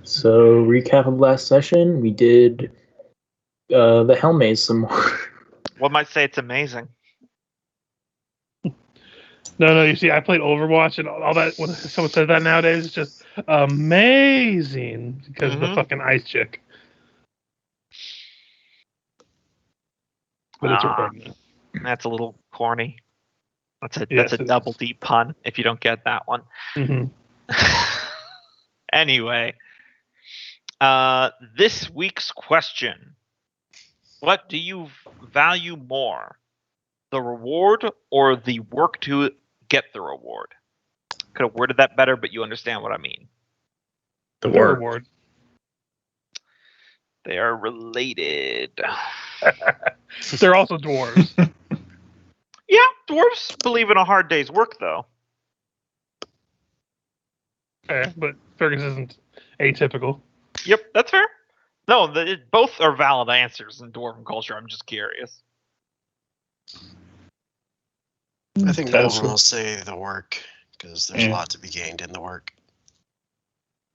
So, recap of last session, we did the Hell Maze some more. One might say it's amazing. No, you see, I played Overwatch and all that. When someone says that nowadays, it's just amazing because of the fucking ice chick. But it's okay. That's a little corny. That's a Yes, double deep pun if you don't get that one. Mm-hmm. Anyway, this week's question: what do you value more, the reward or the work to get the reward? Could have worded that better, but you understand what I mean. The reward. They are related. They're also dwarves. Yeah, dwarves believe in a hard day's work, though. Okay, but Fergus isn't atypical. Yep, that's fair. No, both are valid answers in dwarven culture. I'm just curious. I think Melvin will say the work, because there's a lot to be gained in the work.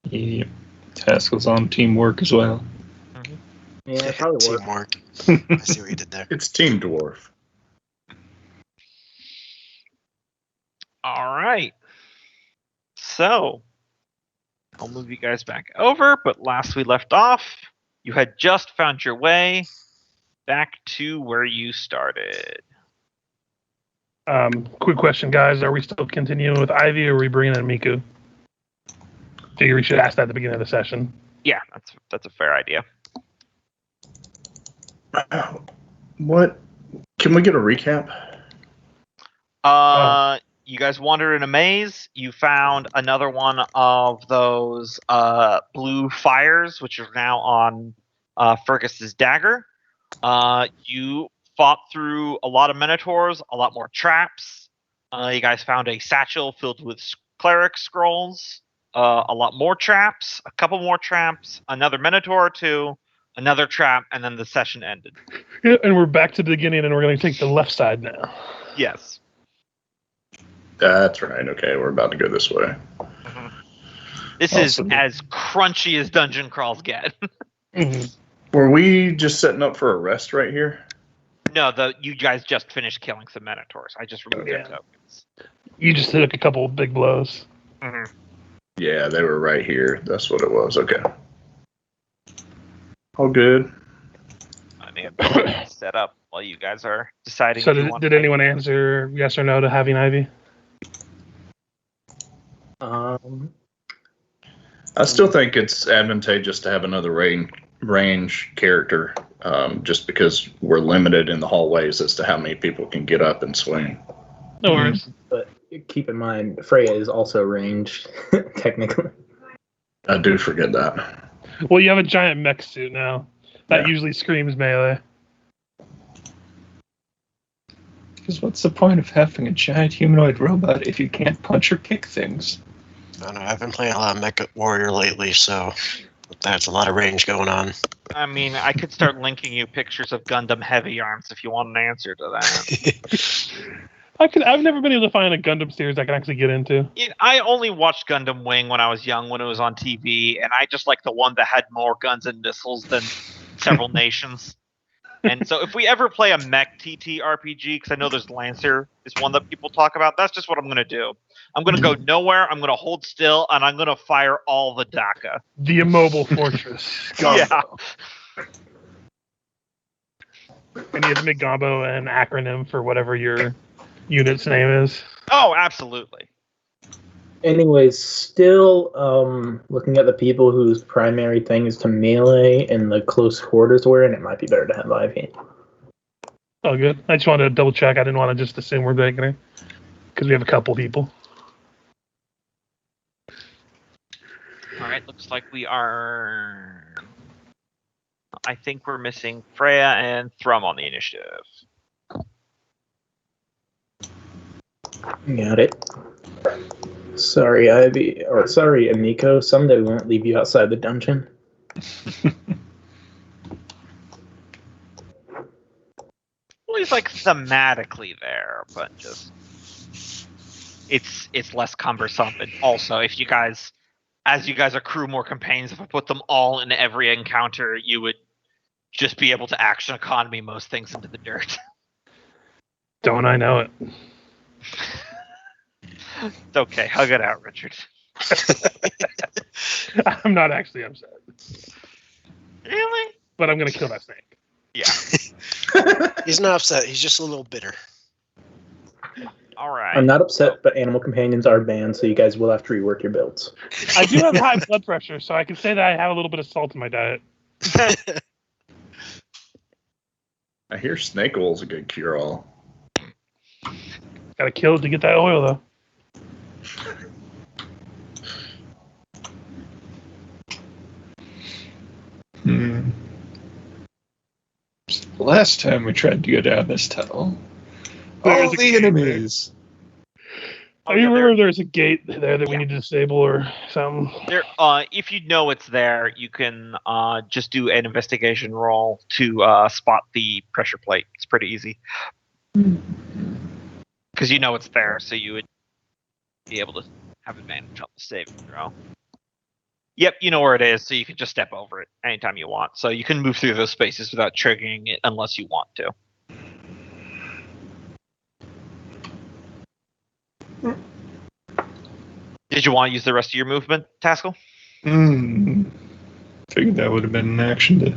Yep. Taskle's on teamwork as well. Mm-hmm. Yeah, probably teamwork. I see what you did there. It's Team Dwarf. All right. So, I'll move you guys back over, but last we left off, you had just found your way back to where you started. Quick question, guys. Are we still continuing with Ivy or are we bringing in Miku? Figure we should ask that at the beginning of the session. Yeah, that's a fair idea. What? Can we get a recap? You guys wandered in a maze. You found another one of those blue fires, which are now on Fergus's dagger. You fought through a lot of minotaurs, a lot more traps. You guys found a satchel filled with cleric scrolls, a lot more traps, a couple more traps, another minotaur or two, another trap, and then the session ended. Yeah, and we're back to the beginning, and we're going to take the left side now. Yes. That's right. Okay, we're about to go this way. Mm-hmm. This is as crunchy as dungeon crawls get. Mm-hmm. Were we just setting up for a rest right here? No, you guys just finished killing some minotaurs. I just removed their tokens. You just took a couple of big blows. Mm-hmm. Yeah, they were right here. That's what it was. Okay. All good. I may have been set up while you guys are deciding. So did anyone answer yes or no to having Ivy? I still think it's advantageous to have another range character, just because we're limited in the hallways as to how many people can get up and swing. No worries. But keep in mind, Freya is also ranged, technically. I do forget that. Well, you have a giant mech suit now. That usually screams melee. Because what's the point of having a giant humanoid robot if you can't punch or kick things? I don't know. I've been playing a lot of Mecha Warrior lately, so that's a lot of range going on. I mean, I could start linking you pictures of Gundam heavy arms if you want an answer to that. I've never been able to find a Gundam series I can actually get into. I only watched Gundam Wing when I was young, when it was on TV, and I just like the one that had more guns and missiles than several nations. And so if we ever play a mech TT RPG, because I know there's Lancer is one that people talk about, that's just what I'm going to do. I'm going to go nowhere, I'm going to hold still, and I'm going to fire all the DACA. The immobile fortress. Yeah. And you have to make Gombo an acronym for whatever your unit's name is. Oh, absolutely. Anyways, still looking at the people whose primary thing is to melee and the close quarters we're in, it might be better to have Ivy. Oh, good. I just wanted to double check. I didn't want to just assume we're taking her. Because we have a couple people. Alright, looks like we are... I think we're missing Freya and Thrum on the initiative. Got it. Sorry, Ivy, or sorry, Amiko. Someday we won't leave you outside the dungeon. Well, he's like thematically there, but just it's less cumbersome. And also, if you guys as you guys accrue more companions, if I put them all in every encounter, you would just be able to action economy most things into the dirt. Don't I know it? It's okay. Hug it out, Richard. I'm not actually upset, Really? but I'm gonna kill that snake. Yeah. He's not upset. He's just a little bitter. All right. I'm not upset, but animal companions are banned, so you guys will have to rework your builds. I do have high blood pressure, so I can say that I have a little bit of salt in my diet. I hear snake oil is a good cure-all. Gotta kill it to get that oil, though. Last time we tried to go down this tunnel, There's all a the gate enemies. Oh, you remember there's a gate there that we need to disable or something? There, if you know it's there, you can just do an investigation roll to spot the pressure plate. It's pretty easy because you know it's there, so you would be able to have advantage on the saving throw. Yep, you know where it is, so you can just step over it anytime you want. So you can move through those spaces without triggering it unless you want to. Did you want to use the rest of your movement, Taskell? Figured that would have been an action to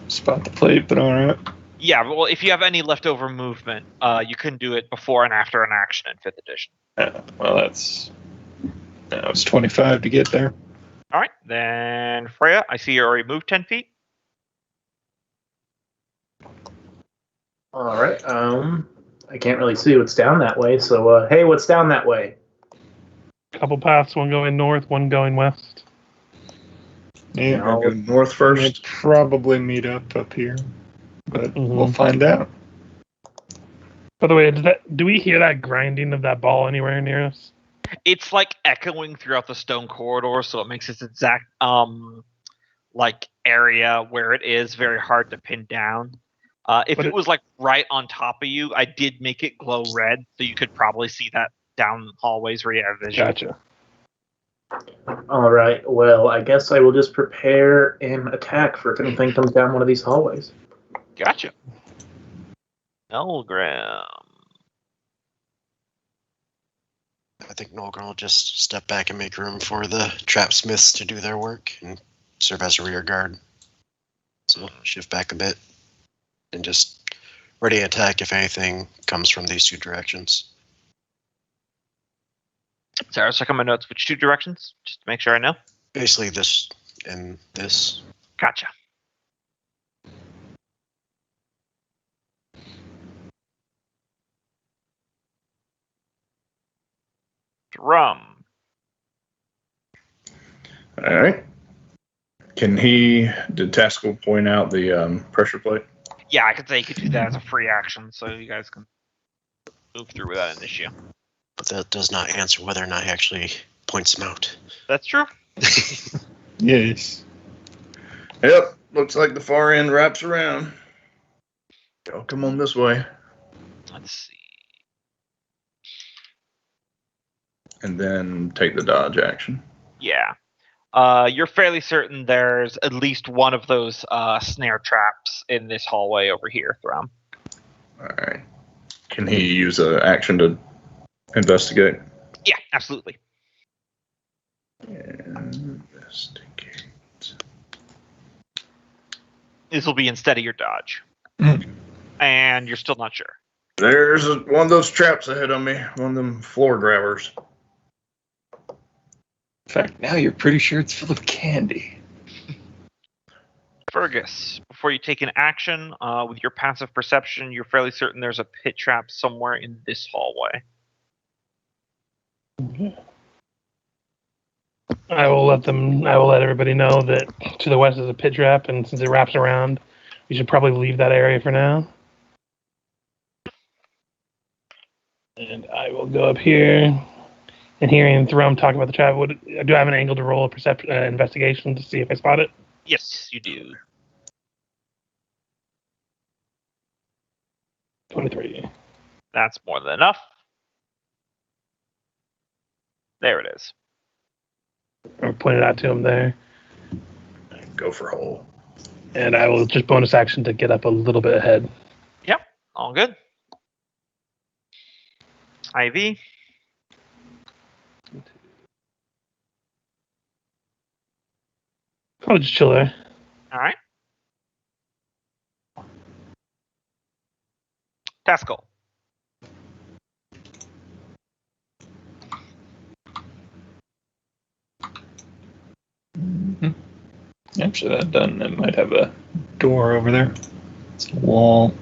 spot the plate, but alright. Yeah, well, if you have any leftover movement, you can do it before and after an action in 5th edition. Well, that was 25 to get there. All right, then Freya, I see you already moved 10 feet. All right. I can't really see what's down that way. So, hey, what's down that way? Couple paths, one going north, one going west. Yeah, I'll go north we'll first. probably meet up here, but we'll find out. By the way, do we hear that grinding of that ball anywhere near us? It's like echoing throughout the stone corridor, so it makes its exact like area where it is very hard to pin down. If it was like right on top of you, I did make it glow red, so you could probably see that down hallways where you have vision. Gotcha. All right. Well, I guess I will just prepare an attack for if anything comes down one of these hallways. Gotcha. Elgram. I think Nolgren will just step back and make room for the trapsmiths to do their work and serve as a rear guard. So shift back a bit and just ready to attack if anything comes from these two directions. Sorry, I was checking my notes. Which 2 directions? Just to make sure I know. Basically this and this. Gotcha. Drum. All right. Did Taskell point out the pressure plate? Yeah, I could say you could do that as a free action, so you guys can move through without an issue. But that does not answer whether or not he actually points them out. That's true. Yes. Yep. Looks like the far end wraps around. Y'all come on this way. Let's see. And then take the dodge action. Yeah. You're fairly certain there's at least one of those snare traps in this hallway over here, Thrum. All right. Can he use an action to investigate? Yeah, absolutely. Investigate. This will be instead of your dodge. And you're still not sure. There's one of those traps ahead of me. One of them floor grabbers. In fact, now you're pretty sure it's full of candy. Fergus, before you take an action, with your passive perception, you're fairly certain there's a pit trap somewhere in this hallway. I will let everybody know that to the west is a pit trap, and since it wraps around, we should probably leave that area for now. And I will go up here. And hearing Thrum talk about the trap, do I have an angle to roll a perception investigation to see if I spot it? Yes, you do. 23. That's more than enough. There it is. Or point it out to him there. Go for hole. And I will just bonus action to get up a little bit ahead. Yep, all good. IV. Probably just chill there. All right. Tascal. Mhm. After that done, it might have a door over there. It's a wall.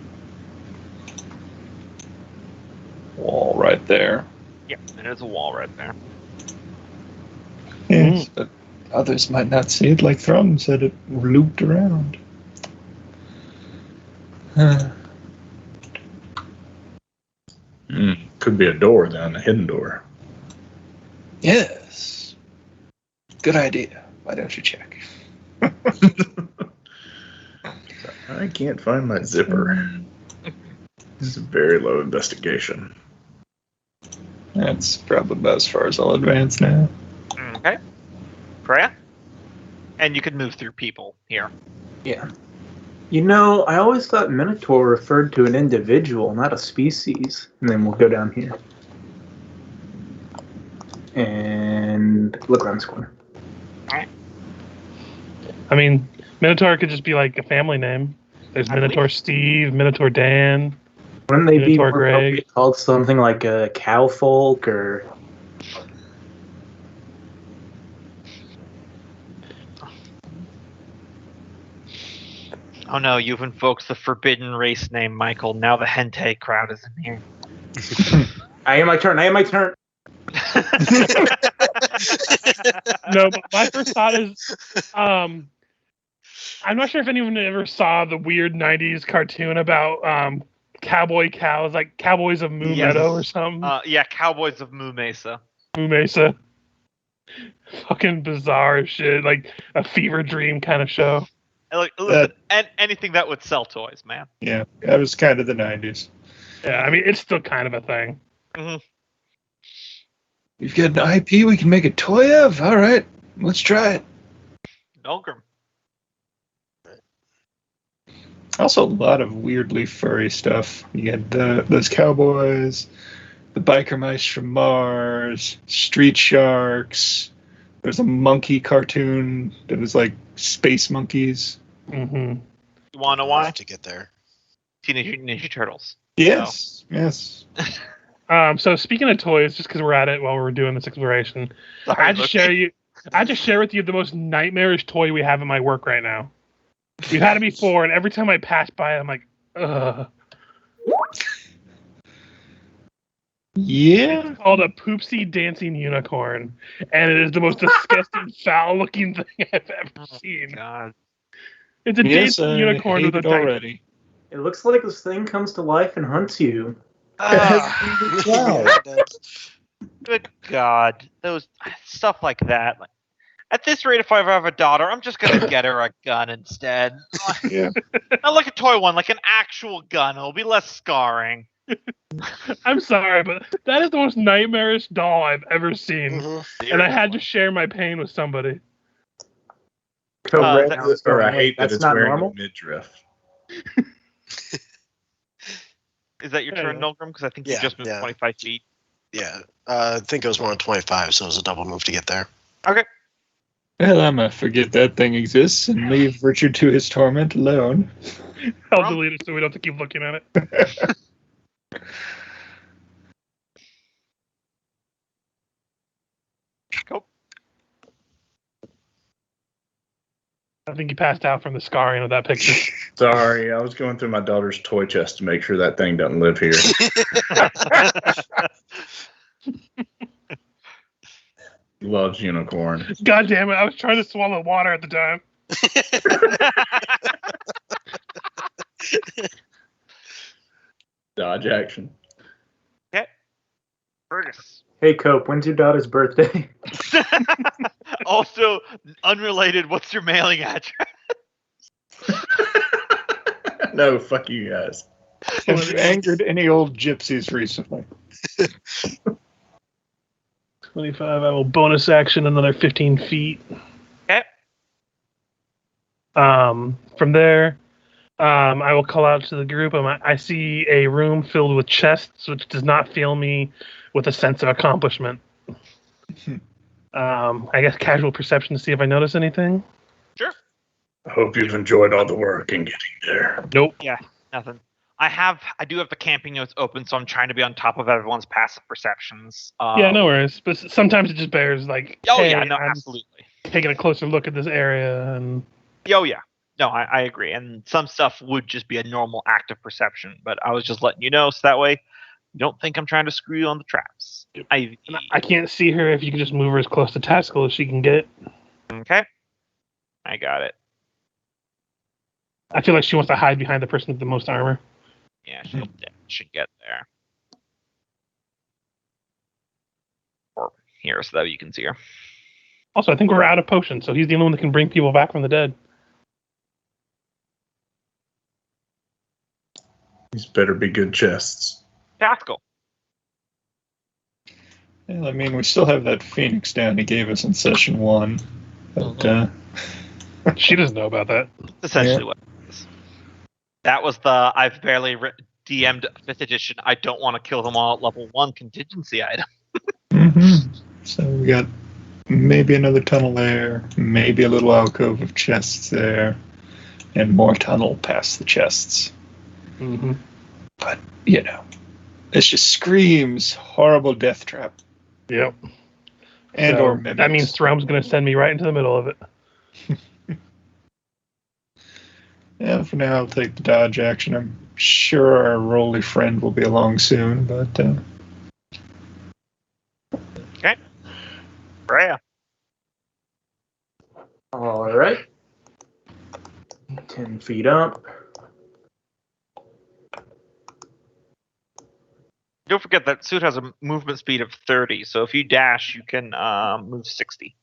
Wall right there. Yep, there's a wall right there. Yes, but others might not see it like Thrum said it looped around. Could be a door then, a hidden door. Yes. Good idea. Why don't you check? I can't find my zipper. This is a very low investigation. That's probably about as far as I'll advance now. Okay. Freya? And you can move through people here. Yeah. You know, I always thought Minotaur referred to an individual, not a species. And then we'll go down here. And look around this corner. I mean, Minotaur could just be like a family name. There's Minotaur Steve, Minotaur Dan. Wouldn't they be Minotaur more Greg. appropriate called something like a cowfolk or... Oh no, you've invoked the forbidden race name, Michael. Now the hentai crowd is in here. I am my turn. No, but my first thought is, I'm not sure if anyone ever saw the weird '90s cartoon about cowboy cows, like Cowboys of Moo Yes. Meadow or something. Yeah, Cowboys of Moo Mesa. Moo Mesa. Fucking bizarre as shit, like a fever dream kind of show. Look, listen, anything that would sell toys, man. Yeah, that was kind of the 90s. Yeah, I mean, it's still kind of a thing. Mm-hmm. We've got an IP we can make a toy of? All right, let's try it. Nolgrim. Also, a lot of weirdly furry stuff. You had those cowboys, the biker mice from Mars, street sharks. There's a monkey cartoon that was like space monkeys. Mm-hmm. You want to know I'll why? have to get there. Teenage Mutant Ninja Turtles. Yes, yes. So speaking of toys, just because we're at it while we're doing this exploration, Sorry, I just share with you the most nightmarish toy we have in my work right now. We've had it before, and every time I pass by it, I'm like, ugh. Yeah. It's called a Poopsie Dancing Unicorn, and it is the most disgusting, foul-looking thing I've ever seen. God. It's a Yes, dancing I unicorn hate with a it diaper. already. It looks like this thing comes to life and hunts you. Yeah, it does. Good God. Those stuff like that. Like, at this rate, if I ever have a daughter, I'm just gonna get her a gun instead. Yeah. Not like a toy one, like an actual gun. It'll be less scarring. I'm sorry, but that is the most nightmarish doll I've ever seen, Mhm. and I had to share my pain with somebody. Right that- now it's Or I going, hate that that's it's not wearing normal. a midriff. Is that your turn, Yeah. Nolgrim? Because I think you Yeah, just moved yeah. 25 feet. Yeah, I think it was more than 25, so it was a double move to get there. Okay. Well, I'm gonna forget that thing exists and leave Richard to his torment alone. I'll delete it so we don't have to keep looking at it. Go. I think he passed out from the scarring of that picture. Sorry, I was going through my daughter's toy chest to make sure that thing doesn't live here. Loves unicorn. God damn it, I was trying to swallow water at the time. Dodge action. Fergus. Hey, Cope, when's your daughter's birthday? Also, unrelated, what's your mailing address? No, fuck you guys. Have you angered any old gypsies recently? 25. I will bonus action another 15 feet. Okay. From there, I will call out to the group. I see a room filled with chests, which does not fill me with a sense of accomplishment. I guess casual perception to see if I notice anything. Sure. I hope you've enjoyed all the work in getting there. Nope. Yeah, nothing. I do have the camping notes open, so I'm trying to be on top of everyone's passive perceptions. Yeah, no worries. But sometimes it just bears like, Oh hey, yeah, no, I'm absolutely. taking a closer look at this area, and Oh yeah, no, I agree. And some stuff would just be a normal active perception, but I was just letting you know so that way you don't think I'm trying to screw you on the traps. I can't see her. If you can just move her as close to Taskill as she can get. Okay, I got it. I feel like she wants to hide behind the person with the most armor. Yeah, she'll get there. Or here, so that you can see her. Also, I think we're out of potions, so he's the only one that can bring people back from the dead. These better be good chests. Taskill. Well, I mean, we still have that Phoenix down he gave us in session 1. But, She doesn't know about that. Essentially what it is. That was the I've barely DM'd 5th edition. I don't want to kill them all at level 1 contingency item. So we got maybe another tunnel there, maybe a little alcove of chests there, and more tunnel past the chests. Mm-hmm. But, you know, it just screams horrible death trap. Yep. And So or mimics. that means Throme's going to send me right into the middle of it. Yeah, for now I'll take the dodge action. I'm sure our roly friend will be along soon, but Okay. Freya. All right. 10 feet up. Don't forget that suit has a movement speed of 30, so if you dash, you can move 60.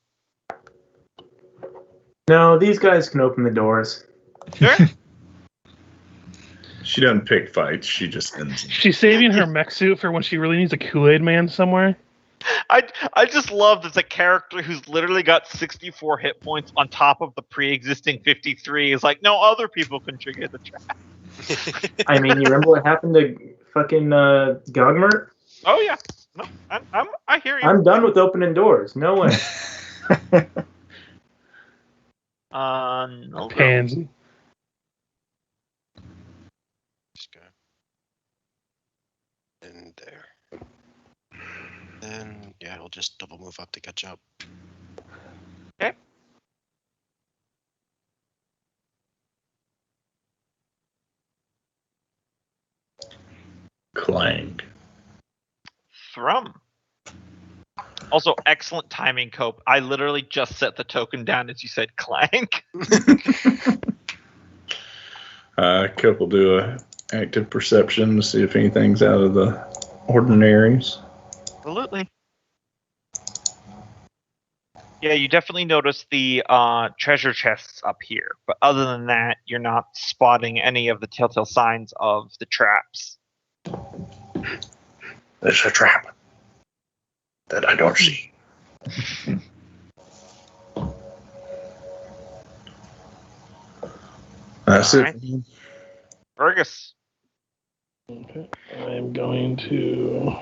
No, these guys can open the doors. Sure. She doesn't pick fights. She just ends. She's saving her mech suit for when she really needs a Kool-Aid man somewhere. I just love that the character who's literally got 64 hit points on top of the pre-existing 53 is like, no other people can trigger the trap. I mean, you remember what happened to fucking Gogmer? Oh yeah, no, I hear you. I'm done with opening doors. No way. No, Pansy. Just go in there. Then, yeah, we'll just double move up to catch up. Okay. Clang. Thrum. Also, excellent timing, Cope. I literally just set the token down as you said clank. Cope will do a active perception to see if anything's out of the ordinaries. Absolutely. Yeah, you definitely notice the treasure chests up here, but other than that, you're not spotting any of the telltale signs of the traps. There's a trap that I don't see. That's Alright. it. Fergus. Okay. I'm going to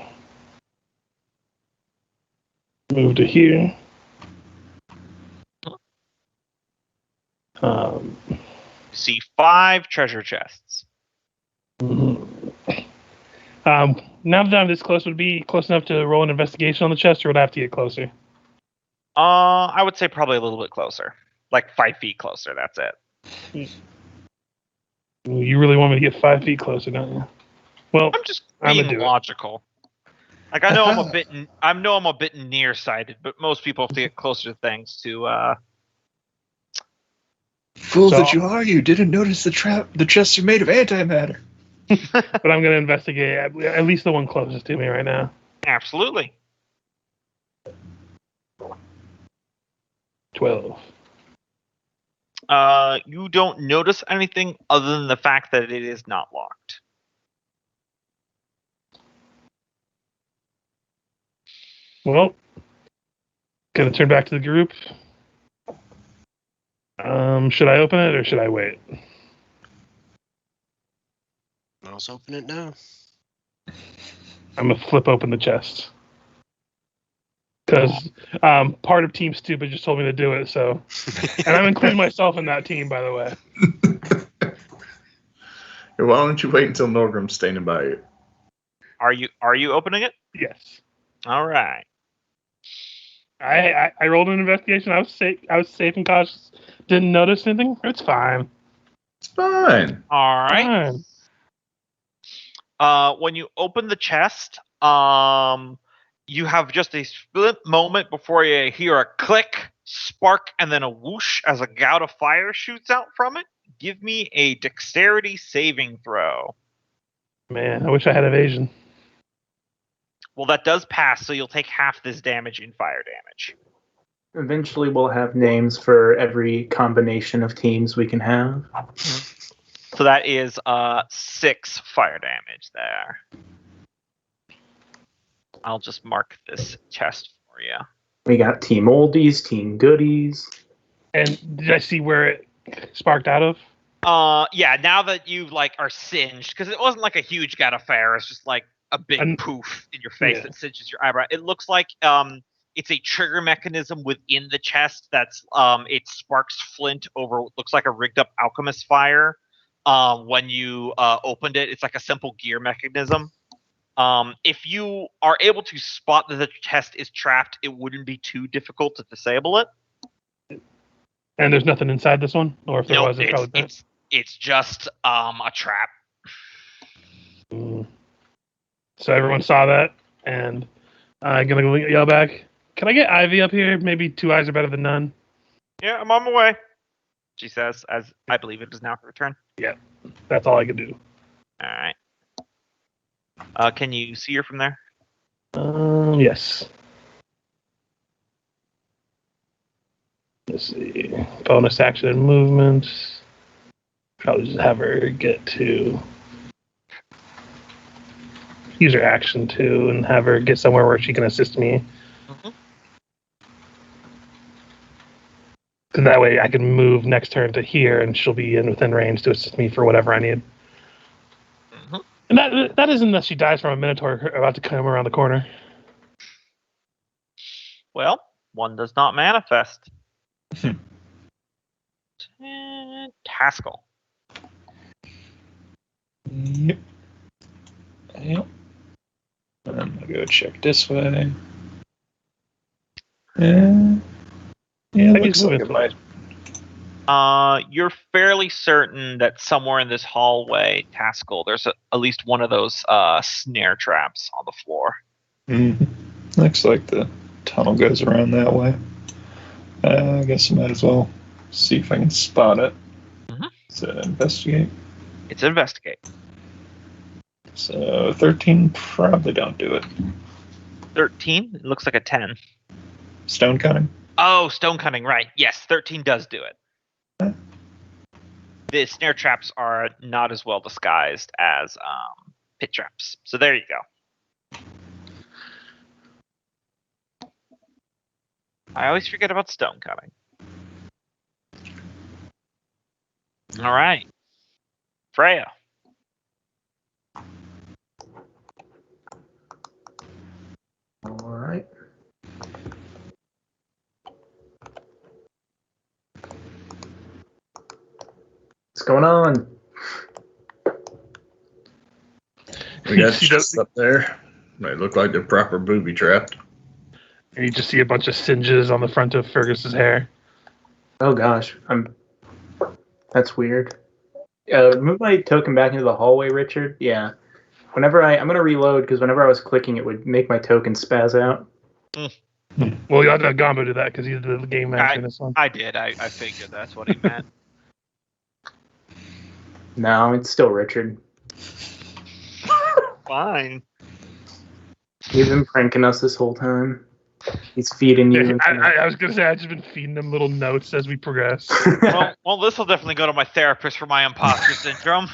move to here. You see 5 treasure chests. Now that I'm this close, would it be close enough to roll an investigation on the chest, or would I have to get closer? I would say probably a little bit closer. Like 5 feet closer, that's it. You really want me to get 5 feet closer, don't you? Well, I'm just I'ma being do it. logical. Like I know I'm a bit nearsighted, but most people have to get closer to things to Fool So- that you are, you didn't notice the trap. The chests are made of antimatter. but I'm going to investigate at least the one closest to me right now. absolutely. 12. You don't notice anything other than the fact that it is not locked. Well, Gonna turn back to the group. Should I open it or should I wait? I'll open it now. I'm gonna flip open the chest. Because part of Team Stupid just told me to do it, so. And I'm including myself in that team, by the way. Why don't you wait until Norgrim's standing by you? Are you opening it? Yes. All right. I rolled an investigation. I was safe and cautious. Didn't notice anything. It's fine. It's fine. All right. Fine. When you open the chest, you have just a split moment before you hear a click, spark, and then a whoosh as a gout of fire shoots out from it. Give me a dexterity saving throw. Man, I wish I had evasion. Well, that does pass, so you'll take half this damage in fire damage. Eventually, we'll have names for every combination of teams we can have. So that is 6 fire damage there. I'll just mark this chest for you. We got Team Oldies, Team Goodies. And did I see where it sparked out of? Yeah, now that you are singed, because it wasn't like a huge gout of fire, it's just like a big poof in your face that singes your eyebrow. It looks like it's a trigger mechanism within the chest that's it sparks flint over what looks like a rigged up alchemist fire. When you opened it, it's like a simple gear mechanism. If you are able to spot that the chest is trapped, it wouldn't be too difficult to disable it. And there's nothing inside this one? Or if there was, it's probably been. It's just a trap. So everyone saw that, and I'm going to yell back, can I get Ivy up here? Maybe 2 eyes are better than none. Yeah, I'm on my way, she says, as I believe it is now her turn. Yeah, that's all I can do. All right. Can you see her from there? Yes. Let's see. Bonus action and movement. Probably just have her get to use her action too, and have her get somewhere where she can assist me. Mm-hmm. Because that way I can move next turn to here, and she'll be within range to assist me for whatever I need. Mm-hmm. And that isn't unless she dies from a Minotaur about to come around the corner. Well, one does not manifest. Haskell. Yep. I'm gonna go check this way. Yeah, looks like it might. You're fairly certain that somewhere in this hallway, Haskell, there's at least one of those snare traps on the floor. Mm-hmm. Looks like the tunnel goes around that way. I guess I might as well see if I can spot it. Mm-hmm. So investigate. It's investigate. So 13 probably don't do it. 13? It looks like a 10. Stone cutting? Oh, stone cutting, right. Yes, 13 does do it. Huh? The snare traps are not as well disguised as pit traps. So there you go. I always forget about stone cutting. All right. Freya. All right. What's going on? We got chests up there. They look like they're proper booby trapped. And you just see a bunch of singes on the front of Fergus's hair. Oh gosh, that's weird. Move my token back into the hallway, Richard. Yeah. Whenever I'm gonna reload because whenever I was clicking, it would make my token spaz out. Well, you ought to have Gombo do that because he's the game master in this one. I did. I figured that's what he meant. No, it's still Richard. Fine. He's been pranking us this whole time. He's feeding you. I was gonna say I've just been feeding him little notes as we progress. well, this will definitely go to my therapist for my imposter syndrome.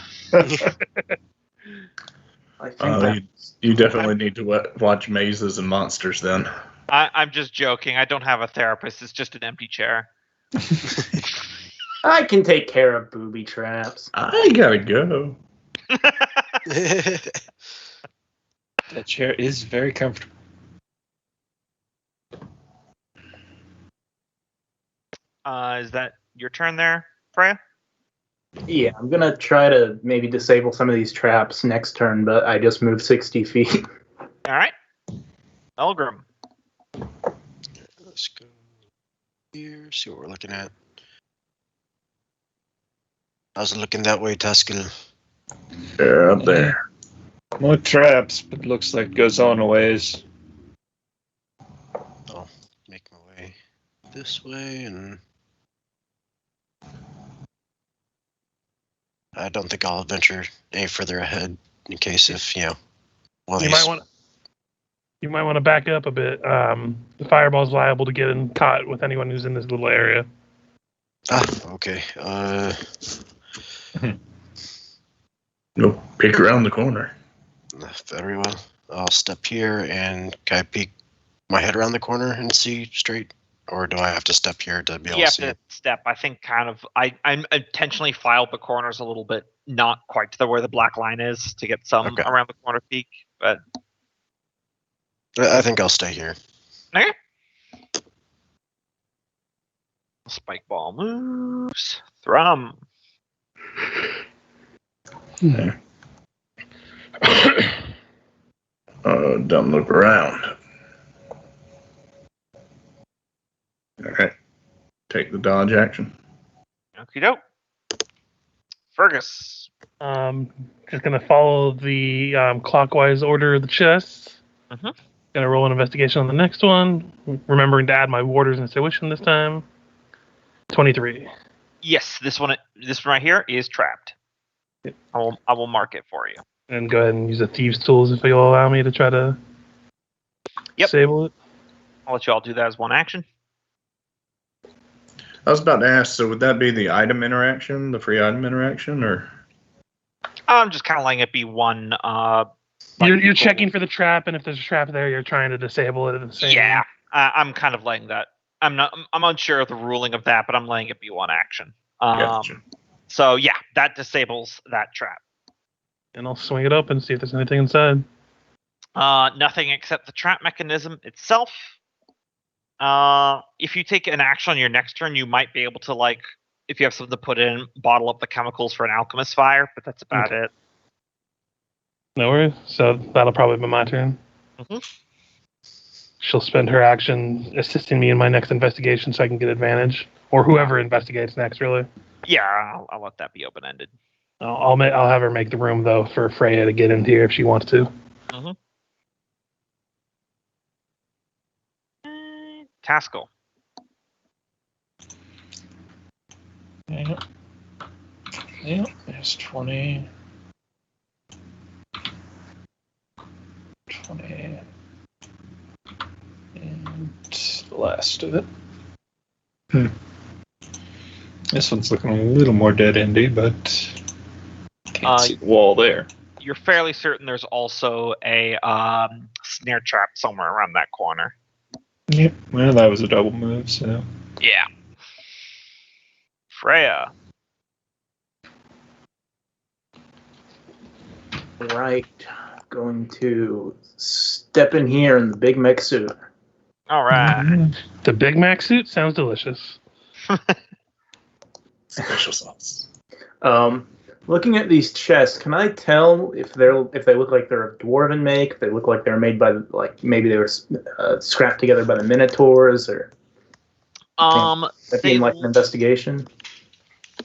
I think You definitely need to watch Mazes and Monsters then. I'm just joking. I don't have a therapist. It's just an empty chair. I can take care of booby traps. I gotta go. That chair is very comfortable. Is that your turn there, Freya? Yeah, I'm gonna try to maybe disable some of these traps next turn, but I just moved 60 feet. All right. Elgrim. Let's go here, see what we're looking at. How's it looking that way, Tuscan? They're up there. More traps, but looks like it goes on a ways. I'll make my way this way, and I don't think I'll venture any further ahead in case if, one of You these... might want to back up a bit. The fireball's liable to get caught with anyone who's in this little area. Okay. Go pick around the corner. Very well. I'll step here, and can I peek my head around the corner and see straight? Or do I have to step here to be able You to have see to it? step. I think I intentionally filed the corners a little bit, not quite to where the black line is, to get some Okay. around the corner peak. But I think I'll stay here. okay. Spike ball moves. Thrum. There. Don't look around. Alright. Take the dodge action. Okie doke. Fergus. Just gonna follow the clockwise order of the chests. Mhm. Gonna roll an investigation on the next one. Remembering to add my warder's intuition this time. 23. Yes, this one right here is trapped. Yep. I will mark it for you. And go ahead and use the thieves' tools if you'll allow me to try to disable it. I'll let you all do that as one action. I was about to ask, so would that be the item interaction, the free item interaction, or? I'm just kind of letting it be one. You're checking for the trap, and if there's a trap there, you're trying to disable it at the same. Yeah, I'm kind of letting that. I'm unsure of the ruling of that, but I'm letting it be one action. Gotcha. So yeah, that disables that trap. And I'll swing it up and see if there's anything inside. Nothing except the trap mechanism itself. If you take an action on your next turn, you might be able to, if you have something to put in, bottle up the chemicals for an alchemist fire, but that's about it. No worries. So that'll probably be my turn. Mhm. She'll spend her action assisting me in my next investigation so I can get advantage. Or whoever investigates next, really. Yeah, I'll let that be open-ended. I'll have her make the room, though, for Freya to get in here if she wants to. Mm-hmm. Taskell. Yeah, there's 20. 20. And the last of it. This one's looking a little more dead-endy, but can't see the wall there. You're fairly certain there's also a snare trap somewhere around that corner. Yep, well, that was a double move, so... Yeah. Freya. Right. Going to step in here in the Big Mac suit. All right. The Big Mac suit sounds delicious. Special sauce. Looking at these chests, can I tell if they look like they're of dwarven make? If they look like they're made by maybe they were scrapped together by the Minotaurs, or that being like an investigation?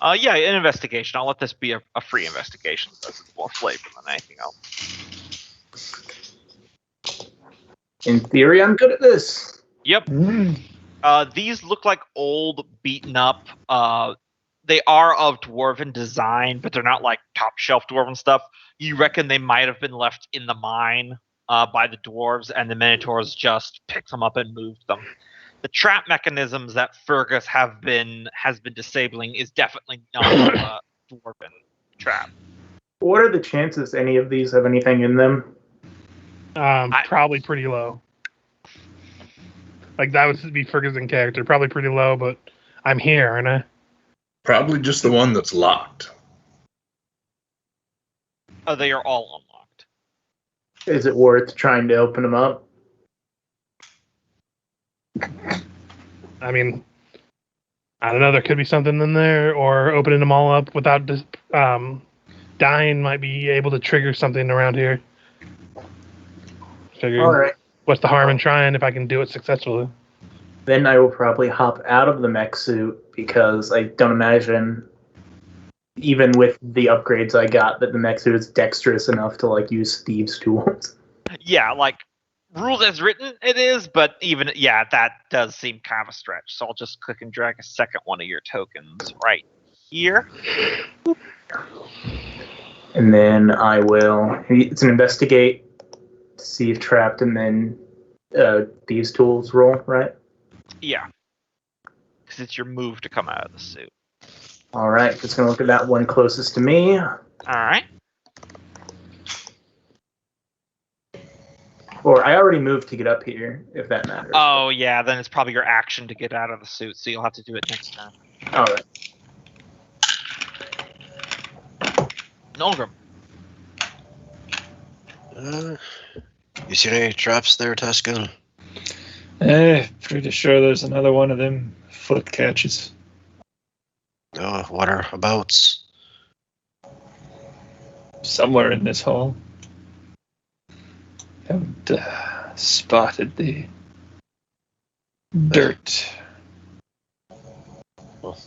Yeah, an investigation. I'll let this be a free investigation. That's more flavor than anything else. In theory, I'm good at this. Yep. These look like old, beaten up. They are of dwarven design, but they're not like top shelf dwarven stuff. You reckon they might have been left in the mine by the dwarves, and the Minotaurs just picked them up and moved them. The trap mechanisms that Fergus has been disabling is definitely not a dwarven trap. What are the chances any of these have anything in them? Probably pretty low. Like, that would be Ferguson character. Probably pretty low, but I'm here, aren't I? Probably just the one that's locked. Oh, they are all unlocked. Is it worth trying to open them up? I mean, I don't know. There could be something in there, or opening them all up without dying might be able to trigger something around here. Figured, All right. what's the harm in trying if I can do it successfully? Then I will probably hop out of the mech suit because I don't imagine, even with the upgrades I got, that the mech suit is dexterous enough to like use thieves' tools. Yeah, like rules as written, it is, but even that does seem kind of a stretch. So I'll just click and drag a second one of your tokens right here. And then I will. It's an investigate, see if trapped, and then thieves' tools roll, right? Yeah, because it's your move to come out of the suit. All right, just gonna look at that one closest to me. All right. Or I already moved to get up here, if that matters. Oh yeah, then it's probably your action to get out of the suit, so you'll have to do it next time. All right. Nolgrim. You see any traps there, Tuscan? Pretty sure there's another one of them foot catches. What are abouts? Somewhere in this hall. Haven't spotted the dirt. Well,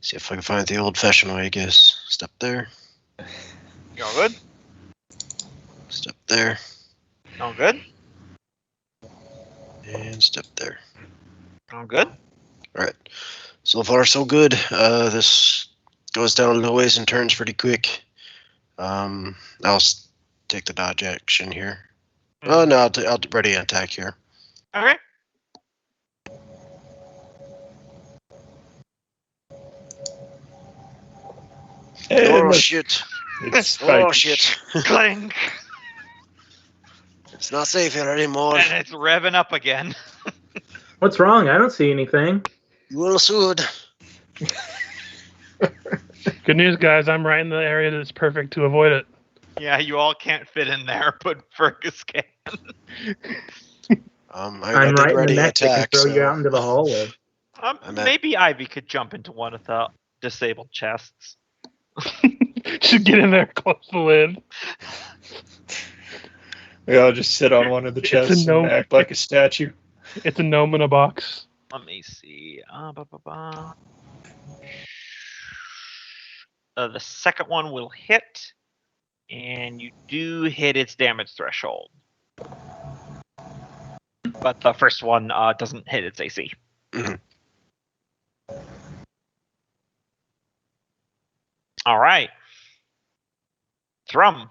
see if I can find it the old-fashioned way, I guess. Step there. You all good? Step there. All good? And step there. All good? Alright. So far, so good. This goes down a ways and turns pretty quick. I'll take the dodge action here. Oh, no, I'll ready an attack here. Okay. Hey, Oh, look, shit. it's Oh, spiky. shit. Clink. It's not safe here anymore. And it's revving up again. What's wrong? I don't see anything. You will sued. Good news, guys. I'm right in the area that's perfect to avoid it. Yeah, you all can't fit in there, but Fergus can. I I'm did right in the ready mech that can attack, throw you so out into the hallway. I'm at- Maybe Ivy could jump into one of the disabled chests. Should get in there, close the lid. We all just sit on one of the It's a chests no- and act like a statue. It's a gnome in a box. Let me see. The second one will hit, and you do hit its damage threshold. But the first one doesn't hit its AC. Mhm. All right. Thrum.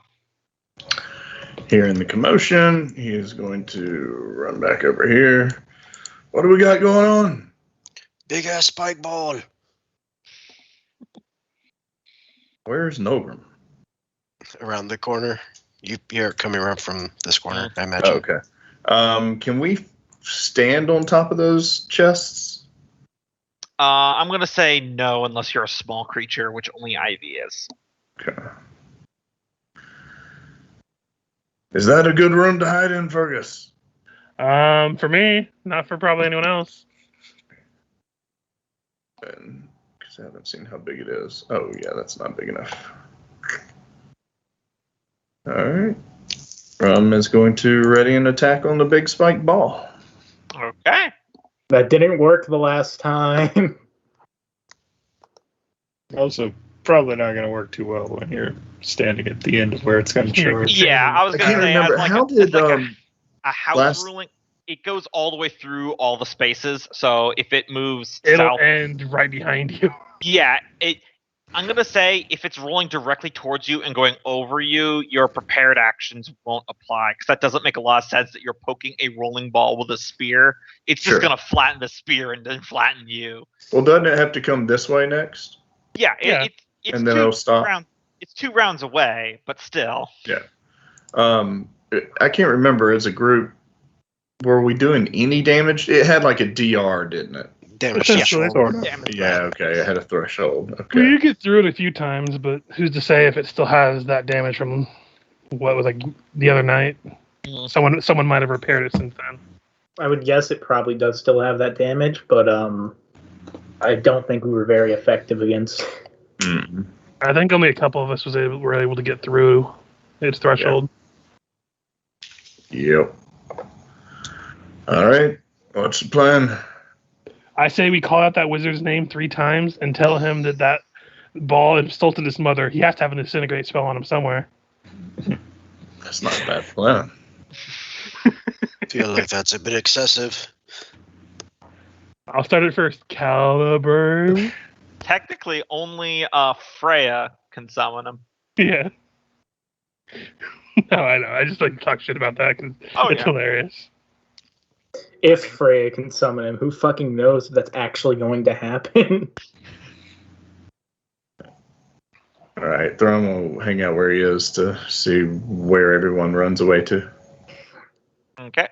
Hearing the commotion, he is going to run back over here. What do we got going on? big ass spike ball. Where's Nogrim? Around the corner. You hear it coming around from this corner, I imagine. Okay. Can we stand on top of those chests? I'm going to say no unless you're a small creature, which only Ivy is. Okay. Is that a good room to hide in, Fergus? For me, not for probably anyone else. Because I haven't seen how big it is. Oh, yeah, that's not big enough. All right. Rum is going to ready an attack on the big spike ball. Okay. That didn't work the last time. Also, probably not going to work too well when you're standing at the end of where it's going to charge. Yeah, I was I going to can't say, remember. as like How a, did as like a house last- ruling, it goes all the way through all the spaces. So if it moves It'll south, end right behind you. yeah, I'm going to say if it's rolling directly towards you and going over you, your prepared actions won't apply because that doesn't make a lot of sense that you're poking a rolling ball with a spear. It's just Sure. going to flatten the spear and then flatten you. Well, doesn't it have to come this way next? Yeah, Yeah. It's And then two it'll stop? It's 2 rounds away, but still. I can't remember as a group. were we doing any damage? It had like a DR, didn't it? Damage Essentially. threshold. Sort of. Damn it. Yeah, okay. It had a threshold. Well, Okay. you get through it a few times, but who's to say if it still has that damage from what was like the other night? Mm. Someone might have repaired it since then. I would guess it probably does still have that damage, but I don't think we were very effective against. Mm. I think only a couple of us were able to get through its threshold. Yep. All right. What's the plan? I say we call out that wizard's name 3 times and tell him that ball insulted his mother. He has to have an disintegrate spell on him somewhere. That's not a bad plan. Feel like that's a bit excessive. I'll start it first. Caliburn. Technically, only Freya can summon him. Yeah. No, I know. I just like to talk shit about that because it's hilarious. If Freya can summon him, who fucking knows if that's actually going to happen? All right. Thrum will hang out where he is to see where everyone runs away to. Okay.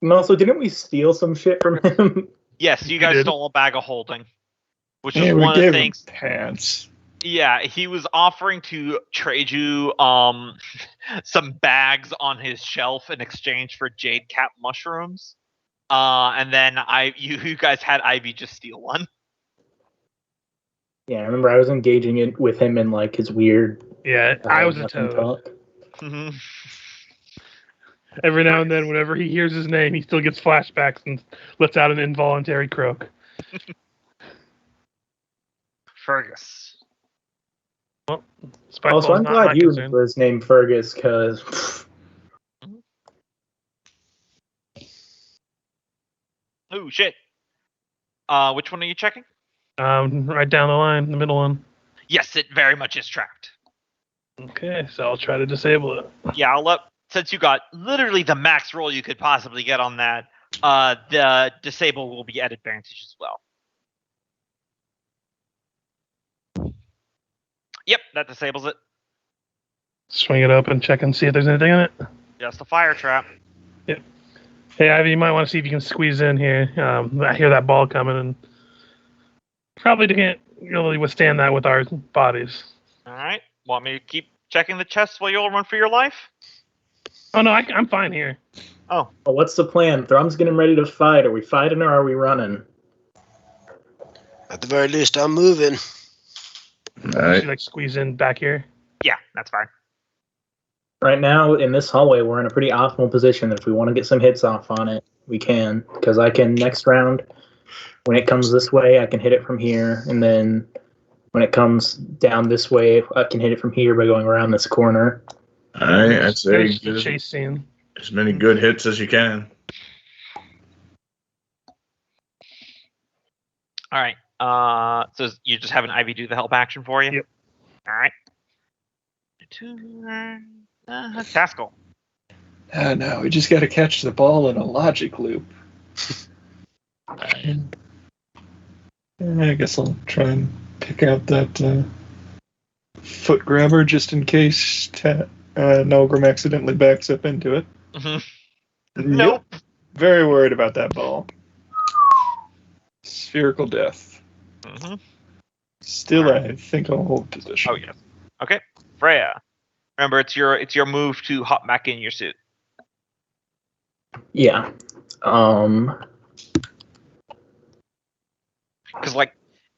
And also, didn't we steal some shit from him? Yes, you We guys did. stole a bag of holding, which Yeah, is we one of the gave him things. pants. Yeah, he was offering to trade you some bags on his shelf in exchange for jade cap mushrooms. And then you guys had Ivy just steal one. Yeah, I remember I was engaging it with him in like his weird. Yeah, I was a nothing toad. talk. Every now and then, whenever he hears his name, he still gets flashbacks and lets out an involuntary croak. Fergus. Spiteball's Also, I'm not my glad you concern. remember his name Fergus, because Oh shit. Which one are you checking? Right down the line, the middle one. Yes, it very much is tracked. Okay, so I'll try to disable it. Yeah, I'll let, since you got literally the max roll you could possibly get on that, the disable will be at advantage as well. Yep, that disables it. Swing it up and check and see if there's anything in it. Just a fire trap. Hey, Ivy, you might want to see if you can squeeze in here. I hear that ball coming, and probably can't really withstand that with our bodies. All right. Want me to keep checking the chest while you all run for your life? Oh no, I'm fine here. Oh, well, what's the plan? Thrum's getting ready to fight. Are we fighting or are we running? At the very least, I'm moving. All right. Should like squeeze in back here. yeah, that's fine. Right now, in this hallway, we're in a pretty optimal position. If we want to get some hits off on it, we can. Because I can, next round, when it comes this way, I can hit it from here. And then when it comes down this way, I can hit it from here by going around this corner. All right. I'd say There's the get chase scene. as many good hits as you can. All right. So you just have an Ivy do the help action for you? Yep. All right. Taskell. No, we just got to catch the ball in a logic loop. I guess I'll try and pick out that foot grabber just in case Nolgrim accidentally backs up into it. Nope. Yep. Very worried about that ball. Spherical death. Still, I think I'll hold position. Oh, yes. Okay. Freya. Remember, it's your move to hop back in your suit. Yeah. Because, like,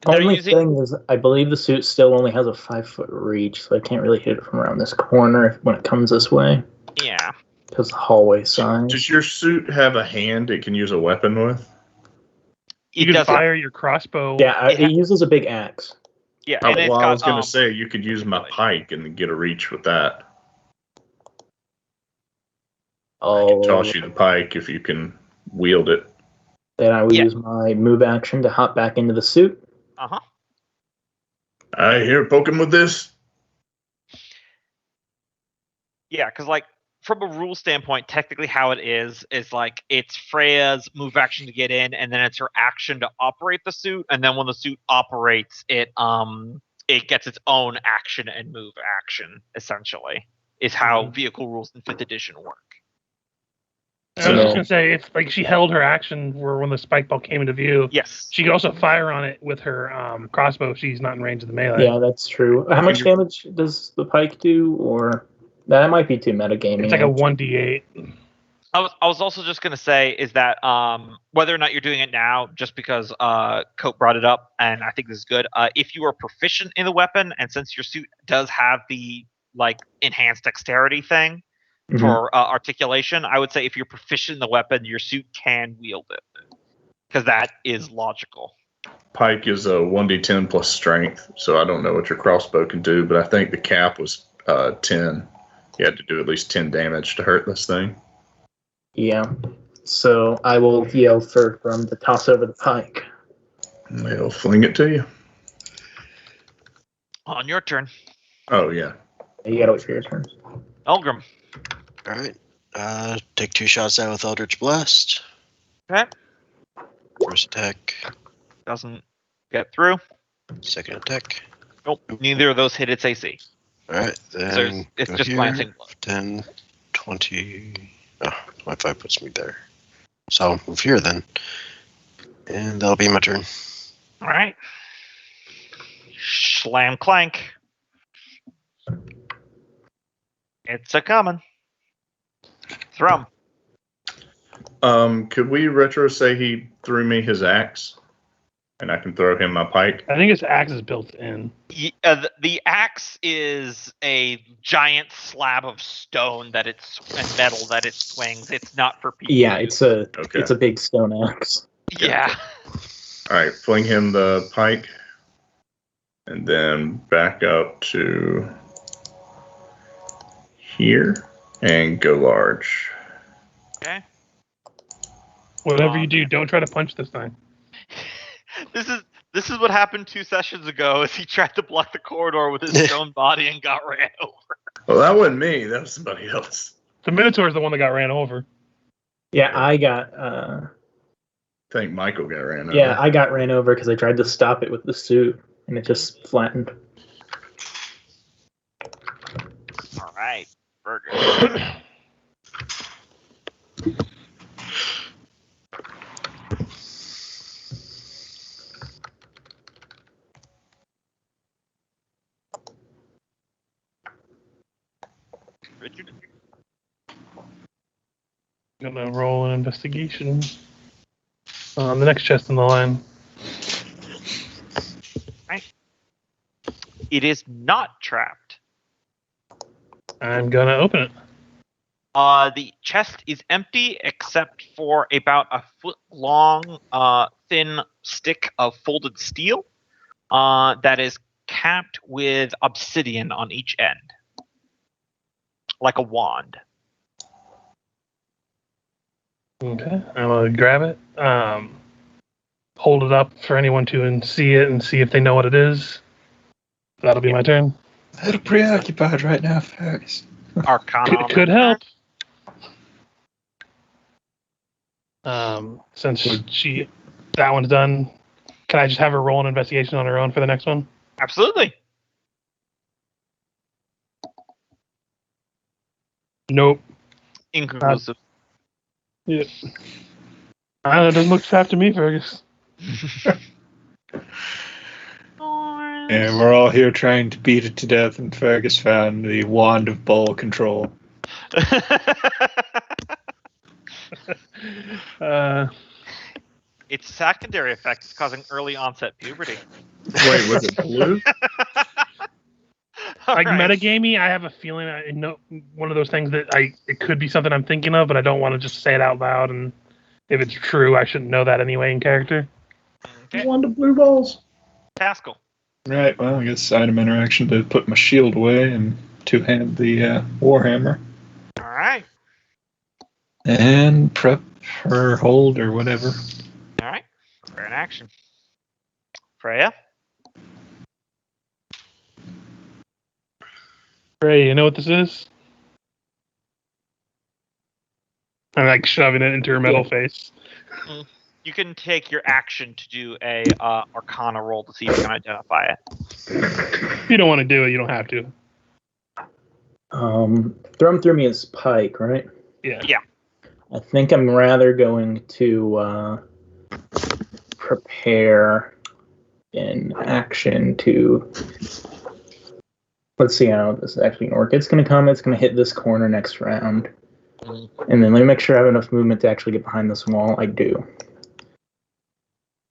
they're Only using... thing is, I believe the suit still only has a 5-foot reach, so I can't really hit it from around this corner when it comes this way. Yeah. Because the hallway size. Does your suit have a hand it can use a weapon with? You It can doesn't. fire your crossbow. Yeah, it uses a big axe. Yeah, Oh, and it's well, got, I was going to say you could use my pike and get a reach with that. I can toss you the pike if you can wield it. Then I will Yeah. use my move action to hop back into the suit. Uh-huh. I hear poking with this. Yeah, because, like, from a rule standpoint, technically how it is like it's Freya's move action to get in, and then it's her action to operate the suit, and then when the suit operates, it gets its own action and move action, essentially, is how vehicle rules in 5th edition work. I was just gonna say, if like she held her action where when the spike ball came into view, Yes. she could also fire on it with her crossbow if she's not in range of the melee. Yeah, that's true. How much damage does the pike do? Or that might be too metagaming. It's like a 1d8. I was also just gonna say is that whether or not you're doing it now, just because Cope brought it up, and I think this is good. If you are proficient in the weapon, and since your suit does have the like enhanced dexterity thing for articulation, I would say if you're proficient in the weapon, your suit can wield it because that is logical. Pike is a 1d10 plus strength, so I don't know what your crossbow can do, but I think the cap was 10. You had to do at least 10 damage to hurt this thing. Yeah. So I will yell for Grum to toss over the pike. He'll fling it to you. On your turn, Oh, yeah. You gotta wait for your turn. Elgrim. All right. Take 2 shots out with Eldritch Blast. Okay. First attack. Doesn't get through. Second attack. Nope. Neither of those hit its AC. All right. So Then it's go just here. glancing blood. 10, 20. Oh, my 5 puts me there. So I'll move here then. And that'll be my turn. All right. Slam clank. It's a coming. Thrum. Could we retro say he threw me his axe? And I can throw him my pike? I think his axe is built in. The axe is a giant slab of stone and metal that it swings. It's not for people. Yeah, it's a Okay. it's a big stone axe. Yeah. All right, fling him the pike. And then back up to here and go large. Okay. Whatever you do, don't try to punch this time. This is what happened 2 sessions ago. Is he tried to block the corridor with his stone body and got ran over. Well, that wasn't me. That was somebody else. The Minotaur is the one that got ran over. Yeah, I got I think Michael got ran over. yeah, I got ran over because I tried to stop it with the suit and it just flattened. All right, Burger. Richard. Gonna roll an investigation on the next chest in the line. It is not trapped. I'm gonna open it. The chest is empty except for about a foot long, thin stick of folded steel that is capped with obsidian on each end, like a wand. Okay, I'm gonna grab it. Hold it up for anyone to see it and see if they know what it is. That'll be my turn. A little preoccupied right now, Fergus. Arcana. on Could that help. turn. Since that one's done, can I just have her roll an investigation on her own for the next one? Absolutely. Nope. Inconclusive. Yeah. It doesn't look trapped to me, Fergus. And we're all here trying to beat it to death, and Fergus found the wand of ball control. Its secondary effect is causing early onset puberty. Wait, was it blue? All Like right. metagamey, I have a feeling I know one of those things that it could be something I'm thinking of, but I don't want to just say it out loud. And if it's true, I shouldn't know that anyway in character. Okay. Wand of blue balls. Pascal. Right, well, I guess item interaction to put my shield away and two-hand the warhammer. All right. And prep or hold or whatever. All right. For an action. Freya. Ray, you know what this is? I'm like shoving it into her metal face. You can take your action to do a Arcana roll to see if you can identify it. If you don't want to do it, you don't have to. Thrum through me his pike, right? Yeah. Yeah. I think I'm rather going to prepare an action to. Let's see how this is actually going to work. It's going to hit this corner next round. And then let me make sure I have enough movement to actually get behind this wall. I do.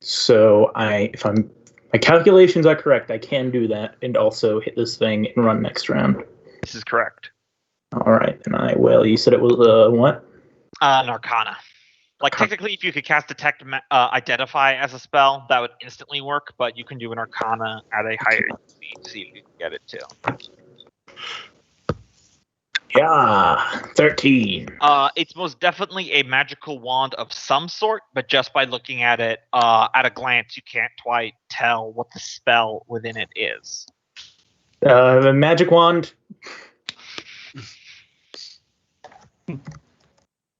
So my calculations are correct, I can do that and also hit this thing and run next round. This is correct. All right, then I will. You said it was what? An Arcana. Like, technically, if you could cast Detect Identify as a spell, that would instantly work, but you can do an Arcana at a higher speed to see if you can get it too. Yeah, 13. It's most definitely a magical wand of some sort, but just by looking at it at a glance, you can't quite tell what the spell within it is. The magic wand.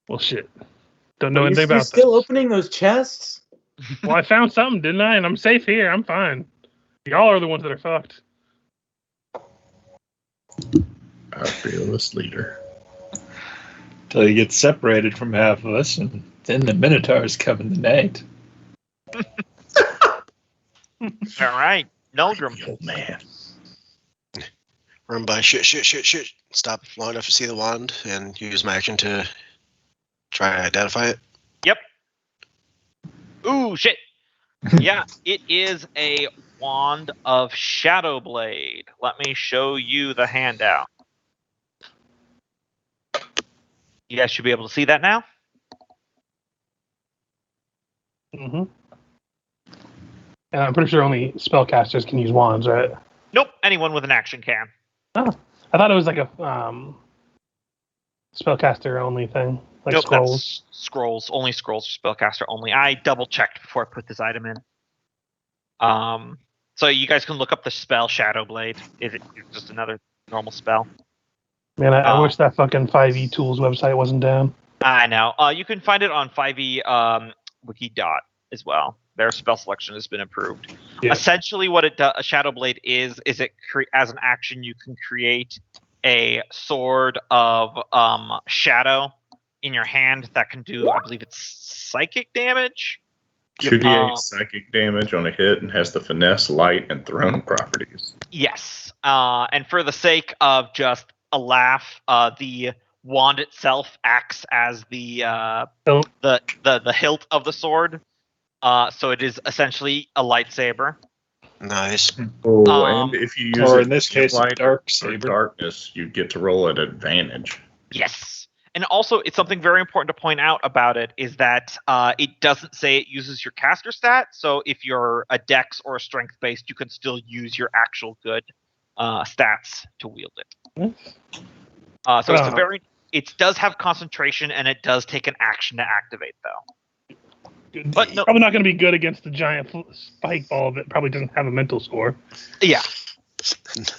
Well, shit. Don't know anything You're about still this. opening those chests? Well, I found something, didn't I? And I'm safe here. I'm fine. Y'all are the ones that are fucked. Our fearless leader. Till you get separated from half of us, and then the Minotaurs come in the night. All right, Nulgrim. Old man. Run by shit. Stop long enough to see the wand and use my action to try to identify it. Yep. Ooh, shit. Yeah, it is a wand of Shadow Blade. Let me show you the handout. You guys should be able to see that now. Mm-hmm. And I'm pretty sure only spellcasters can use wands, right? Nope, anyone with an action can. Oh, I thought it was like a spellcaster only thing, like Nope, scrolls. that's scrolls. Only scrolls for spellcaster only. I double checked before I put this item in. So you guys can look up the spell Shadow Blade. It's just another normal spell. Man, I wish that fucking 5e Tools website wasn't down. I know. You can find it on 5e wiki dot as well. Their spell selection has been improved. Yeah. Essentially, what it does, a Shadow Blade is it as an action you can create a sword of shadow in your hand that can do, I believe it's psychic damage. 2d8 psychic damage on a hit and has the finesse, light, and thrown properties. Yes. And for the sake of just a laugh, the wand itself acts as the hilt of the sword. So it is essentially a lightsaber. Nice. Oh, and if you use Or it in this case, a light dark or saber. darkness, you get to roll at advantage. Yes. And also, it's something very important to point out about it is that it doesn't say it uses your caster stat. So if you're a dex or a strength based, you can still use your actual good stats to wield it. So it's a very. It does have concentration, and it does take an action to activate, though. But no, probably not going to be good against the giant spike ball that probably doesn't have a mental score. Yeah.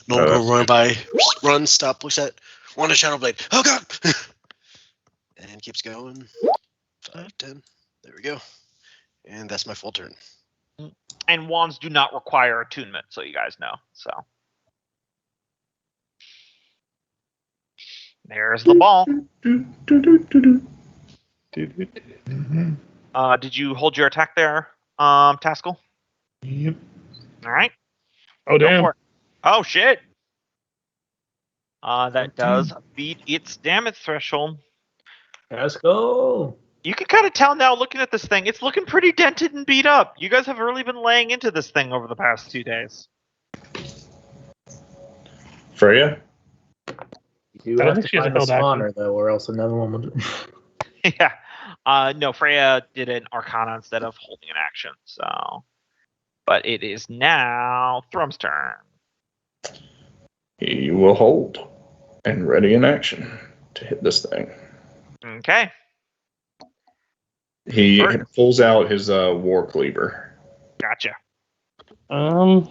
No one run by, run, stop, looks at one Shadow Blade. Oh god! And keeps going. 5, 10. There we go. And that's my full turn. And wands do not require attunement, so you guys know. So there's the ball. Did you hold your attack there, Taskell? Yep. All right. Oh, Go damn. for it. Oh, shit. That does beat its damage threshold. Let's go. You can kind of tell now looking at this thing. It's looking pretty dented and beat up. You guys have really been laying into this thing over the past 2 days. Freya? You do I have think to she has a find the held action. spawner, though, or else another one would... Yeah. No, Freya did an Arcana instead of holding an action. So, but it is now Thrum's turn. He will hold and ready in action to hit this thing. Okay. He pulls out his war cleaver. Gotcha. Well,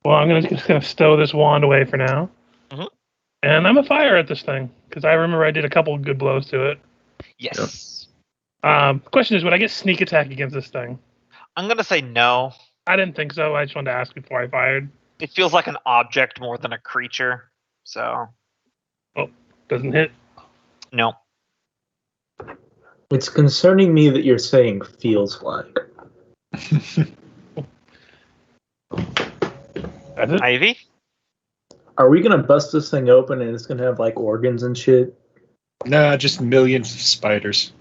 I'm just gonna stow this wand away for now. Mhm. And I'm a fire at this thing because I remember I did a couple good blows to it. Yes. Question is, would I get sneak attack against this thing? I'm gonna say no. I didn't think so. I just wanted to ask before I fired. It feels like an object more than a creature. So Doesn't hit. no. It's concerning me that you're saying feels like. That's it. Ivy? Are we gonna bust this thing open and it's gonna have like organs and shit? Nah, just millions of spiders.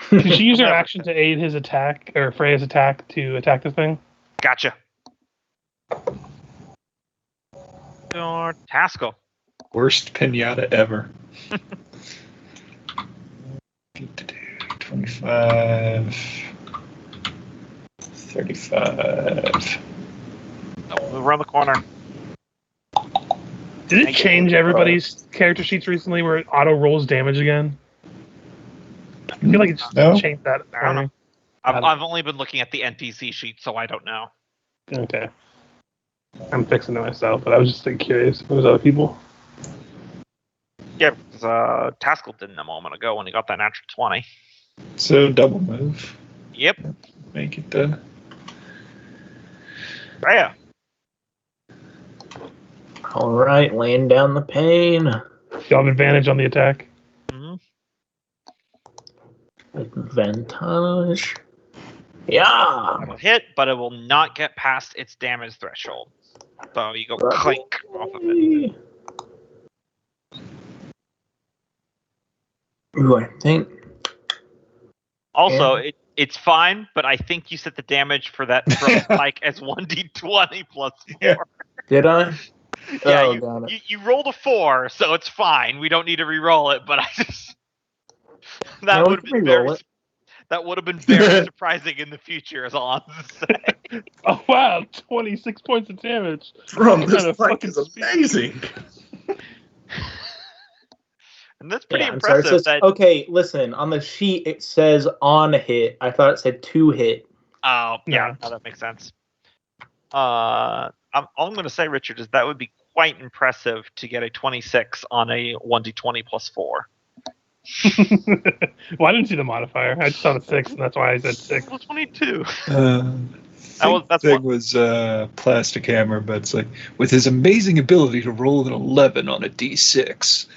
Can she use her action to aid his attack, or Freya's attack, to attack this thing? Gotcha. Your Taskell. Worst pinata ever. 25. 35. Move around the corner. Did it change everybody's character sheets recently where it auto rolls damage again? I feel like it just No? changed that I for don't me. know. I've only been looking at the NPC sheet, so I don't know. Okay. I'm fixing it myself, but I was just curious if it was other people. Yeah, because Taskell did a moment ago when he got that natural 20. So double move. Yep. Make it Freya. All right, laying down the pain. You have advantage on the attack. Mm-hmm. Advantage. Yeah. It'll hit, but it will not get past its damage threshold. So you go clink off of it. Ooh, I think. Also, it's fine, but I think you set the damage for that throw spike as 1d20 plus 4. Yeah. Did I? Yeah, Oh, got it. you rolled a 4, so it's fine. We don't need to re-roll it, but I just that No, we would have can been re-roll very it. that would have been very surprising in the future, is all I'm gonna say. Oh wow, 26 points of damage. From What this kind of spike fucking is amazing. And that's pretty Yeah, I'm sorry. It impressive. says, That okay, listen. On the sheet, it says on hit. I thought it said to hit. oh yeah, No. no, that makes sense. All I'm going to say, Richard, is that would be quite impressive to get a 26 on a 1d20 plus 4. Well, I didn't see the modifier. I just saw the 6, and that's why I said 6. Well, 22. That's thing was plastic hammer, but it's like with his amazing ability to roll an 11 on a d6.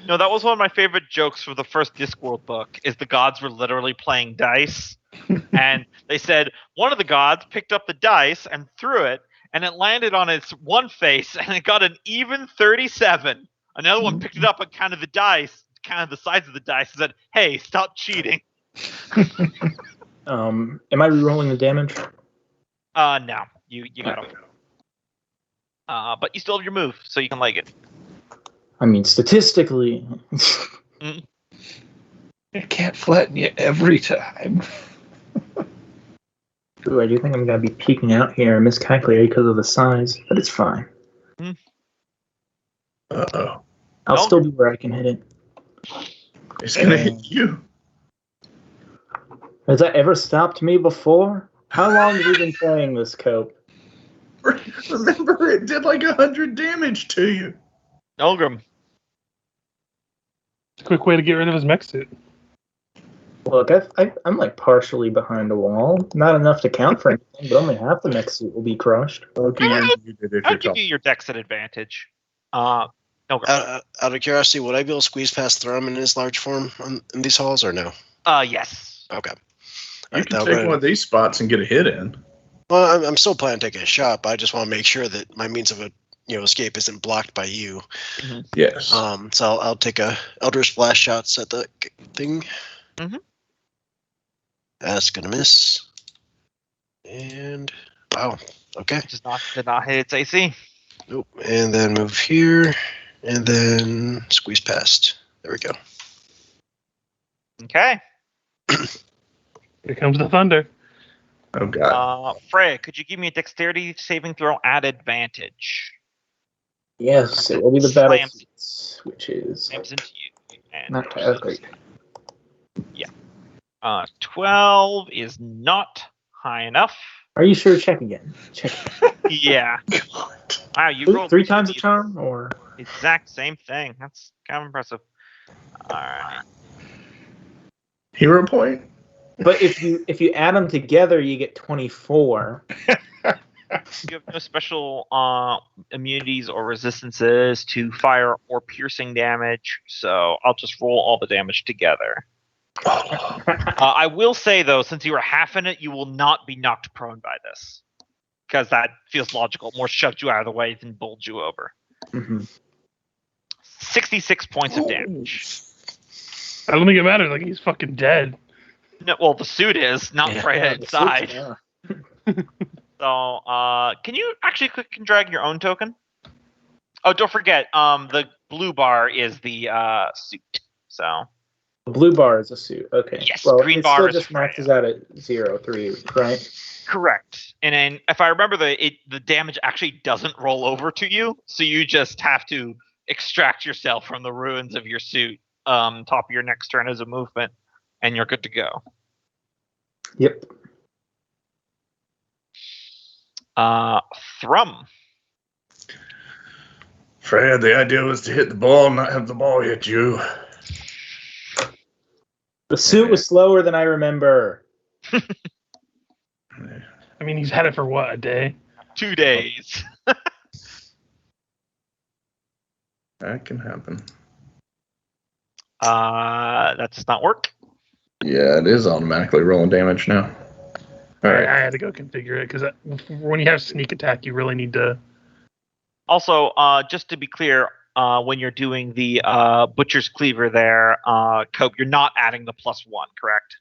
No, that was one of my favorite jokes for the first Discworld book. Is the gods were literally playing dice, and they said one of the gods picked up the dice and threw it, and it landed on its one face, and it got an even 37. Another one picked it up and counted the dice, counted the size of the dice, and said, "Hey, stop cheating." Am I re-rolling the damage? No, you got him. But you still have your move, so you can leg it. I mean, statistically. It can't flatten you every time. Ooh, I do think I'm gonna be peeking out here. I miscalculated because of the size, but it's fine. Uh-oh. I'll No. still be where I can hit it. It's going to hit you. Has that ever stopped me before? How long have you been playing this, Cope? Remember, it did like 100 damage to you. Elgrim. It's a quick way to get rid of his mech suit. Look, I'm like partially behind a wall. Not enough to count for anything, but only half the mech suit will be crushed. Okay, you did it I'll your give you your dex at advantage. Elgrim. Out of curiosity, would I be able to squeeze past Thrum in his large form in these halls, or no? Yes. Okay. You can take one of these spots and get a hit in. Well, I'm still planning on taking a shot, but I just want to make sure that my means of escape isn't blocked by you. Mm-hmm. Yes. So I'll take a Eldritch Blast shots at the thing. Mm-hmm. That's gonna miss. And wow. Okay. Did not hit its AC. Nope. And then move here, and then squeeze past. There we go. Okay. Here comes the thunder. Oh, God. Freya, could you give me a dexterity saving throw at advantage? Yes, it will be the battle Slams. suits, which is Slams into you. And not great. Yeah. 12 is not high enough. Are you sure? Check again. Check. Yeah. God. Wow, you Ooh, rolled 3 times a the charm, or exact same thing. That's kind of impressive. All right. Hero point? but if you add them together, you get 24. You have no special immunities or resistances to fire or piercing damage, so I'll just roll all the damage together. I will say, though, since you are half in it, you will not be knocked prone by this. Because that feels logical. More shoved you out of the way than bowled you over. Mm-hmm. 66 points of damage. I don't think it matters. Like, he's fucking dead. No, well, the suit is, not Yeah. Freya Yeah, the inside. suits, yeah. So, can you actually click and drag your own token? Oh, don't forget, the blue bar is the suit. So The blue bar is a suit. Okay. Yes, Well, green it bar still is just Freya. maxes out at 0.3, right? correct. And then, if I remember, the damage actually doesn't roll over to you, so you just have to extract yourself from the ruins of your suit. Top of your next turn as a movement, and you're good to go. Yep. Thrum. Fred, the idea was to hit the ball, not have the ball hit you. The suit was slower than I remember. I mean, he's had it for what, a day? 2 days. That can happen. That does not work. Yeah, it is automatically rolling damage now. All right. I had to go configure it because when you have sneak attack, you really need to. Also, just to be clear, when you're doing the Butcher's Cleaver there, Cope, you're not adding the +1, correct?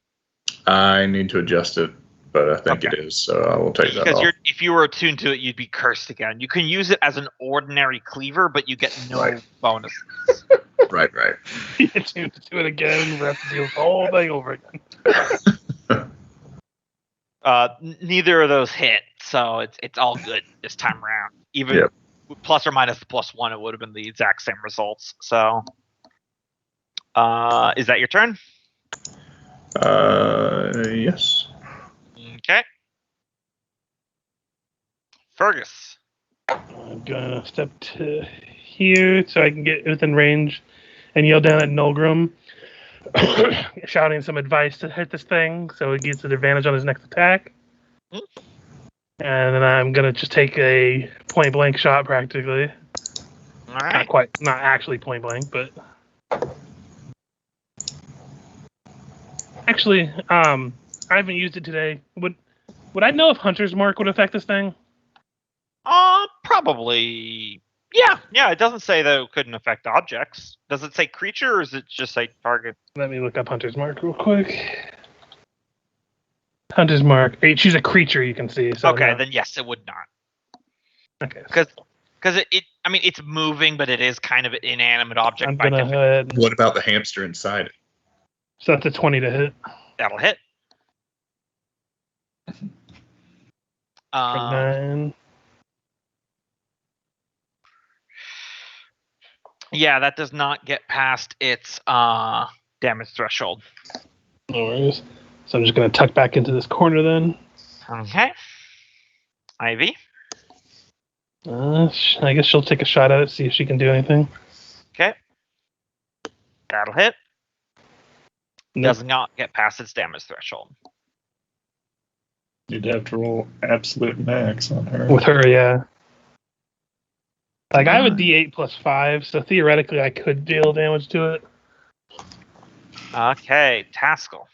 I need to adjust it, but I think Okay. it is, so I will take that Because off. if you were attuned to it, you'd be cursed again. You can use it as an ordinary cleaver, but you get no Right. bonus. Right. You have to do it again. We have to deal with the whole thing over again. Neither of those hit, so it's all good this time around. Even Yep. plus or minus the +1, it would have been the exact same results. So, is that your turn? Yes. Okay. Fergus. I'm gonna step to here so I can get within range and yell down at Nulgrim, shouting some advice to hit this thing so he gets an advantage on his next attack. Hmm. And then I'm gonna just take a point blank shot practically. All right. Not actually point blank, but actually, I haven't used it today. Would I know if Hunter's Mark would affect this thing? Probably. Yeah. It doesn't say that it couldn't affect objects. Does it say creature, or is it just say target? Let me look up Hunter's Mark real quick. Hunter's Mark. She's a creature, you can see. So Okay, no. then yes, it would not. Okay. Because it's moving, but it is kind of an inanimate object. I'm by gonna definition. ahead. What about the hamster inside it? So that's a 20 to hit. That'll hit. For 9. Yeah, that does not get past its damage threshold. No worries. So I'm just gonna tuck back into this corner then. Okay. Ivy. I guess she'll take a shot at it, see if she can do anything. Okay. That'll hit. Nope. Does not get past its damage threshold. You'd have to roll absolute max on her. With her, yeah. Like I have a D8 plus 5, so theoretically I could deal damage to it. Okay, Taskell.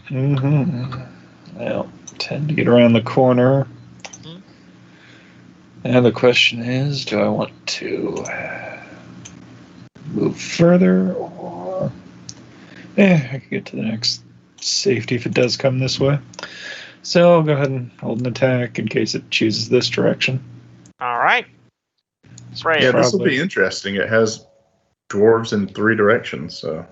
Well, tend to get around the corner. Mhm. And the question is, do I want to move further or... I can get to the next safety if it does come this way. So I'll go ahead and hold an attack in case it chooses this direction. All right. Freya. Yeah, this will Probably. be interesting. It has dwarves in 3 directions, so.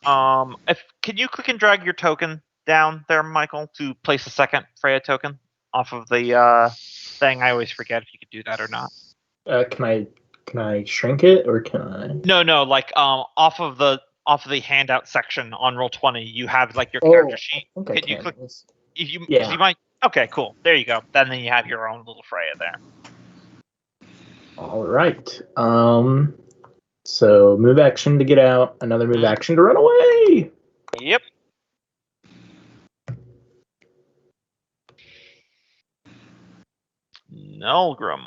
Can you click and drag your token down there, Michael, to place a second Freya token off of the thing? I always forget if you could do that or not. Can I shrink it or can I? No, like off of the handout section on Roll20, you have like your character sheet. I think I Can you can. click? If you, Yeah. you might. Okay, cool. There you go. Then you have your own little Freya there. All right. So move action to get out. Another move action to run away. Yep. Nulgrim.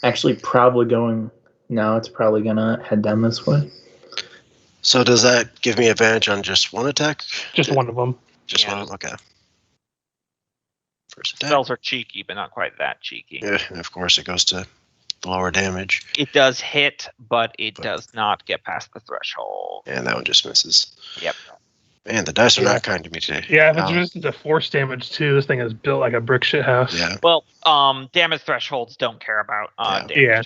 Actually, probably going. No, it's probably gonna head down this way. So does that give me advantage on just one attack? Just one of them. Just Yeah. one? Okay. First attack. Spells are cheeky, but not quite that cheeky. Yeah, and of course it goes to lower damage. It does hit, but it does not get past the threshold. And that one just misses. Yep. Man, the dice are not kind to me today. Yeah, if it's resistant to force damage too, this thing is built like a brick shit house. Yeah. Well, damage thresholds don't care about damage. Yeah.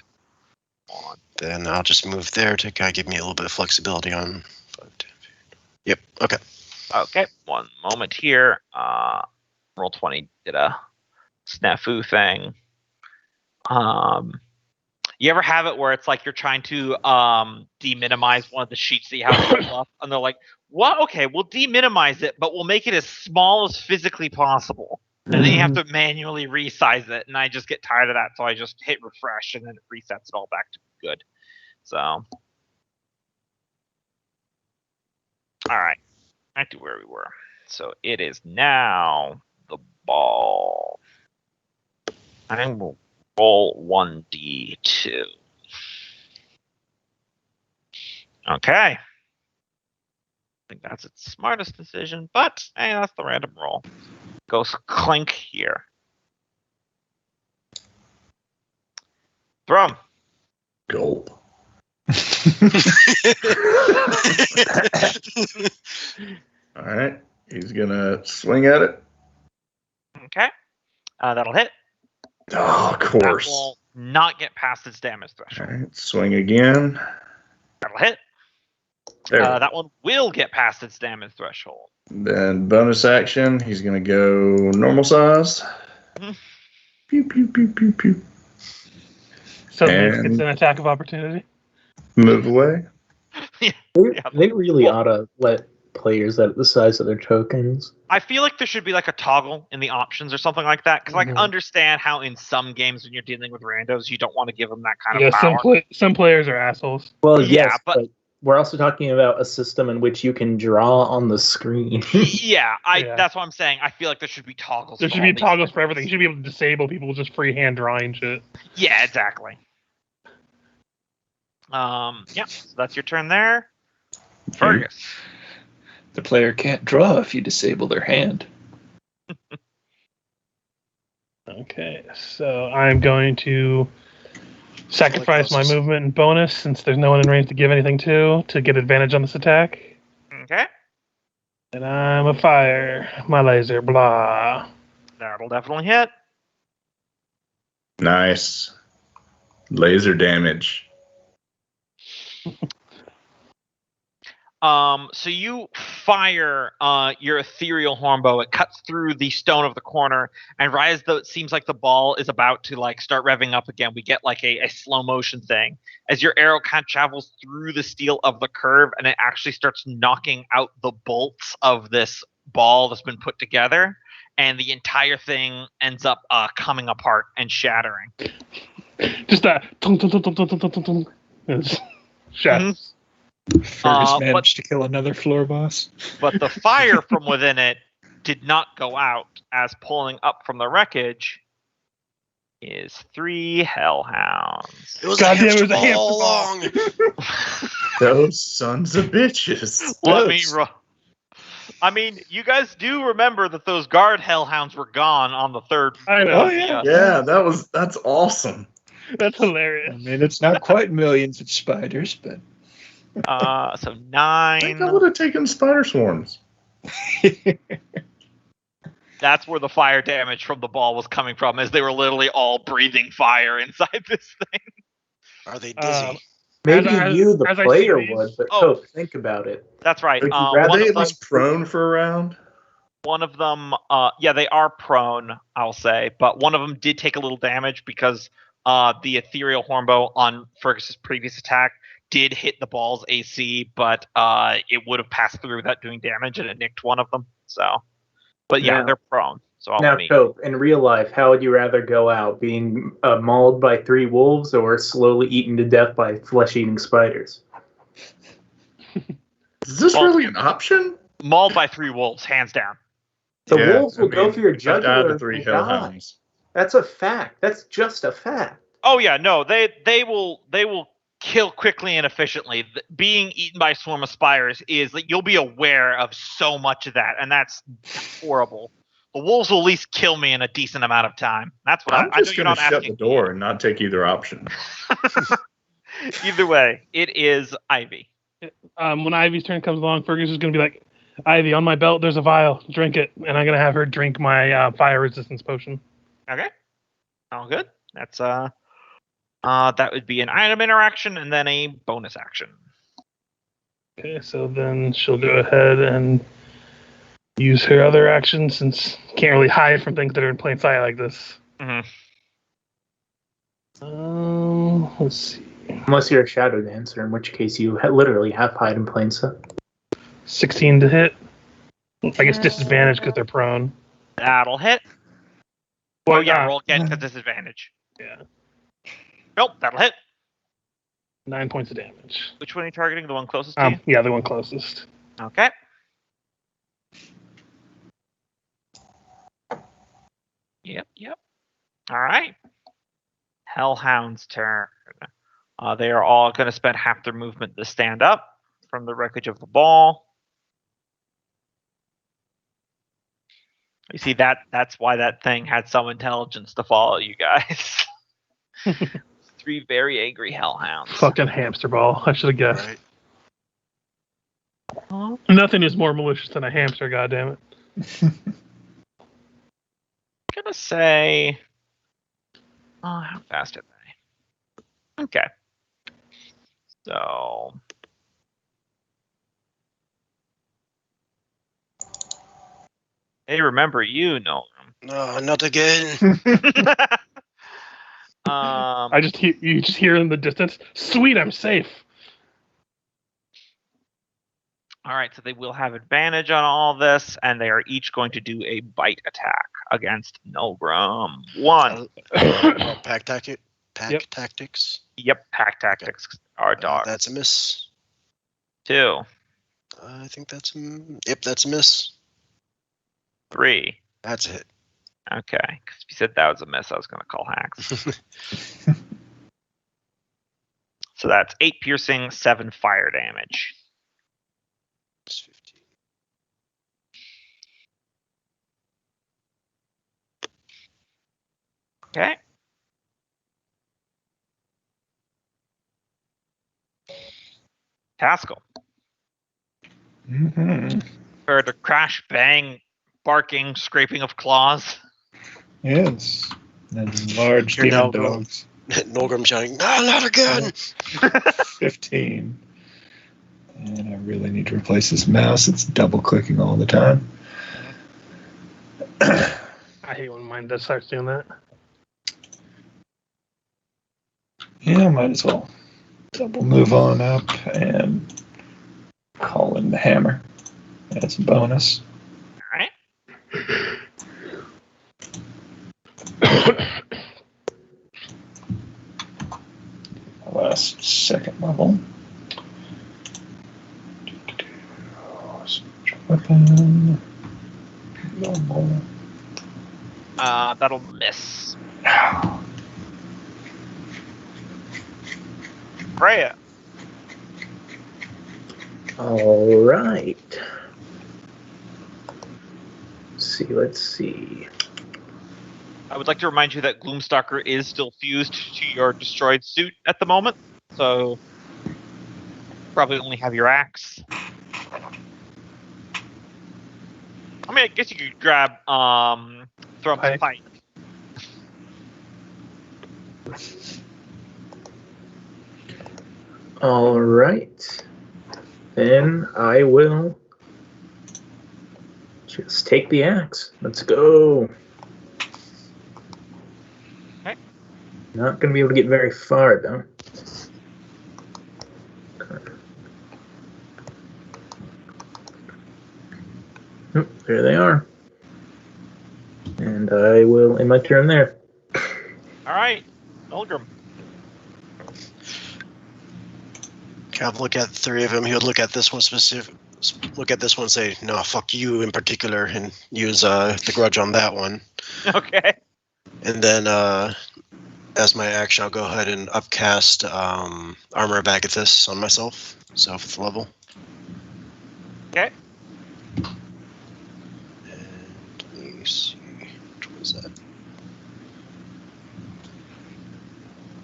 Then I'll just move there to kind of give me a little bit of flexibility on 5, 10, 15. Yep, okay. Okay, one moment here. Roll 20 did a snafu thing. You ever have it where it's like you're trying to deminimize one of the sheets that you have pulled up, and they're like, "What? Okay, we'll deminimize it, but we'll make it as small as physically possible." And then you have to manually resize it, and I just get tired of that, so I just hit refresh, and then it resets it all back to good. So, all right, back to where we were. So it is now the ball. I will roll 1d2. Okay. I think that's its smartest decision, but hey, that's the random roll. Goes clink here. Throw him. Gulp. All right. He's going to swing at it. Okay. That'll hit. Oh, of That course. will not get past its damage All threshold. right. Swing again. That'll hit. There. That one will get past its damage threshold. Then bonus action, he's going to go normal size. Mhm. Pew, pew, pew, pew, pew. So And- it's an attack of opportunity. Move away. They really ought to let players at the size of their tokens. I feel like there should be like a toggle in the options or something like that, because I Mhm. understand how in some games when you're dealing with randos, you don't want to give them that kind Yeah, of power. some players are assholes. Well, Yeah, yes, but- but we're also talking about a system in which you can draw on the screen. Yeah, Yeah. that's what I'm saying. I feel like there should be toggles. There for should all be these toggles for things. everything. You should be able to disable people with just freehand drawing shit. Yeah, exactly. Yeah, so that's your turn there. Fergus. The player can't draw if you disable their hand. Okay, so I'm going to sacrifice my closest. movement and bonus since there's no one in range to give anything to get advantage on this attack. Okay, And I'm a fire. My laser, blah. that'll definitely hit. Nice. Laser damage. So you fire your ethereal hornbow. It cuts through the stone of the corner, and right as it seems like the ball is about to like start revving up again, we get like a slow motion thing as your arrow kind of travels through the steel of the curve, and it actually starts knocking out the bolts of this ball that's been put together, and the entire thing ends up coming apart and shattering. Just that. Tung, tung, tung, tung, tung, tung, tung, tung. It's shatters. Fergus but- managed to kill another floor boss. But the fire from within it did not go out, as pulling up from the wreckage is 3 hellhounds. It was Goddamn, a it was a hamster hamster all ball. along. Those sons of bitches. Let me Those- I mean, you guys do remember that those guard hellhounds were gone on the third. I know. Oh, yeah. Yeah, that's awesome. That's I hilarious. mean, it's not quite millions of spiders, but So I think I 9. would have taken spider swarms. That's where the fire damage from the ball was coming from, as they were literally all breathing fire inside this thing. Are they dizzy? Um, Maybe As- you, the as I see player, these- would, but Oh. Cope, think about it. That's right. Would you Are rather One they of at them, least prone for a round? one of them, yeah, they are prone, I'll say, but one of them did take a little damage because the ethereal hornbow on Fergus's previous attack did hit the ball's AC, but it would have passed through without doing damage, and it nicked one of them. So, but yeah, Now- they're prone. So I'll Now, let me. Cope, in real life, how would you rather go out? Being mauled by 3 wolves or slowly eaten to death by flesh-eating spiders? Is this Well- really an option? Mauled by 3 wolves, hands down. The Yeah, wolves will I go mean, for your I've died jugular to 3 and die. hellhounds. That's a fact. That's just a fact. Oh yeah, no, they will kill quickly and efficiently. Being eaten by a swarm of spires is like you'll be aware of so much of that, and that's horrible. The wolves will at least kill me in a decent amount of time. That's what I'm I know. just You're going to not shut asking. the door and not take either option. Either way, it is Ivy. When Ivy's turn comes along, Fergus is going to be like, Ivy, on my belt, there's a vial. Drink it. And I'm going to have her drink my fire resistance potion. Okay. All good. That's that would be an item interaction and then a bonus action. Okay, so then she'll go ahead and use her other action since can't really hide from things that are in plain sight like this. Mm-hmm. Let's see. Unless you're a shadow dancer, in which case you literally have hide in plain sight. 16 to hit. I guess disadvantage because they're prone. That'll hit. Well, Oh yeah, roll again to disadvantage. Yeah. Nope, that'll hit. 9 points of damage. Which one are you targeting? The one closest to you? Yeah, the one closest. Okay. Yep. All right. Hellhound's turn. They are all going to spend half their movement to stand up from the wreckage of the ball. You see that's why that thing had some intelligence to follow you guys. 3 very angry hellhounds. Fucking hamster ball. I should have guessed. Right. Nothing is more malicious than a hamster, goddammit. I'm gonna say, how fast are they? Okay. So they remember you, Nolan. No, not again. I just hear you just hear in the distance. Sweet, I'm safe. All right, so they will have advantage on all this, and they are each going to do a bite attack against Nolgrim. 1. Pack tactic. Tactics. Yep, pack tactics are dogs. That's a miss. 2. I think that's that's a miss. 3. That's a hit. Okay, because if you said that was a miss, I was going to call hacks. So that's 8 piercing, 7 fire damage. It's 15. Okay. Taskell. Mm-hmm. Heard a crash, bang, barking, scraping of claws. Yes. And large You're now demon dogs. Nolgrim shouting, "No, not again!" 15. And I really need to replace this mouse. It's double clicking all the time. I hate when mine does start doing that. Yeah, might as well double move on up and call in the hammer. That's a bonus. All right. Last second level. Weapon. Normal. That'll miss. Freya. All right. Let's see. I would like to remind you that Gloomstalker is still fused to your destroyed suit at the moment, so probably only have your axe. I mean, I guess you could grab Thrum's pike. All right. Then I will just take the axe. Let's go. Okay. Not going to be able to get very far, though. Oh, there they are. And I will end my turn there. All right, Nolgrim. Cav look at the 3 of them. He would look at this one look at this one and say, "No, fuck you in particular," and use the grudge on that one. Okay. And then As my action, I'll go ahead and upcast Armor of Agathis on myself. So 5th level. Okay. And let me see. Which one is that?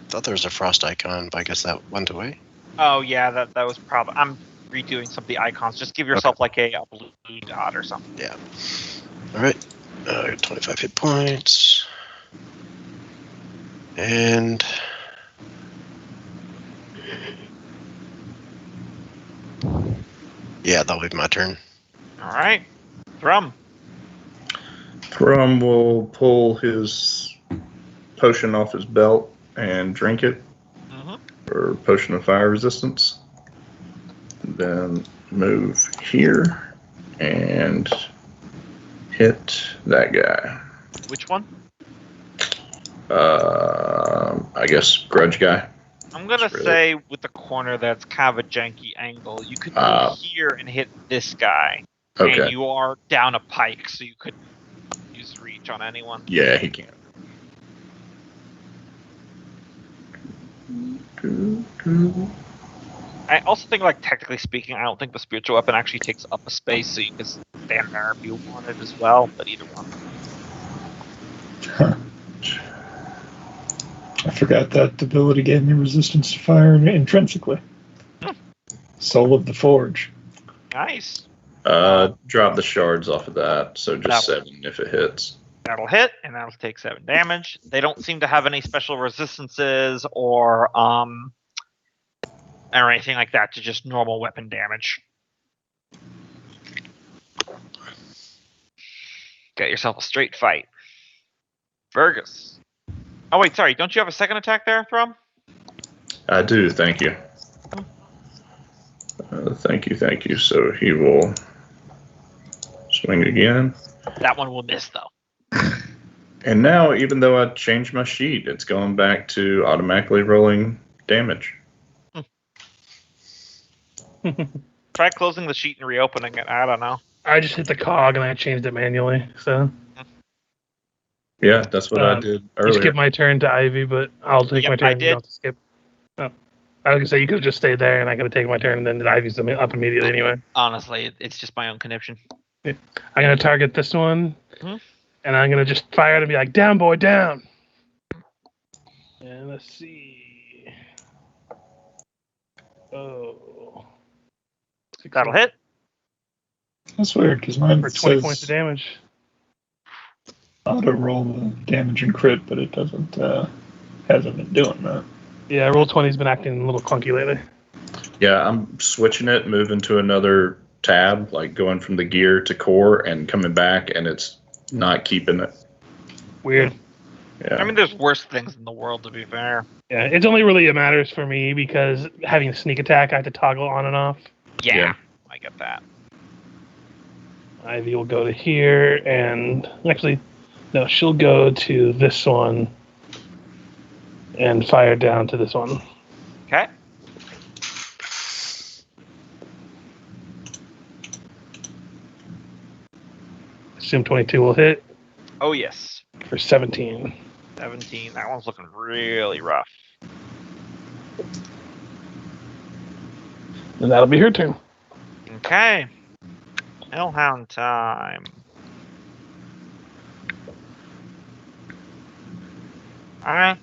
Thought there was a frost icon, but I guess that went away. Oh yeah, that was probably. I'm redoing some of the icons. Just give yourself like a blue dot or something. Yeah. All right. 25 hit points. And yeah, that'll be my turn. All right, Thrum. Thrum will pull his potion off his belt and drink it Mm-hmm. for potion of fire resistance. Then move here and hit that guy. Which one? I guess grudge guy. I'm gonna That's really- say with the corner that's kind of a janky angle. You could move here and hit this guy, Okay. and you are down a pike, so you could use reach on anyone. Yeah, he can. I also think, like, technically speaking, I don't think the spiritual weapon actually takes up a space, so you can stand there if you wanted as well. But either one. Huh. I forgot that ability gave me resistance to fire intrinsically. Soul of the Forge. Nice. Drop the shards off of that, so just That'll- 7 if it hits. That'll hit, and that'll take 7 damage. They don't seem to have any special resistances or anything like that to just normal weapon damage. Get yourself a straight fight. Fergus. Oh wait, sorry. Don't you have a second attack there, Thrum? I do, thank you. Thank you. So he will swing again. That one will miss though. And now, even though I changed my sheet, it's going back to automatically rolling damage. Try closing the sheet and reopening it. I don't know. I just hit the cog and I changed it manually. So Yeah, that's what I did you earlier. skip my turn to Ivy, but I'll take Yep, my turn. I and you did. don't have to skip. Oh. I was gonna say you could have just stayed there and I could have taken my turn and then Ivy's up immediately anyway. Honestly, it's just my own conniption. I'm gonna target this one, Mhm. and I'm gonna just fire it and be like, "Down, boy, down!" And let's see. Oh, That'll hit. That's weird because mine for 20 says points of damage. auto roll the damage and crit, but it doesn't. Hasn't been doing that. Yeah, roll 20's been acting a little clunky lately. Yeah, I'm switching it, moving to another tab, like going from the gear to core and coming back, and it's not keeping it. Weird. Yeah. I mean, there's worse things in the world, to be fair. Yeah, it's only really matters for me because having a sneak attack, I have to toggle on and off. Yeah. I get that. Ivy will go to here, and actually, no, she'll go to this one and fire down to this one. Okay. Assume 22 will hit Oh yes. for 17. 17. That one's looking really rough. And that'll be her turn. Okay. Hellhound time. Alright.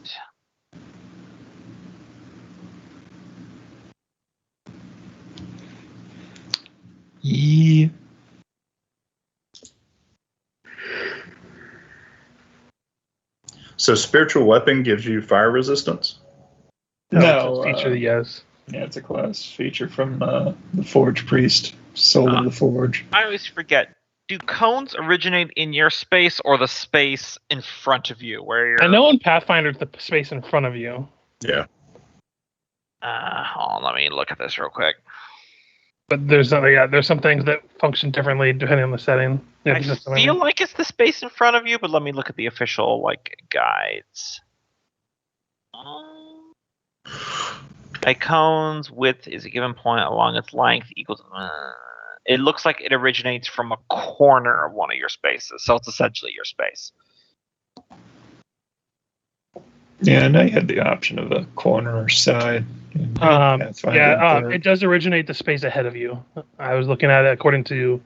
Yeah. So spiritual weapon gives you fire resistance? No, it's a feature, yes. Yeah, it's a class feature from the Forge Priest, Soul of the Forge. I always forget. Do cones originate in your space or the space in front of you? Where you're... I know in Pathfinder it's the space in front of you, Yeah. Hold on, let me look at this real quick. but there's some things that function differently depending on the setting. I feel like it's the space in front of you, but let me look at the official guides. A cone's width is a given point along its length equals. It looks like it originates from a corner of one of your spaces, so it's essentially your space. Yeah, I know you had the option of a corner or side. It does originate the space ahead of you. I was looking at it according to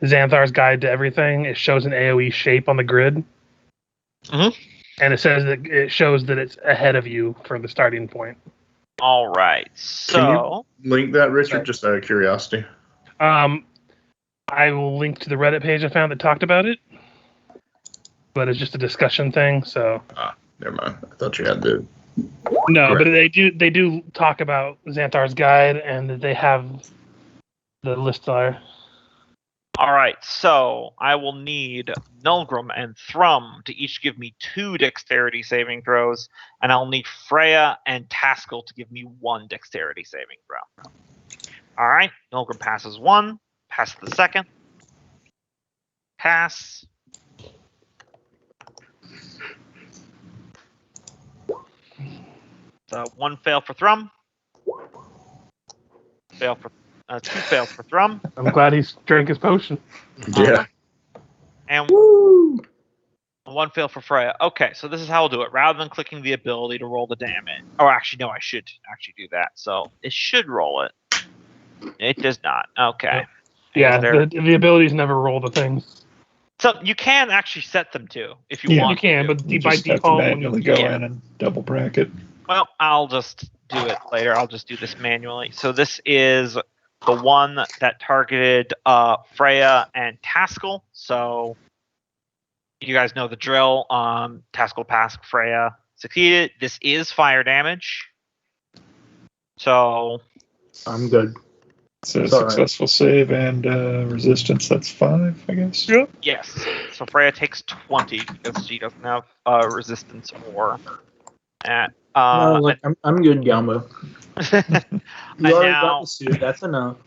Xanthar's Guide to Everything. It shows an AoE shape on the grid. Mhm. And it says that it shows that it's ahead of you for the starting point. All right. So Link that, Richard, just out of curiosity. I will link to the Reddit page I found that talked about it, but it's just a discussion thing. So Never mind. I thought you had the. no, Right. but they do talk about Xanthar's Guide and that they have the list there. all right. So I will need Nulgrim and Thrum to each give me 2 dexterity saving throws, and I'll need Freya and Taskell to give me 1 dexterity saving throw. All right. Nulgrim passes 1. Pass the second. Pass. So 1 fail for Thrum. Fail for 2 fails for Thrum. I'm glad he's drank his potion. Yeah. And Woo! 1 fail for Freya. Okay, so this is how I'll do it. Rather than clicking the ability to roll the damage. Oh, actually, no, I should actually do that. So it should roll it. It does not. Okay. Yeah, Is there- the abilities never roll the things. So you can actually set them to if you Yeah. want. You can, to. but You by just have to default, when manually you go Yeah. in and double bracket. Well, I'll just do it later. I'll just do this manually. So this is the one that targeted Freya and Taskell. So you guys know the drill. Taskell passed, Freya succeeded. This is fire damage. So I'm good. So It's all right. successful save and resistance, that's 5, I guess. Yep. yes. So Freya takes 20 because she doesn't have resistance or at No, look, I'm good, Yambo. You and already now got the suit. That's enough.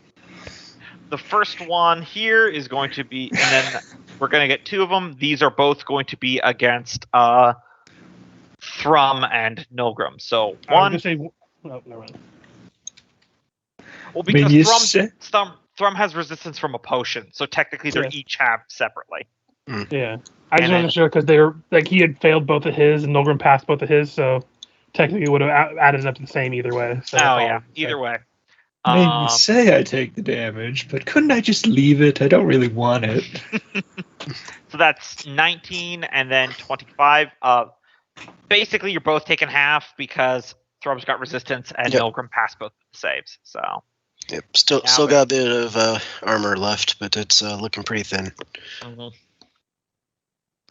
the first one here is going to be, and then we're going to get 2 of them. These are both going to be against Thrum and Nulgrim. So I was one, gonna say, no, never mind. well, I mean, because you Thrum has resistance from a potion, so technically they Yeah. each have separately. Yeah, I just And wasn't then- sure because they were like he had failed both of his and Nulgrim passed both of his, so technically it would have added up to the same either way. So that's Oh all I yeah, was gonna say. either way. made me say I take the damage, but couldn't I just leave it? I don't really want it. So that's 19 and then 25. Basically, you're both taking half because Thrum's got resistance and Yep. Nulgrim passed both the saves. So Yep. Still Now got a bit of armor left, but it's looking pretty thin. mhm.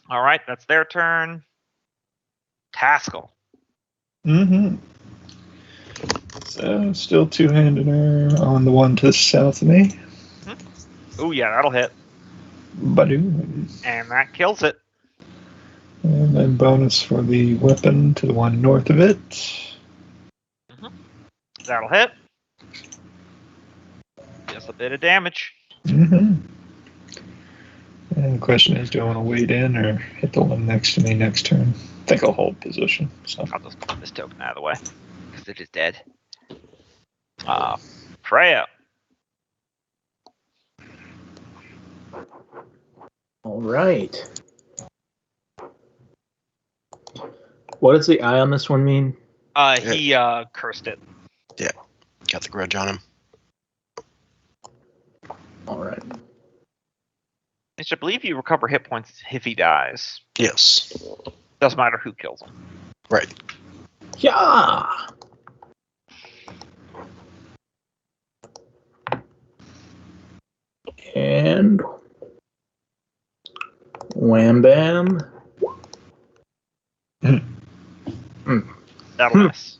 All right, that's their turn. Taskell. Mm-hmm. So still two-handed her on the one to the south of me. Oh yeah, that'll hit, Badoo. and that kills it. And then bonus for the weapon to the one north of it. That'll hit. Just a bit of damage. Mm-hmm. And the question is, do I want to wait in or hit the one next to me next turn? I think I'll hold position. So I'll just put this token out of the way because it is dead. Freya. All right. What does the eye on this one mean? He cursed it. Got the grudge on him. All right. I should believe you recover hit points if he dies. Yes. Doesn't matter who kills him. Right. Yeah. And wham bam. That'll miss.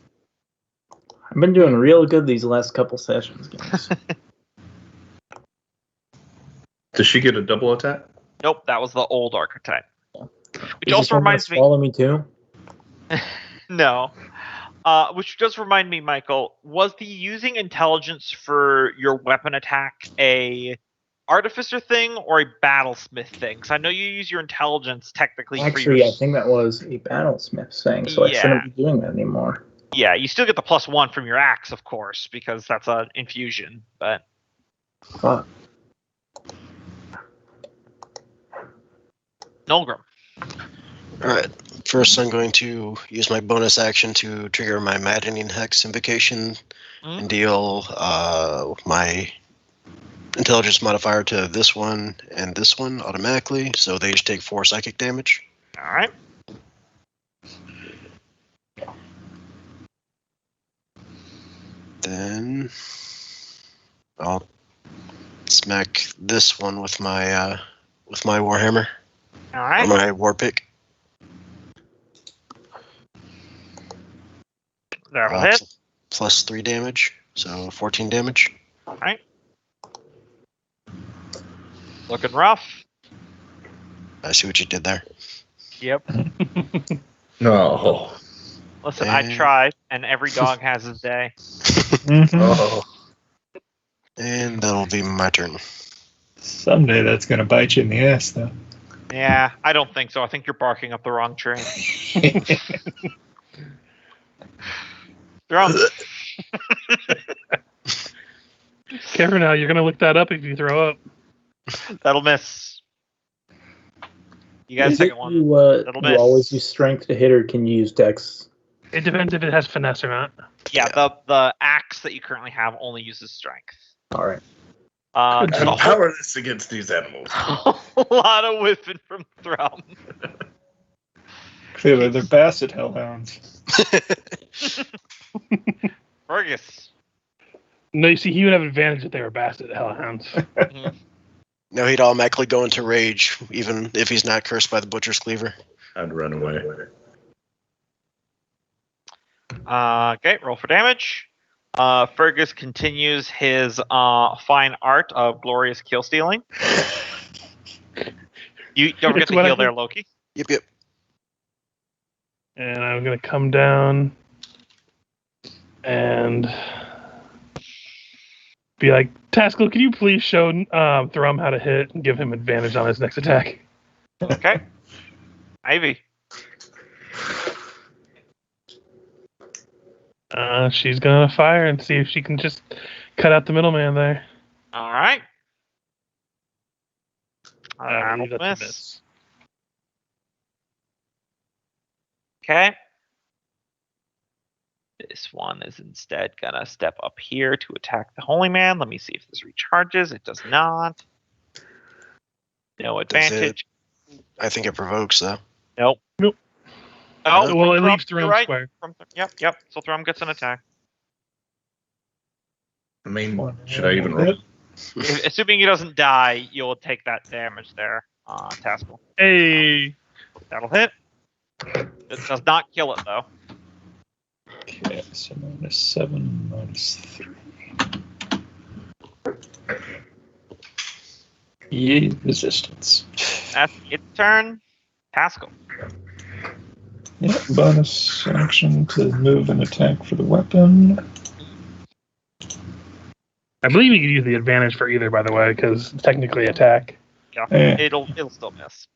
I've been doing real good these last couple sessions, guys. Does she get a double attack? Nope, that was the old archetype. Which Is also this one gonna reminds me. swallow me too? No. Which does remind me, Michael, was the using intelligence for your weapon attack a artificer thing or a battlesmith thing? Because I know you use your intelligence technically for Actually, your... I think that was a battlesmith thing, so I shouldn't be doing that anymore. Yeah, you still get the +1 from your axe, of course, because that's an infusion, but... Fuck. Nulgrim. All right. First, I'm going to use my bonus action to trigger my Maddening Hex Invocation and deal my intelligence modifier to this one and this one automatically, so they each take 4 psychic damage. All right. Then I'll smack this one with my warhammer All or right. my war pick. That'll hit. Plus 3 damage, so 14 damage. All right. Looking rough. I see what you did there. Yep. No. Listen, I tried, and every dog has his day. Oh. And that'll be my turn. Someday that's going to bite you in the ass, though. Yeah, I don't think so. I think you're barking up the wrong tree. Drum. Careful now, you're gonna look that up if you throw up. That'll miss. You got a second one. You That'll miss. always use strength to hit, or can you use dex? It depends if it has finesse or not. Yeah, the axe that you currently have only uses strength. All right. How powerless against these animals. A lot of whipping from Thrum. Clearly, they're basset hellhounds. Fergus. No, you see, he would have advantage if they were basset hellhounds. No, he'd automatically go into rage, even if he's not cursed by the Butcher's Cleaver. I'd run away. Okay, roll for damage. Fergus continues his fine art of glorious kill stealing. You don't forget It's to what I heal there, think. Loki. Yep. And I'm gonna come down and be like, Taskell, can you please show Thrum how to hit and give him advantage on his next attack? Okay. Ivy. She's gonna fire and see if she can just cut out the middleman there. All right. I believe That'll that's a miss. miss. Okay. This one is instead gonna step up here to attack the Holy Man. Let me see if this recharges. It does not. No advantage. I think it provokes, though. Nope. Nope. Oh, Well, it Thrum, leaves Thrum you're right. square. Yep. So Thrum gets an attack. I mean, should I even roll? Assuming he doesn't die, you'll take that damage there, Taskell. Hey! That'll hit. It does not kill it, though. Okay, so -7, -3. Yay, resistance. That's its turn. Taskell. Yeah, bonus action to move and attack for the weapon. I believe you can use the advantage for either, by the way, because it's technically attack. Yeah, Eh. it'll still miss.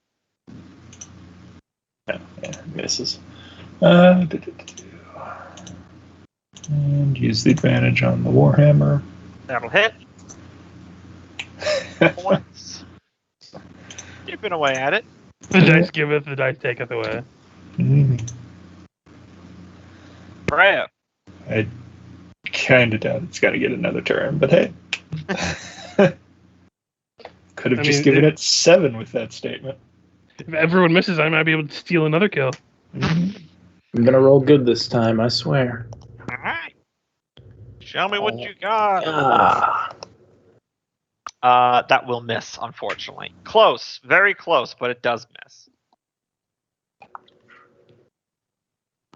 Yeah, misses. And use the advantage on the Warhammer. That'll hit. Once. Chipping away at it. The dice giveth, the dice taketh away. Freya. I kind of doubt it's got to get another turn, but hey. Could have just given it 7 with that statement. If everyone misses, I might be able to steal another kill. I'm gonna roll good this time, I swear. All right. Show me what you got. That will miss, unfortunately. Close, very close, but it does miss.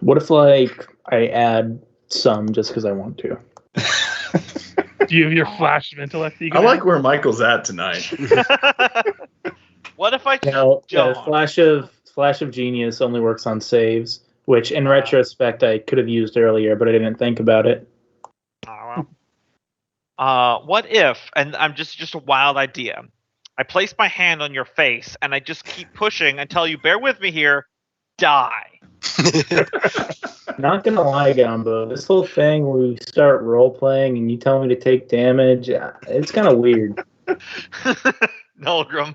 What if, like, I add some just because I want to? Do you have your flash of intellect? That you I can like where Michael's at tonight. What if I No, don't? Flash of Genius only works on saves, which in retrospect I could have used earlier, but I didn't think about it. Oh, well. What if, and I'm just a wild idea, I place my hand on your face and I just keep pushing until you, bear with me here, die. Not gonna lie, Gumbo, this whole thing where we start role playing and you tell me to take damage, it's kind of weird. Nulgrim.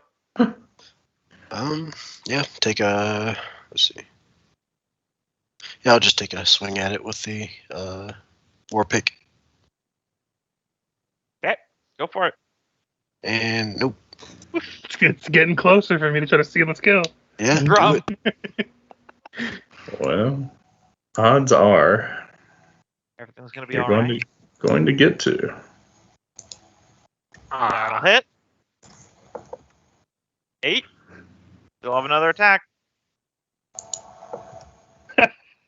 Yeah, take a, let's see. Yeah, I'll just take a swing at it with the war pick. Okay, go for it. And nope. It's getting closer for me to try to steal the skill. Yeah, do Grum. it. Well, odds are Everything's gonna be you're all going right. to get to. That'll hit. 8. Still have another attack.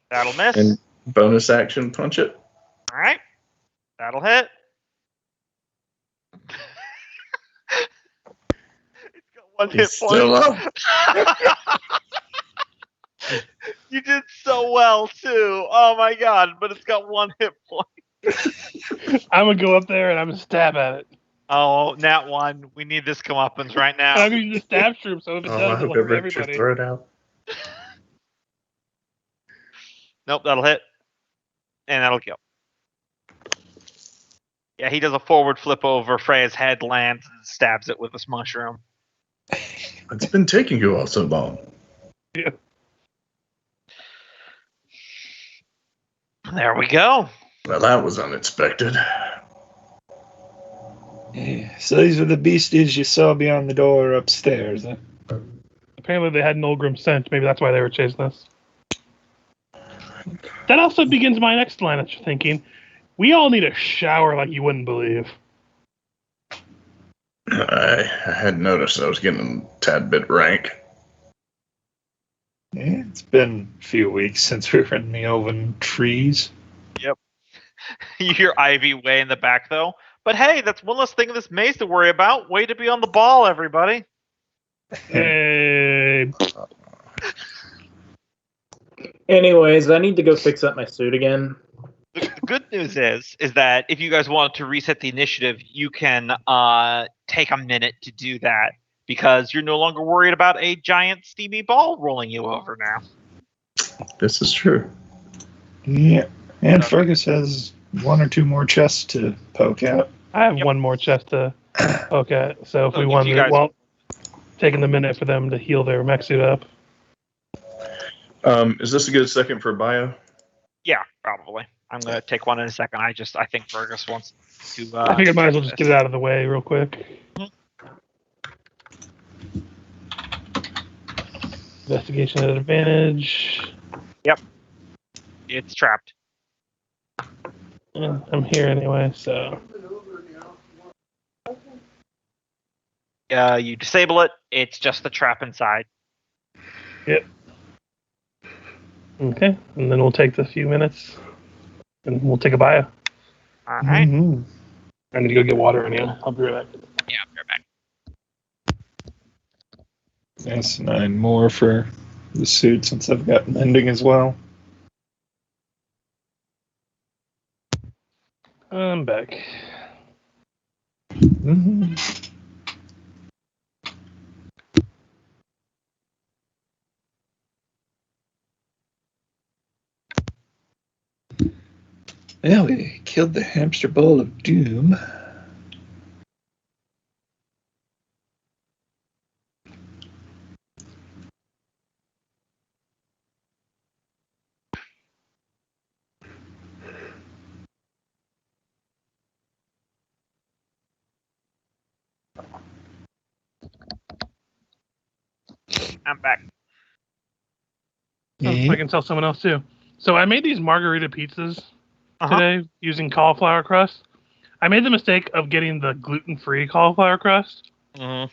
That'll miss. And bonus action punch it. All right. That'll hit. It's got 1 hit He's point. still up. You did so well too. Oh my god! But it's got 1 hit point. I'm gonna go up there and I'm gonna stab at it. Oh, nat 1. We need this comeuppance right And I'm now. gonna use the stab shroom, so if it Oh, I does, hope it'll hurt Richard everybody. throw it out. Nope, that'll hit. And that'll kill. Yeah, he does a forward flip over. Freya's head lands and stabs it with this mushroom. It's been taking you all so long. Yeah. There we go. Well, that was unexpected. Yeah, so these were the beasties you saw beyond the door upstairs. Huh? Apparently they had an Olgrim scent. Maybe that's why they were chasing us. That also begins my next line of thinking. We all need a shower like you wouldn't believe. I had noticed I was getting a tad bit rank. Yeah, it's been a few weeks since we were in the elven trees. You hear Ivy way in the back, though. But hey, that's one less thing in this maze to worry about. Way to be on the ball, everybody. Hey, Anyways, I need to go fix up my suit again. The good news is that if you guys want to reset the initiative, you can take a minute to do that because you're no longer worried about a giant steamy ball rolling you over now. This is true. Yeah, and Fergus has 1 or 2 more chests to poke out. I have Yep. one more chest to poke at. So if So we if want you to, guys- well, taking the minute for them to heal their mech suit up. Is this a good second for bio? Yeah, probably. I'm gonna take one in a second. I think Fergus wants to. I think I might as well check just this. get it out of the way real quick. Investigation at advantage. It's trapped. Yeah, I'm here anyway, so You disable it. It's just the trap inside. okay. And then we'll take the few minutes, and we'll take a bio. All right. Mhm. I need to go get water in here. I'll be right back. Yeah, I'll be right back. That's 9 more for the suit since I've got mending as well. I'm back. Mhm. Well, we killed the hamster ball of doom. I'm back. Oh, Yeah. I can tell someone else too. So I made these margarita pizzas Uh-huh. today using cauliflower crust. I made the mistake of getting the gluten-free cauliflower crust. Mhm.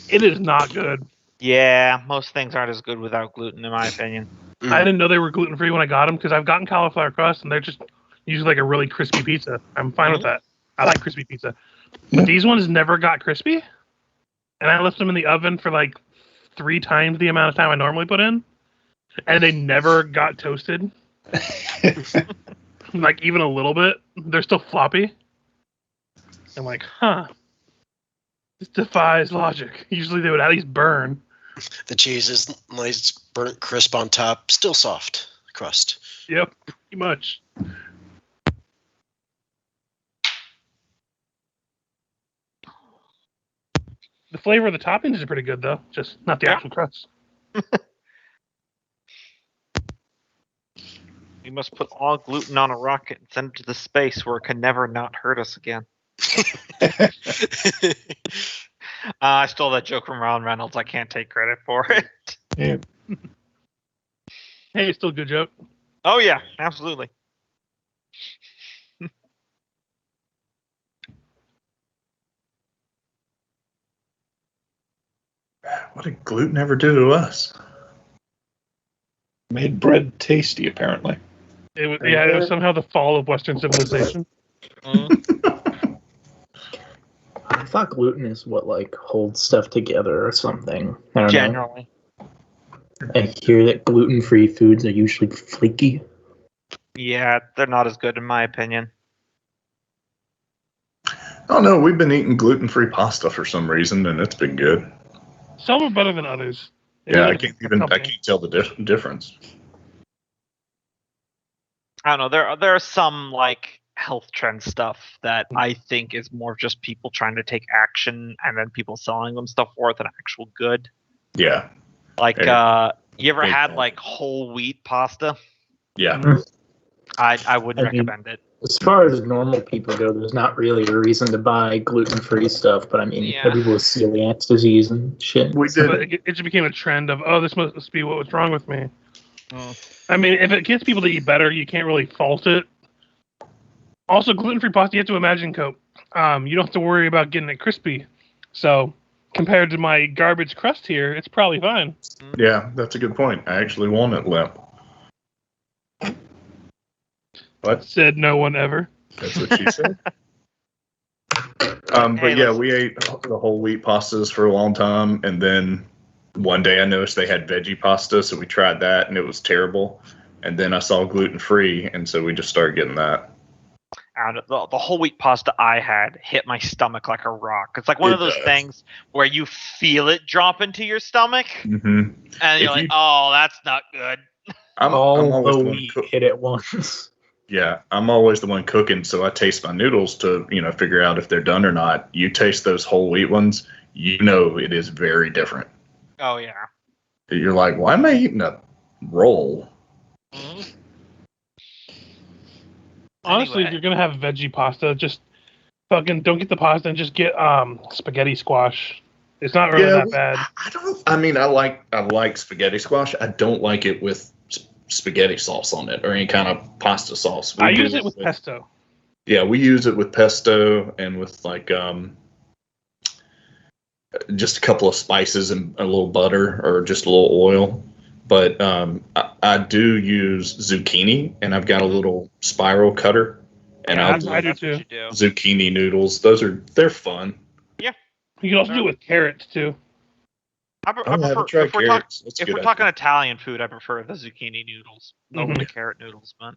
It is not good. Yeah, most things aren't as good without gluten, in my opinion. I didn't know they were gluten-free when I got them because I've gotten cauliflower crust and they're just usually like a really crispy pizza. I'm fine with that. I like crispy pizza. But these ones never got crispy. And I left them in the oven for like 3 times the amount of time I normally put in. And they never got toasted. Like even a little bit. They're still floppy. I'm like, huh. This defies logic. Usually they would at least burn. The cheese is nice, burnt crisp on top, still soft crust. Yep, pretty much. The flavor of the toppings is pretty good though, just not the Yeah. actual crust. We must put all gluten on a rocket and send it to the space where it can never not hurt us again. I stole that joke from Ron Reynolds. I can't take credit for it. Yeah. Hey, it's still a good joke. Oh yeah, absolutely. What did gluten ever do to us? Made bread tasty, apparently. It was somehow the fall of Western civilization. Mm. I thought gluten is what like holds stuff together or something. I don't know. Generally. I hear that gluten-free foods are usually flaky. Yeah, they're not as good in my opinion. Oh no, we've been eating gluten-free pasta for some reason, and it's been good. Some are better than others. It Yeah, really I can't depends on the I company. can't tell the difference. I don't know. There are some like health trend stuff that I think is more just people trying to take action and then people selling them stuff for it than actual good. Yeah, Like, Yeah. you ever had Exactly. like whole wheat pasta? yeah. I wouldn't I mean- recommend it. As far as normal people go, there's not really a reason to buy gluten-free stuff. But I mean, Yeah. people with celiac disease and shit. We did. But it just became a trend of, oh, this must be what's wrong with me. Mm. I mean, if it gets people to eat better, you can't really fault it. Also, gluten-free pasta, you have to imagine, Cope. You don't have to worry about getting it crispy. So, compared to my garbage crust here, it's probably fine. Yeah, that's a good point. I actually want it limp. What? Said no one ever. That's what she said. But Hey, yeah, listen. we ate the whole wheat pastas for a long time, and then one day I noticed they had veggie pasta, so we tried that, and it was terrible. And then I saw gluten free, and so we just started getting that. And the whole wheat pasta I had hit my stomach like a rock. It's like one It of those does. things where you feel it drop into your stomach, Mm-hmm. and you're If like, you- "Oh, that's not good." I'm All always the the one wheat hit at once. Yeah, I'm always the one cooking, so I taste my noodles to, figure out if they're done or not. You taste those whole wheat ones, it is very different. Oh yeah. You're like, why am I eating a roll? Mhm. Honestly, if Anyway. you're going to have veggie pasta, just fucking don't get the pasta and just get spaghetti squash. It's not really that bad. I don't. I mean, I like spaghetti squash. I don't like it with spaghetti sauce on it or any kind of pasta sauce. I do use it with pesto. Yeah, we use it with pesto and with like just a couple of spices and a little butter or just a little oil. But I do use zucchini, and I've got a little spiral cutter, and Yeah, I'll that's do I do what too. you do. zucchini noodles. They're fun. You can also do it with carrots too. I haven't prefer tried if we're carrots. That's a if good we're talking idea. Italian food, I prefer the zucchini noodles over Mhm. the carrot noodles, man.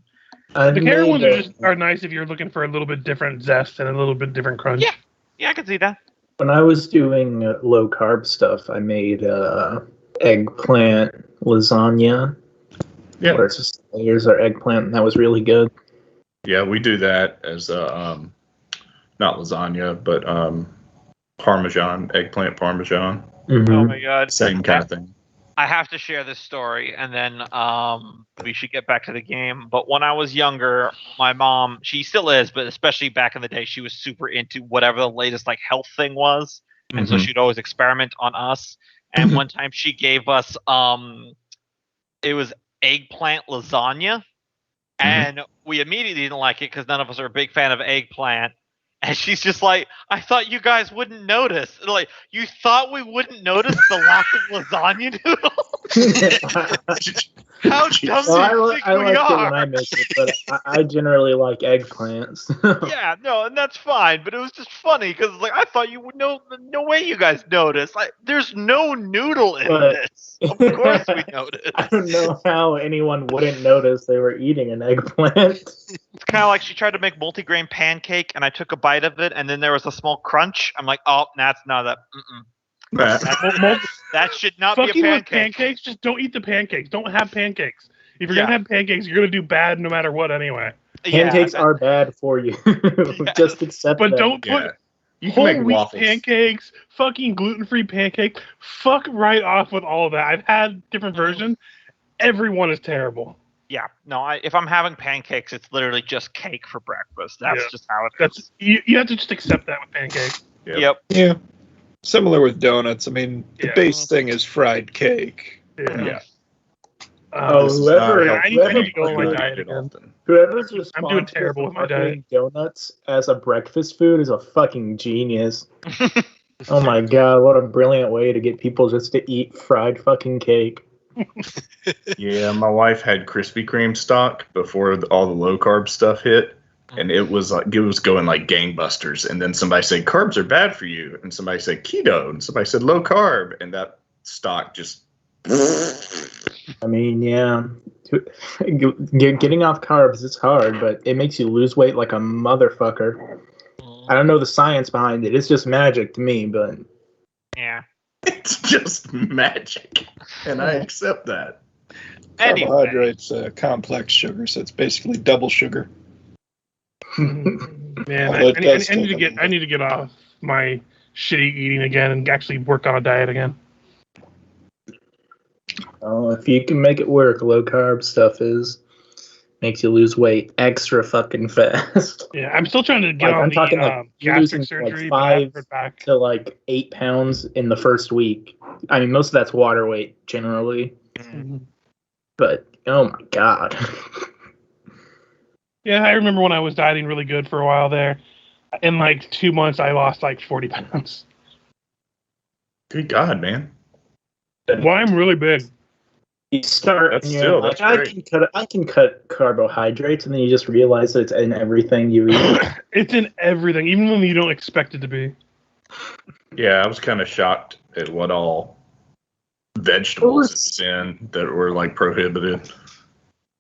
The carrot ones are nice if you're looking for a little bit different zest and a little bit different crunch. Yeah. Yeah, I can see that. When I was doing low carb stuff, I made eggplant lasagna. Yeah. Where it's just layers of eggplant, and that was really good. Yeah, we do that as not lasagna, but parmesan, eggplant parmesan. Mm-hmm. Oh my god. Same kind of thing. I have to share this story, and then we should get back to the game. But when I was younger, my mom, she still is, but especially back in the day, she was super into whatever the latest like health thing was, and so Mhm. she'd always experiment on us. And one time she gave us it was eggplant lasagna, and we immediately didn't like it because none of us are a big fan of eggplant. And she's just like, I thought you guys wouldn't notice. Like, you thought we wouldn't notice the lack of lasagna noodles? How dumb do you think I we like it are? when I make it, but I generally like eggplants. Yeah, no, and that's fine. But it was just funny because like I thought you would know. No way you guys noticed. Like, there's no noodle in But- this. Of course we noticed. I don't know how anyone wouldn't notice they were eating an eggplant. It's kind of like she tried to make multigrain pancake, and I took a bite of it, and then there was a small crunch. I'm like, oh, that's not that. That should not be a Fucking with pancake. pancakes, just don't eat the pancakes. Don't have pancakes. If you're Yeah. gonna have pancakes, you're gonna do bad no matter what anyway. Pancakes Yeah, are bad for you. Just accept But that. don't put Yeah. You can whole make wheat waffles. pancakes, fucking gluten-free pancake. Fuck right off with all of that. I've had different versions. Everyone is terrible. Yeah, no. If I'm having pancakes, it's literally just cake for breakfast. That's Yeah. just how it That's is. you have to just accept that with pancakes. Yep. Yeah. Similar with donuts. I mean, the Yeah. base thing is fried cake. Yeah. Yeah. Oh, This is whoever- not I need helpful. to go on my Don't diet eat it again. often. Whoever's I'm responsible doing terrible for with my diet. marketing donuts as a breakfast food is a fucking genius. Oh my god, what a brilliant way to get people just to eat fried fucking cake. Yeah, my wife had Krispy Kreme stock before all the low carb stuff hit, and it was going like gangbusters. And then somebody said carbs are bad for you, and somebody said keto, and somebody said low carb, and that stock just. I mean, yeah. Getting off carbs is hard, but it makes you lose weight like a motherfucker. I don't know the science behind it. It's just magic to me, but Yeah. It's just magic, and I accept that. Anyway, Carbohydrates, complex sugar, so it's basically double sugar. Man, Although it does I need to take a get I need to get off my shitty eating again and actually work on a diet again. oh, if you can make it work, low carb stuff makes you lose weight extra fucking fast. Yeah, I'm still trying to get Like, on I'm talking, like, the you're gastric losing, like, surgery, but I haven't 5 heard back. to like 8 pounds in the first week. I mean, most of that's water weight generally, Mhm. but oh my god. Yeah, I remember when I was dieting really good for a while there. In like 2 months, I lost like 40 pounds. Good God, man! Well, I'm really big. You start, That's and you're still- like, that's great. I can cut carbohydrates, and then you just realize that it's in everything you eat. It's in everything, even when you don't expect it to be. Yeah, I was kind of shocked at what all vegetables it was in that were like prohibited.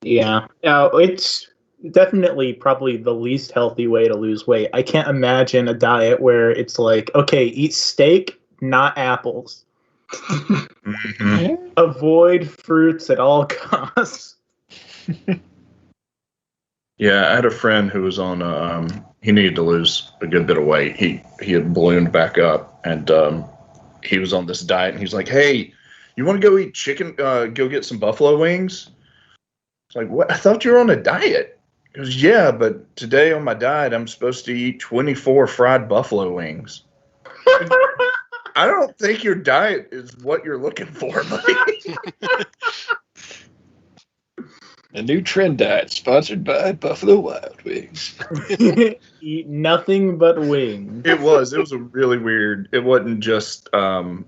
Yeah, it's definitely probably the least healthy way to lose weight. I can't imagine a diet where it's like, okay, eat steak, not apples. Mhm. Avoid fruits at all costs. Yeah, I had a friend who was on. He needed to lose a good bit of weight. He had ballooned back up, and he was on this diet. And he's like, "Hey, you want to go eat chicken? Go get some buffalo wings." It's like, what? I thought you were on a diet. He goes, "Yeah, but today on my diet, I'm supposed to eat 24 fried buffalo wings." I don't think your diet is what you're looking for, buddy. A new trend diet sponsored by Buffalo Wild Wings. Eat nothing but wings. It was a really weird. It wasn't just no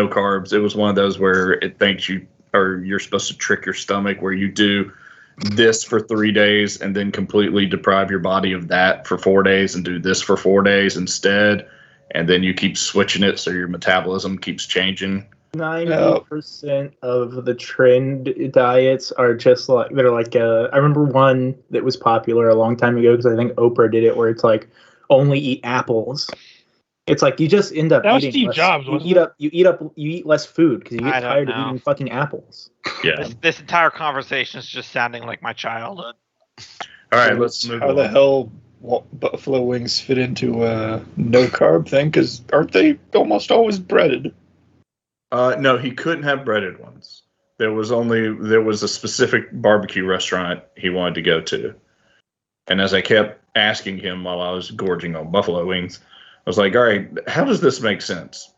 carbs. It was one of those where it thinks you or you're supposed to trick your stomach where you do this for 3 days and then completely deprive your body of that for 4 days and do this for 4 days instead, and then you keep switching it so your metabolism keeps changing. 90% of the trend diets are just like they're like I remember one that was popular a long time ago because I think Oprah did it where it's like only eat apples. It's like you just end up That was eating Steve less. Jobs, You wasn't eat it? up. You eat less food because you I get don't tired of know. eating fucking apples. Yeah. This entire conversation is just sounding like my childhood. All right, So let's move How on. the hell buffalo wings fit into a no carb thing? Because aren't they almost always breaded? No, he couldn't have breaded ones. There was a specific barbecue restaurant he wanted to go to, and as I kept asking him while I was gorging on buffalo wings, I was like, "All right, how does this make sense?"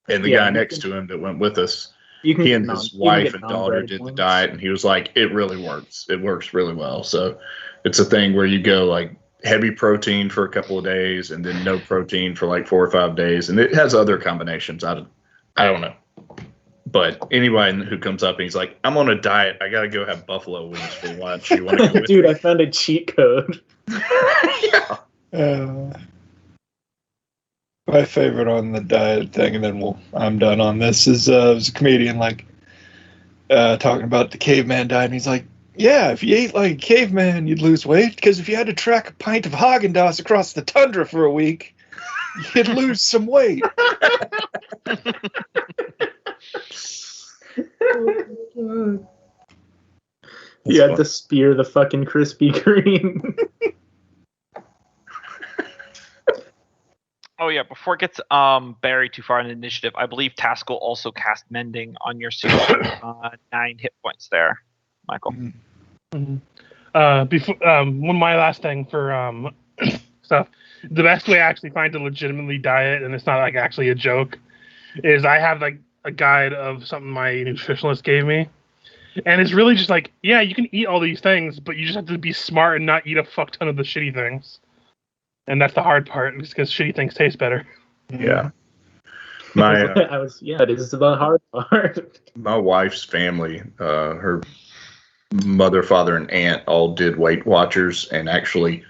And the Yeah, guy you next can- to him that went with us, You can he get and his you can wife get and daughter non-breaded did the ones. diet, and he was like, "It really works. It works really well." So it's a thing where you go like heavy protein for a couple of days, and then no protein for like 4 or 5 days, and it has other combinations. I don't know. But anybody who comes up and he's like, "I'm on a diet. I gotta go have buffalo wings for lunch. You want to go with Dude, me?" I found a cheat code. Yeah. My favorite on the diet thing, and then I'm done on this, is there's a comedian talking about the caveman diet, and he's like, yeah, if you ate like a caveman, you'd lose weight, because if you had to track a pint of Haagen-Dazs across the tundra for a week, you'd lose some weight. You had to spear the fucking Krispy Kreme. Oh yeah, before it gets buried too far in the initiative, I believe Task will also cast Mending on your suit. 9 hit points there, Michael. One my last thing for stuff. The best way I actually find to legitimately diet, and it's not like actually a joke, is I have like a guide of something my nutritionist gave me, and it's really just like, yeah, you can eat all these things, but you just have to be smart and not eat a fuck ton of the shitty things. And that's the hard part, because shitty things taste better. Yeah. My it is the hard part. my wife's family, her mother, father, and aunt all did Weight Watchers and actually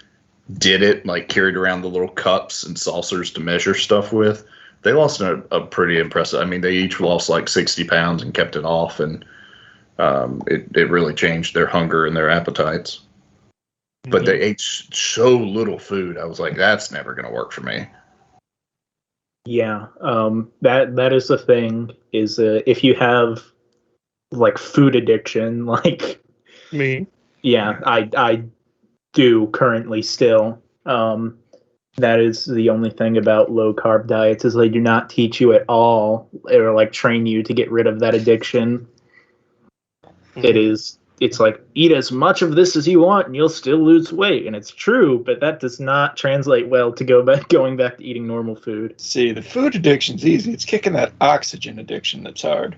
did it, like carried around the little cups and saucers to measure stuff with. They lost a pretty impressive. I mean, they each lost like 60 pounds and kept it off, and it really changed their hunger and their appetites. But they ate so little food. I was like, that's never going to work for me. Yeah, that is the thing. Is if you have like food addiction, like Me. yeah, I do currently still. That is the only thing about low carb diets is they do not teach you at all or like train you to get rid of that addiction. It's like eat as much of this as you want and you'll still lose weight, and it's true, but that does not translate well to going back to eating normal food. See, the food addiction's easy. It's kicking that oxygen addiction that's hard.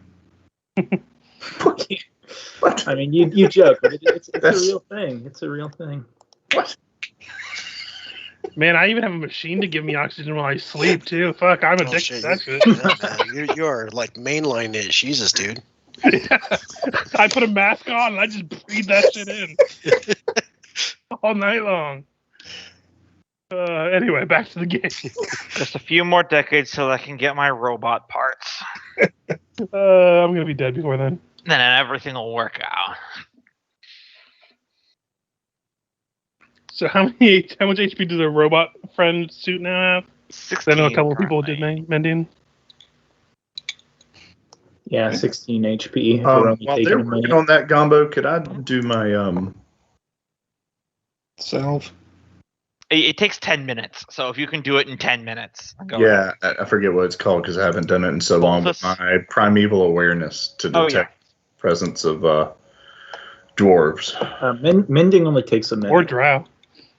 What? I mean, you joke, but it's a real thing. It's a real thing. What? Man, I even have a machine to give me oxygen while I sleep too. Fuck, I'm addicted shit, to that shit. Yeah, man, you're like mainline it, Jesus, dude. I put a mask on and I just breathe that shit in all night long. Anyway, back to the game. Just a few more decades till I can get my robot parts. I'm gonna be dead before then. Then everything will work out. So how much HP does a robot friend suit now have? 16 I know a couple of people currently. did mending. Yeah, 16 HP. If we're While only taking they're a working minute. on that gumbo, could I do my Salve. It takes 10 minutes, so if you can do it in 10 minutes, go Yeah, I forget what it's called because I haven't done it in so long. But Poultice? my primeval awareness to Oh, detect presence of dwarves. Mending only takes a minute. Or drow.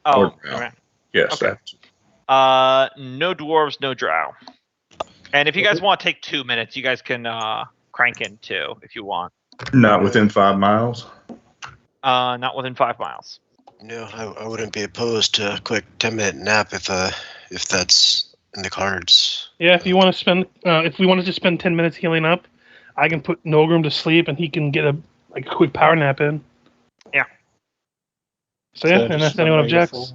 Oh, Or drow. right. Yes. Okay. No dwarves, no drow. And if you guys want to take 2 minutes, you guys can crank in 2 if you want. Not within 5 miles. Not within 5 miles. No, I wouldn't be opposed to a quick 10-minute nap if that's in the cards. Yeah, if you want to spend, if we wanted to spend 10 minutes healing up, I can put Nolgrim to sleep and he can get a quick power nap in. Yeah. So yeah, unless anyone objects,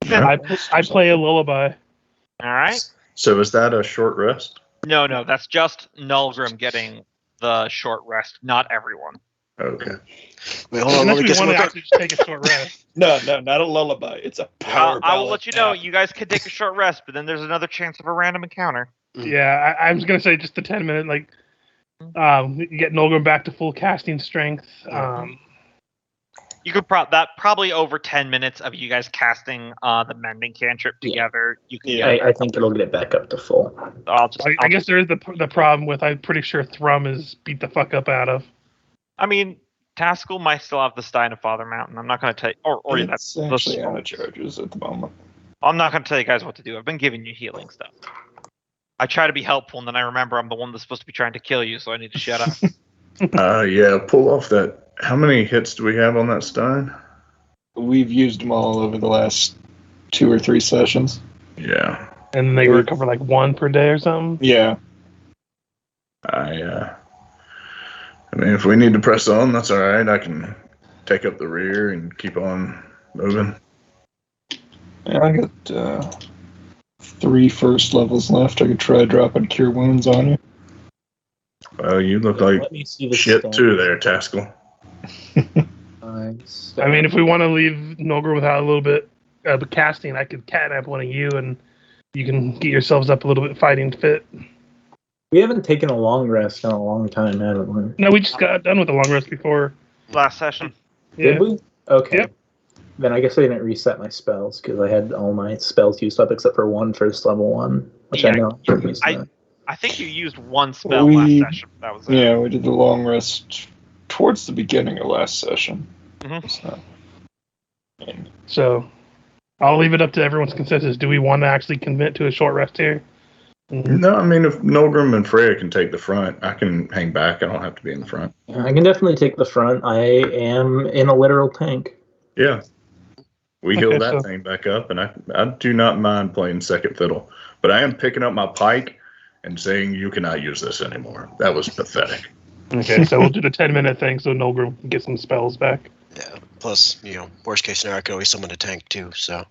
Yeah. I play a lullaby. All right. So is that a short rest? No, that's just Nulgrim getting the short rest, not everyone. Okay. Wait, hold on. Unless Let me we guess want to what. actually just take a short rest. No, not a lullaby. It's a power I will ballad let you know. nap. You guys could take a short rest, but then there's another chance of a random encounter. Yeah, I was gonna say just the 10-minute, get Nolgrim back to full casting strength. You could probably over 10 minutes of you guys casting the mending cantrip together. You can. I think it'll get it back up to full. I guess there is the problem with, I'm pretty sure Thrum is beat the fuck up out of. I mean, Taskell might still have the Stein of Father Mountain. I'm not going to tell you, or It's that's actually out of charges at the moment. I'm not going to tell you guys what to do. I've been giving you healing stuff. I try to be helpful, and then I remember I'm the one that's supposed to be trying to kill you, so I need to shut up. Yeah, pull off that. How many hits do we have on that Stein? We've used them all over the last 2 or 3 sessions. Yeah. And they recover 1 per day or something. Yeah. I mean, if we need to press on, that's all right. I can take up the rear and keep on moving. Yeah, I got 3 first levels left. I could try dropping Cure Wounds on you. Well, you look like Let me see the shit stats. too there, Taskell. I mean, if we want to leave Nolgrim without a little bit of casting, I could catnap one of you, and you can get yourselves up a little bit fighting fit. We haven't taken a long rest in a long time, haven't we? No, we just got done with the long rest before. Last session. Yeah. Did we? Okay. Yep. Then I guess I didn't reset my spells because I had all my spells used up except for 1 first level 1, which I know I should use that. I think you used 1 spell last session. That was it. Yeah, we did the long rest towards the beginning of last session. So I'll leave it up to everyone's consensus. Do we want to actually commit to a short rest here? No, I mean, if Nolgrim and Freya can take the front, I can hang back. I don't have to be in the front. I can definitely take the front. I am in a literal tank. Yeah. We Okay, heal that so- thing back up, and I do not mind playing second fiddle. But I am picking up my pike and saying, you cannot use this anymore. That was pathetic. Okay, so we'll do the 10-minute thing so Nolgrim can get some spells back. Yeah. Plus, worst case scenario, I could always summon a tank too. So.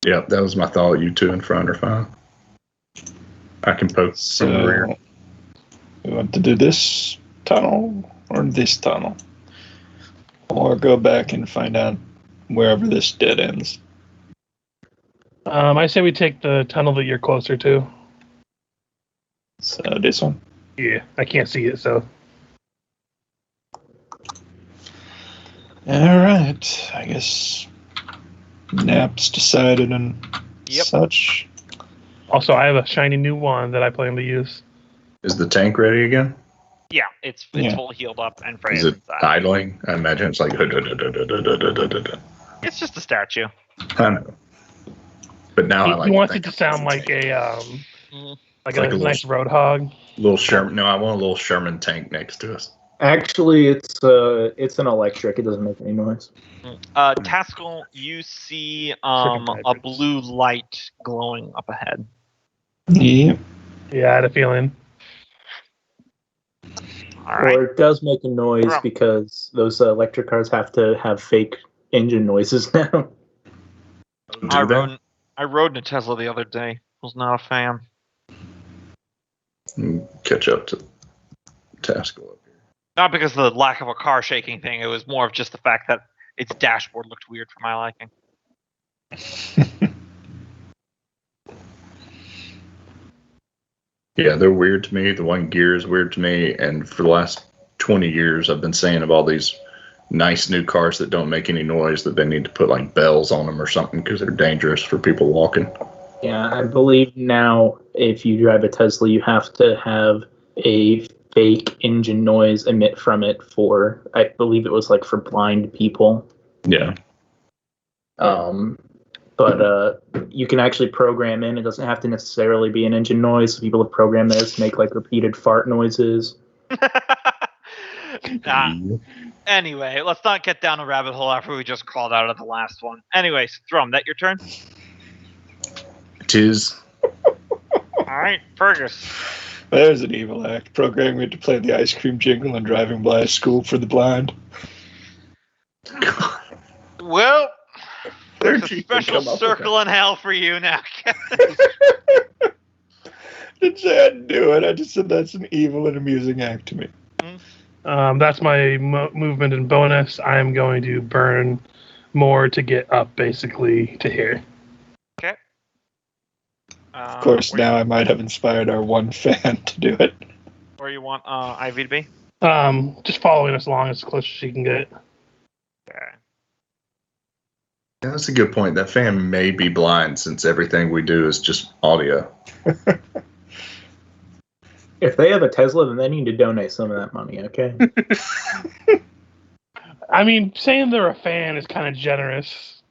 Yeah, that was my thought. You two in front are fine. I can poke from the rear. So, we want to do this tunnel or this tunnel? Or go back and find out wherever this dead ends. I say we take the tunnel that you're closer to. So, this one. Yeah, I can't see it, so. Alright, I guess Nap's decided and Yep. such. Also, I have a shiny new wand that I plan to use. Is the tank ready again? Yeah, it's Yeah. fully healed up and Is Freya's it inside. idling? I imagine it's like. I It's just a statue. know. But now I like He wants think it to sound it's a like tank. like Like a a nice roadhog. Little Sherman. No, I want a little Sherman tank next to us. Actually, it's an electric. It doesn't make any noise. Taskell, you see a hybrids. blue light glowing up ahead. Yeah. Yeah, I had a feeling. All right. Or it does make a noise Bro. because those electric cars have to have fake engine noises now. I Do rode in a Tesla the other day. Was not a fan. catch up to Taskell up here. Not because of the lack of a car shaking thing. It was more of just the fact that its dashboard looked weird for my liking. Yeah, they're weird to me. The one gear is weird to me. And for the last 20 years, I've been saying of all these nice new cars that don't make any noise that they need to put like bells on them or something because they're dangerous for people walking. Yeah, I believe now if you drive a Tesla, you have to have a fake engine noise emit from it for, I believe it was like for blind people. Yeah. But you can actually program in. It doesn't have to necessarily be an engine noise. People have programmed those to make like repeated fart noises. Anyway, let's not get down a rabbit hole after we just crawled out of the last one. Anyways, Thrum, that your turn? Tis. Alright, Fergus. There's an evil act. Programming it to play the ice cream jingle and driving by a school for the blind. Well, there's a Where'd you special come up with circle in hell for you now. Didn't say I'd do it. I just said that's an evil and amusing act to me. That's my movement and bonus. I'm going to burn more to get up, basically, to here. Okay. Of course, now I might have inspired our one fan to do it. Where you want Ivy to be? Just following us along as close as she can get. Okay. Yeah, that's a good point. That fan may be blind since everything we do is just audio. If they have a Tesla, then they need to donate some of that money, okay? I mean, saying they're a fan is kind of generous.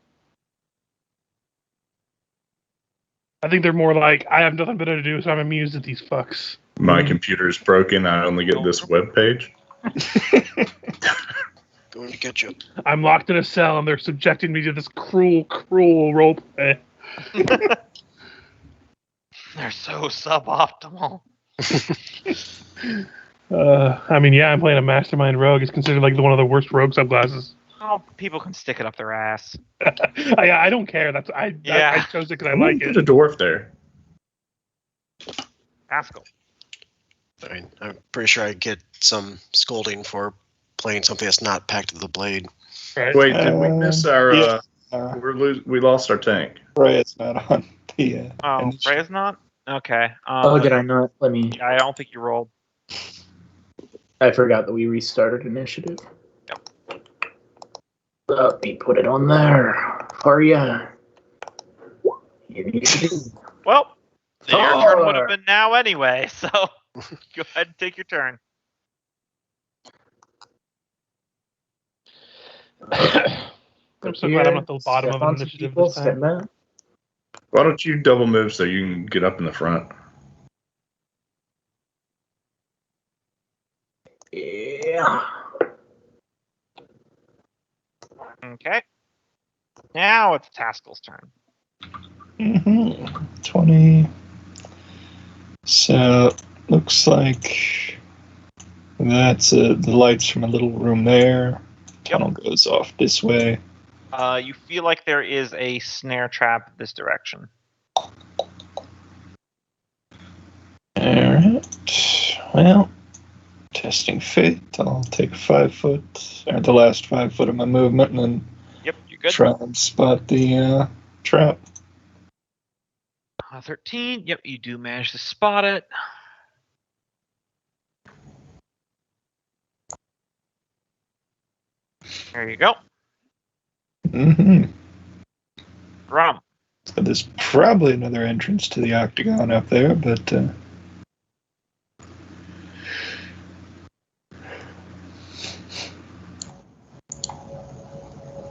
I think they're more like, I have nothing better to do, so I'm amused at these fucks. My computer is broken. I only get this web page. Going to get you. I'm locked in a cell, and they're subjecting me to this cruel, cruel roleplay. They're so suboptimal. I mean, yeah, I'm playing a mastermind rogue. It's considered like one of the worst rogue subclasses. Oh, people can stick it up their ass. I don't care. I chose it because I like Put it. a dwarf there. Haskell. I mean, I'm pretty sure I get some scolding for playing something that's not Pact of the Blade. Right? Wait, did we miss our? Yeah. We lost our tank. Right, it's not on the. Oh, initiative. Freya's not? Okay. Oh, did I not? Let me. I don't think you rolled. I forgot that we restarted initiative. Yep. Let me put it on there for you. Initiative. Well, your turn would have Thor. been now anyway, so go ahead and take your turn. I'm so glad I'm at the bottom of an initiative this time. Out. Why don't you double move so you can get up in the front? Yeah. Okay. Now it's Taskell's turn. 20. So, looks like that's the lights from a little room there. Tunnel goes off this way. You feel like there is a snare trap this direction. Alright. Well, testing fate. I'll take 5 foot, or the last 5 foot of my movement, and then Yep, you're good. try and spot the trap. 13. Yep, you do manage to spot it. There you go. Mm-hmm. Rum. So there's probably another entrance to the octagon up there, but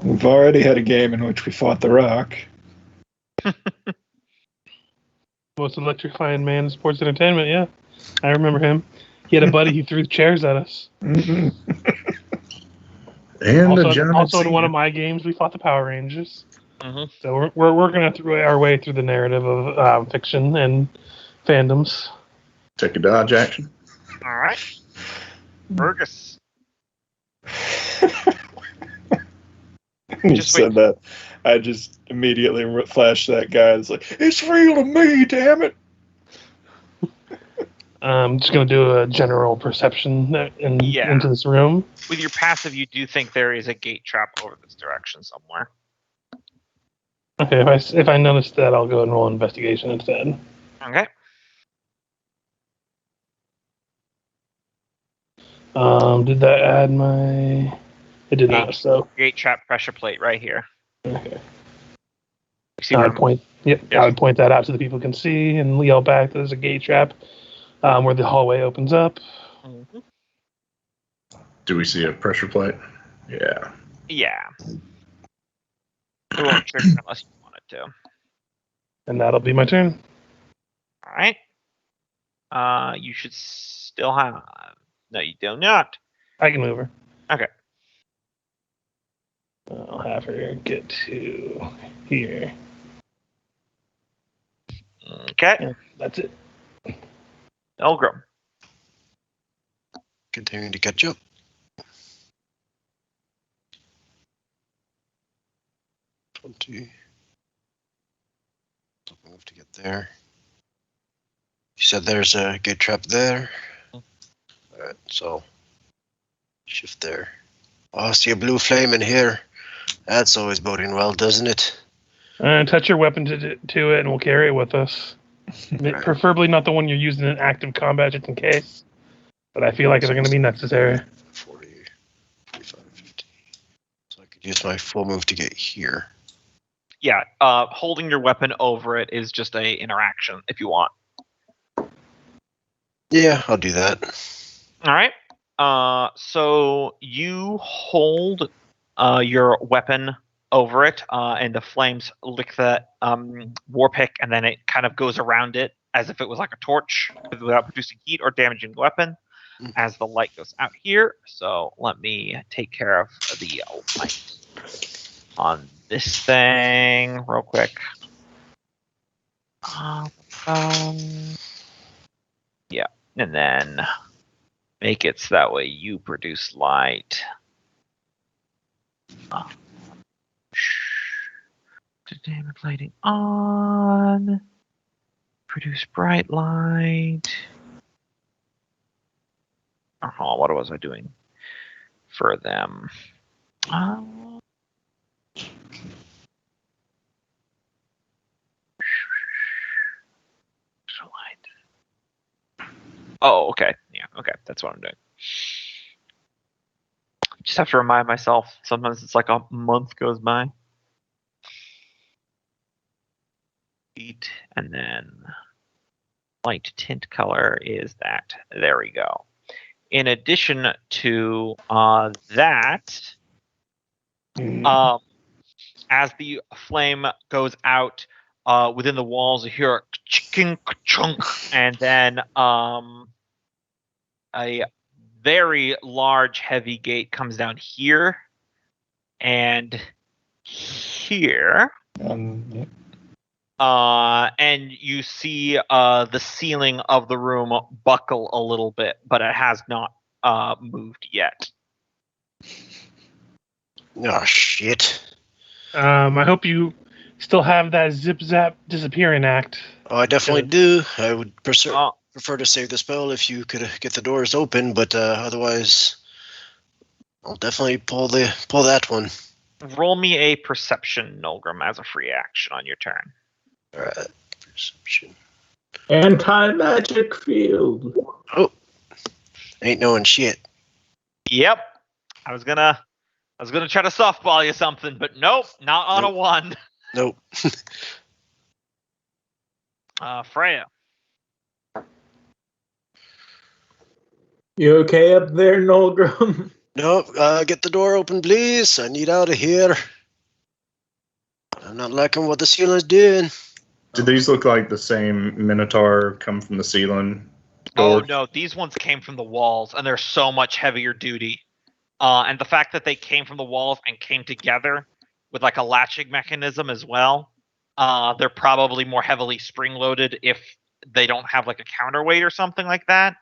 we've already had a game in which we fought the Rock. Most electrifying man in sports entertainment, yeah. I remember him. He had a buddy who threw chairs at us. Mm-hmm. And Also in one of my games, we fought the Power Rangers. Mm-hmm. So we're working through our way through the narrative of fiction and fandoms. take a dodge action. All right. Fergus. You Just said that. I just immediately flashed that guy. It's like, it's real to me, damn it. I'm just going to do a general perception into this room. With your passive, you do think there is a gate trap over this direction somewhere. Okay, if I notice that, I'll go and roll investigation instead. Okay. Did that add my... It did not, so... Gate trap pressure plate right here. Okay. See I would point that out so that people can see and yell back that there's a gate trap where the hallway opens up. Mm-hmm. Do we see a pressure plate? Yeah. Yeah. It won't trigger unless you want it to. And that'll be my turn. All right. You should still have... No, you do not. I can move her. Okay. I'll have her get to here. Okay. Yeah, that's it. Elgrim. Continuing to catch up. Move to get there. You said there's a gate trap there. Alright, so shift there. Oh, I see a blue flame in here. That's always boding well, doesn't it? Touch your weapon to it, and we'll carry it with us. Right. Preferably not the one you're using in active combat, just in case. But I feel like it's going to be necessary. 40, 45, 50. So I could use my full move to get here. Yeah, holding your weapon over it is just a interaction if you want. Yeah, I'll do that. All right. So you hold your weapon over it, and the flames lick the war pick, and then it kind of goes around it as if it was like a torch without producing heat or damaging the weapon as the light goes out here. So let me take care of the light on this thing real quick. Yeah, and then make it so that way you produce light. Dynamic lighting on. Produce bright light. Oh, what was I doing for them? Oh, okay. Yeah, okay. That's what I'm doing. Just have to remind myself. Sometimes it's like a month goes by. And then light tint color is that. There we go. In addition to that, As the flame goes out within the walls, you hear a chink chunk, and then a very large, heavy gate comes down here and here. Yep. And you see the ceiling of the room buckle a little bit, but it has not moved yet. Oh, shit. I hope you still have that zip zap disappearing act. Oh, I definitely do. I would prefer Uh, to save the spell if you could get the doors open, but otherwise, I'll definitely pull that one. Roll me a perception, Nolgrim, as a free action on your turn. All right, perception. Anti-magic field. Oh, ain't knowing shit. Yep. I was gonna try to softball you something, but nope, not on Nope. a 1. Nope. Freya. You okay up there, Nolgrim? Nope. Get the door open, please. I need out of here. I'm not liking what the ceiling's doing. Do these look like the same Minotaur come from the ceiling? Oh doors? no, these ones came from the walls, and they're so much heavier duty. And the fact that they came from the walls and came together with like a latching mechanism as well, they're probably more heavily spring-loaded if they don't have like a counterweight or something like that.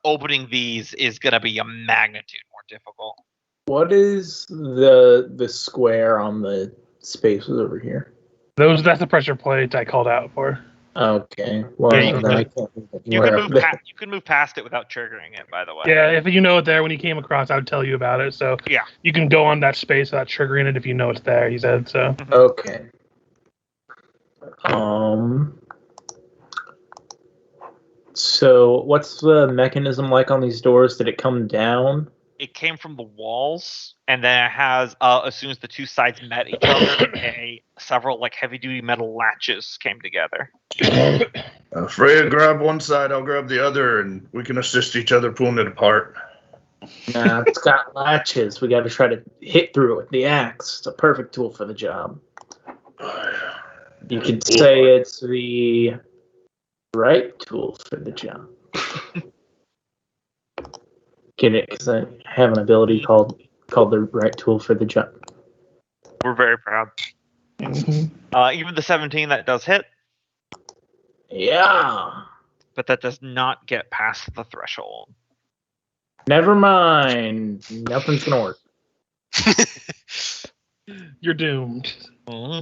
Opening these is going to be a magnitude more difficult. What is the square on the spaces over here? That's the pressure plate I called out for. Okay. Well, Yeah, then I can't think You anywhere can up move there. you can move past it without triggering it, by the way. Yeah, if you know it there when you came across, I would tell you about it. So Yeah. you can go on that space without triggering it if you know it's there. He said so. Okay. So what's the mechanism like on these doors? Did it come down? It came from the walls, and then it has, as soon as the two sides met each other, several like heavy-duty metal latches came together. Freya, grab one side, I'll grab the other, and we can assist each other pulling it apart. Nah, it's got latches. We got to try to hit through it with the axe. It's a perfect tool for the job. You could say it's the right tool for the job. Get it? Because I have an ability called the right tool for the job. We're very proud. Mm-hmm. Even the 17 that does hit, Yeah. but that does not get past the threshold. Never mind. Nothing's gonna work. You're doomed. Mm-hmm.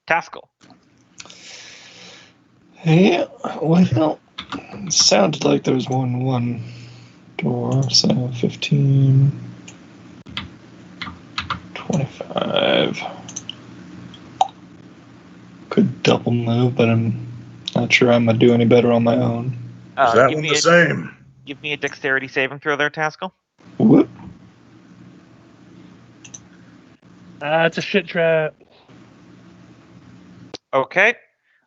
Taskell. Yeah, well, it sounded like there was one door, so 15, 25. Could double move, but I'm not sure I'm going to do any better on my own. Is that one the same? Give me a dexterity saving throw there, Taskell. Whoop. It's a shit trap. Okay.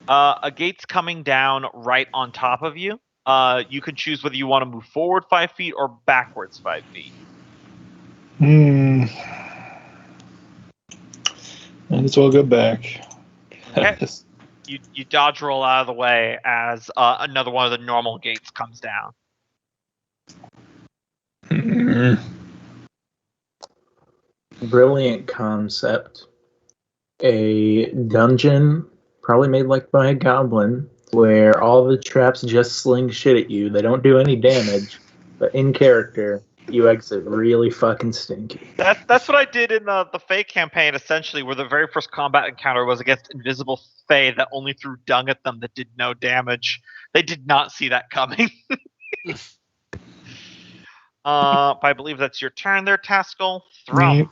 A gate's coming down right on top of you. You can choose whether you want to move forward 5 feet or backwards 5 feet. Might as well go back. Okay. You dodge roll out of the way as another one of the normal gates comes down. Brilliant concept. A dungeon, probably made like by a goblin, where all the traps just sling shit at you. They don't do any damage, but in character, you exit really fucking stinky. That's what I did in the Fae campaign, essentially, where the very first combat encounter was against invisible Fae that only threw dung at them that did no damage. They did not see that coming. I believe that's your turn there, Taskell. Thrum. Yep.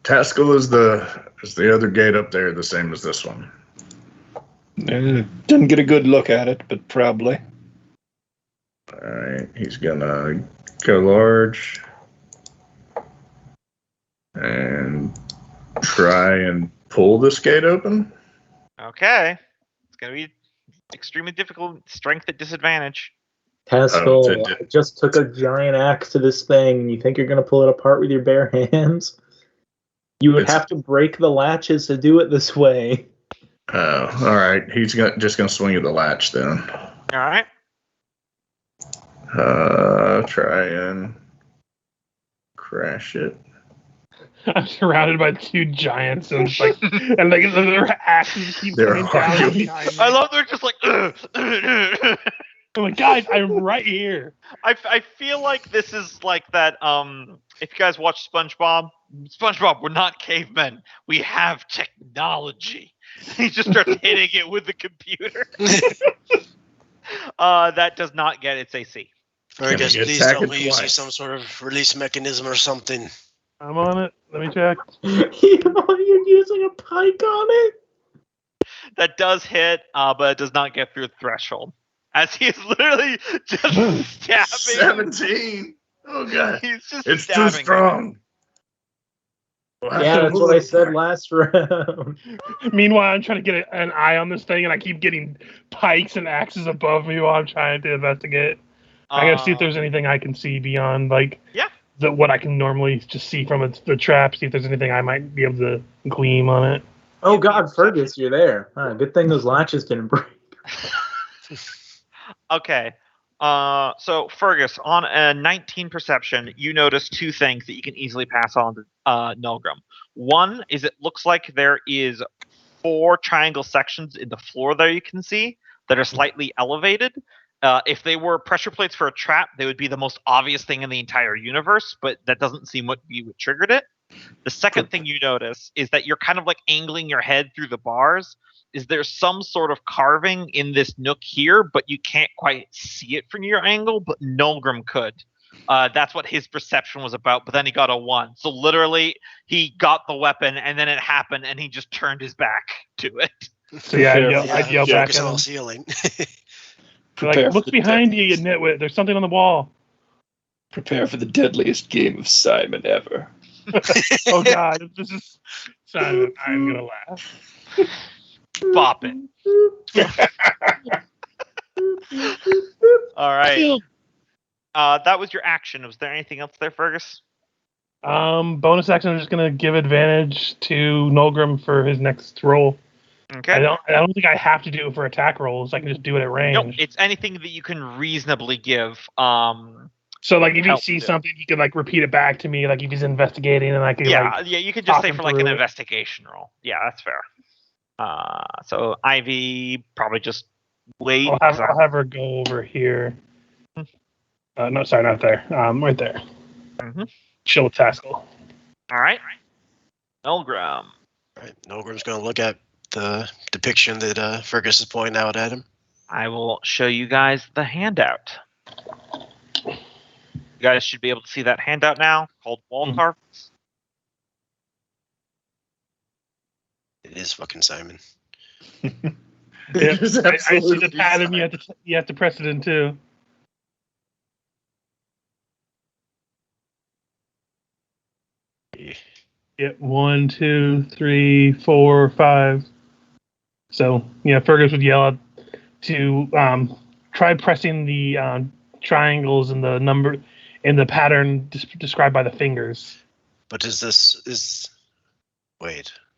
Taskell is the other gate up there, the same as this one. Didn't get a good look at it, but probably. Alright, he's gonna go large and try and pull this gate open. Okay. It's going to be extremely difficult. Strength at disadvantage. Pascal, I just took a giant axe to this thing, and you think you're going to pull it apart with your bare hands? You would have to break the latches to do it this way. Oh, all right. He's just going to swing at the latch then. All right. Try and crash it. I'm surrounded by two giants, and it's like, and like their axes keep They're coming down arguing. behind me. I love they're just like. I'm like, guys, I'm right here. I feel like this is like that. If you guys watch SpongeBob, we're not cavemen. We have technology. He just starts hitting it with the computer. That does not get its AC. Fergus, Can we please attack tell it me using twice? some sort of release mechanism or something. I'm on it. Let me check. You're using a pike on it? That does hit, but it does not get through the threshold. As he is literally just stabbing. 17. Oh god, He's just it's too stabbing. strong. We'll Yeah, have to that's move what I it said apart. last round. Meanwhile, I'm trying to get an eye on this thing, and I keep getting pikes and axes above me while I'm trying to investigate. I gotta see if there's anything I can see beyond, like, Yeah. what I can normally just see from the trap. See if there's anything I might be able to gleam on it. Oh god, Fergus, you're there. Good thing those latches didn't break. Okay. So Fergus, on a 19 perception, you notice two things that you can easily pass on to Nulgrim. One is it looks like there is 4 triangle sections in the floor there you can see that are slightly elevated. If they were pressure plates for a trap, they would be the most obvious thing in the entire universe, but that doesn't seem what triggered it. The second thing you notice is that you're kind of like angling your head through the bars. Is there some sort of carving in this nook here, but you can't quite see it from your angle, but Nulgrim could. That's what his perception was about, but then he got a 1. So literally, he got the weapon, and then it happened, and he just turned his back to it. So yeah, I'd yell back Focus at on him. the ceiling. Like, look behind you, you nitwit. There's something on the wall. Prepare for the deadliest game of Simon ever. Oh god, if this is Simon, I'm gonna laugh. Bop it. All right. That was your action. Was there anything else there, Fergus? Bonus action. I'm just gonna give advantage to Nulgrim for his next roll. Okay. I don't think I have to do it for attack rolls. I can just do it at range. Nope. It's anything that you can reasonably give. So like if he help sees do. something, he can like repeat it back to me. Like if he's investigating, and I can Yeah, you could just talk say him for like through an it. investigation roll. Yeah, that's fair. So Ivy probably just wait. I'll have her go over here. No, sorry, not there. Right there. Mm-hmm. Chill with Taskell. All right. Nulgrim. Right. Nulgrim's going to look at the depiction that Fergus is pointing out at him. I will show you guys the handout. You guys should be able to see that handout now, called wall carvings. It is fucking Simon. Yeah, It is I see the absolutely pattern. fine. You have to press it in too. Yep, 1, 2, 3, 4, 5. So yeah, Fergus would yell out to try pressing the triangles in the number in the pattern described by the fingers. But wait,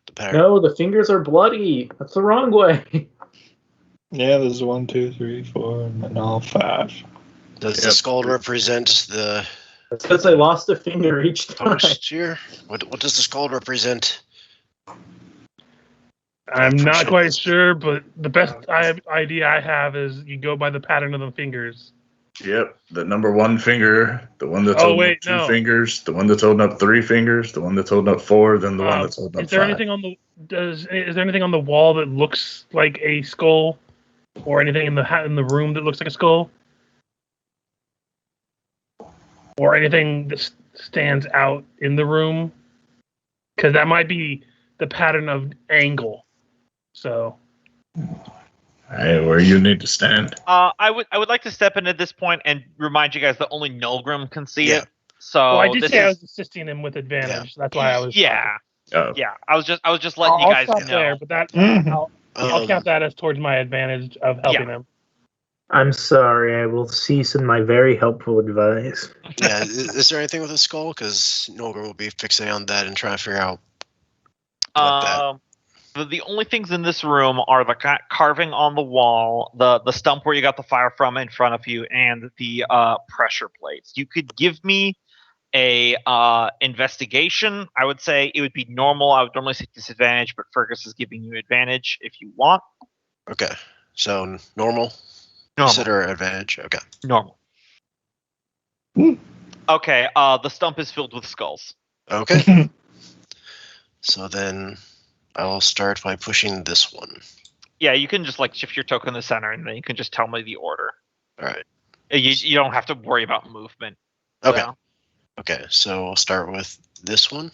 the pattern. No, the fingers are bloody. That's the wrong way. Yeah, there's 1, 2, 3, 4, and then all 5. Does the skull represent the It's because I lost a finger each time. post here? What does the skull represent? I'm not Appreciate quite this. sure, but the best idea I have is you go by the pattern of the fingers. Yep, the number 1 finger, the one that's Oh, holding wait, up 2 no. fingers, the one that's holding up 3 fingers, the one that's holding up 4, then the one that's holding up Is there 5. anything on the is there anything on the wall that looks like a skull, or anything in the room that looks like a skull, or anything that stands out in the room? Because that might be the pattern of angle. So Hey, where you need to stand. I would like to step in at this point and remind you guys that only Nulgrim can see Yeah. it. So I did this say I is was assisting him with advantage. That's why I was. yeah. Oh, Yeah, I was just letting I'll you guys stop know. there, but that I'll count that as towards my advantage of helping him. I'm sorry. I will cease in my very helpful advice. Yeah, is there anything with the skull? Because Nolgrim will be fixating on that and trying to figure out what that. The only things in this room are the carving on the wall, the stump where you got the fire from in front of you, and the pressure plates. You could give me a investigation. I would say it would be normal. I would normally say disadvantage, but Fergus is giving you advantage if you want. Okay, so normal. Normal. Consider advantage. Okay. Normal. Hmm. Okay. The stump is filled with skulls. Okay. So then I will start by pushing this one. Yeah, you can just like shift your token in the center, and then you can just tell me the order. All right. You don't have to worry about movement. Okay. So. Okay, so we'll start with this one.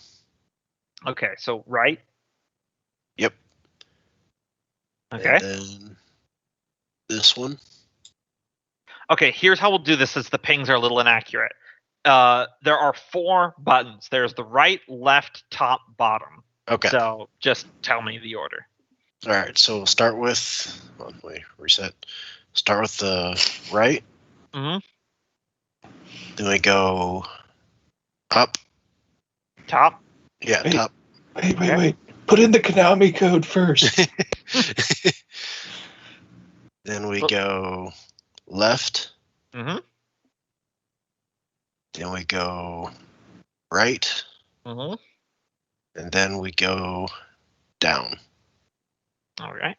Okay, so right. Yep. Okay. And then this one. Okay, here's how we'll do this as the pings are a little inaccurate. There are 4 buttons. There's the right, left, top, bottom. Okay. So just tell me the order. All right, so we'll start with. Wait, reset. Start with the right. Mm-hmm. Then we go up. Top. Yeah, Wait. top. Wait. Put in the Konami code first. Then we go left. Mm-hmm. Then we go right. Mm-hmm. And then we go down. All right.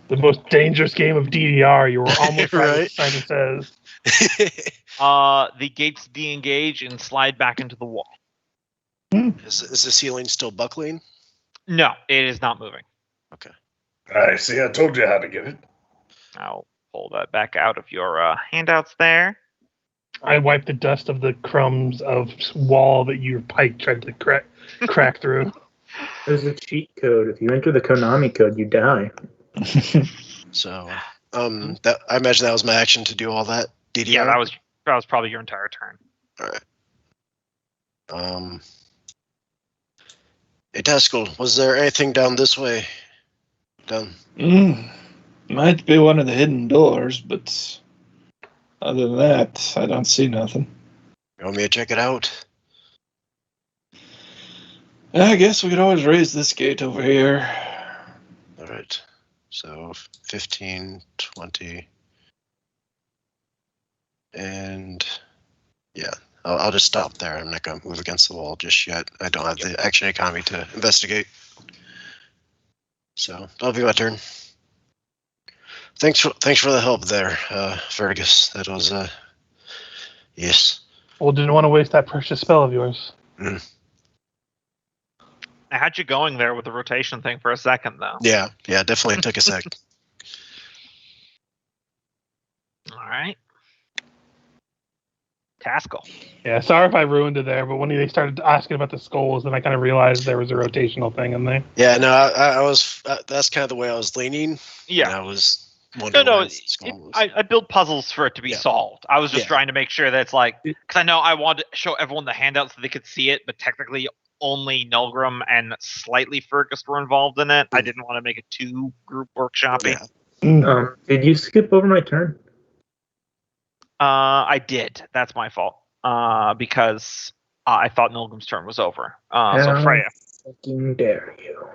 The most dangerous game of DDR. You were almost right. Right. Simon says. The gates de-engage and slide back into the wall. Is the ceiling still buckling? No, it is not moving. Okay. I see. I told you how to get it. I'll pull that back out of your handouts there. I wiped the dust of the crumbs of wall that your pike tried to crack through. There's a cheat code. If you enter the Konami code, you die. So, that I imagine that was my action to do all that. DDR. Yeah, that was probably your entire turn. All right. Hey, Taskell, was there anything down this way? Down. Might be one of the hidden doors, but other than that, I don't see nothing. You want me to check it out? I guess we could always raise this gate over here. All right. So 15, 20, and yeah, I'll just stop there. I'm not gonna move against the wall just yet. I don't have the action economy to investigate. So that'll be my turn. Thanks for the help there, Fergus. That was yes. Well, didn't want to waste that precious spell of yours. I had you going there with the rotation thing for a second, though. Yeah, definitely took a sec. All right. Taskell. Yeah, sorry if I ruined it there, but when they started asking about the skulls, then I kind of realized there was a rotational thing in there. Yeah, no, I was. That's kind of the way I was leaning. Yeah. And I was wondering. No, where the skull was. I build puzzles for it to be Yeah. solved. I was just Yeah. trying to make sure that it's like, because I know I wanted to show everyone the handout so they could see it, but technically only Nulgrim and slightly Fergus were involved in it. I didn't want to make it too group workshoppy. Yeah. Did you skip over my turn? I did. That's my fault. Because I thought Nulgrim's turn was over. So Freya. Fucking dare you.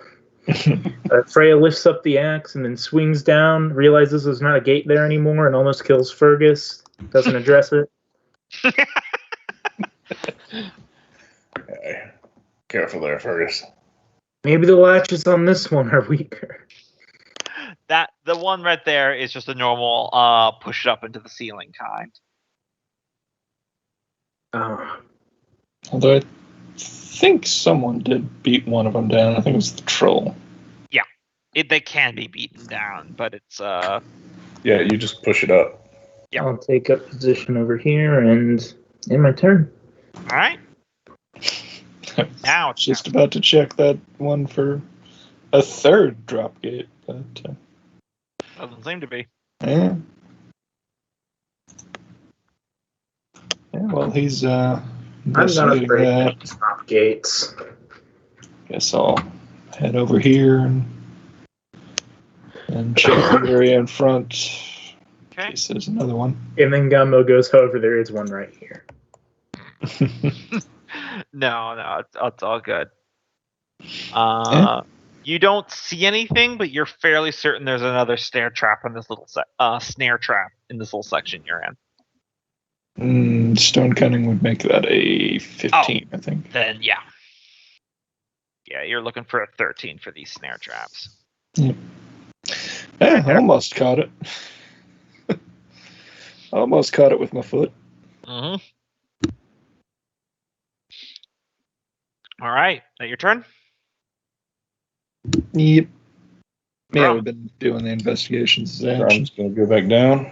Freya lifts up the axe and then swings down, realizes there's not a gate there anymore, and almost kills Fergus. Doesn't address it. Okay. Careful there, Fergus. Maybe the latches on this one are weaker. The one right there is just a normal push it up into the ceiling kind. Oh. Although I think someone did beat one of them down. I think it was the troll. Yeah, they can be beaten down, but it's Yeah, you just push it up. Yeah. I'll take up position over here and end my turn. all right. Now it's Just about to check that one for a third drop gate, but doesn't seem to be. yeah. Yeah, well, he's I'm not investigating afraid that. of stop gates. Guess I'll head over here and And check the area in front. Okay. In case there's another one. And then Gumbo goes, however, there is one right here. No, it's all good. Yeah. You don't see anything, but you're fairly certain there's another snare trap in this little section you're in. Stone cutting would make that a 15, I think. Then yeah, you're looking for a 13 for these snare traps. Yeah, I almost caught it. Almost caught it with my foot. Mm-hmm. All right, that your turn? Yep. Yeah, Grum. we've been doing the investigations. I'm just going to go back down.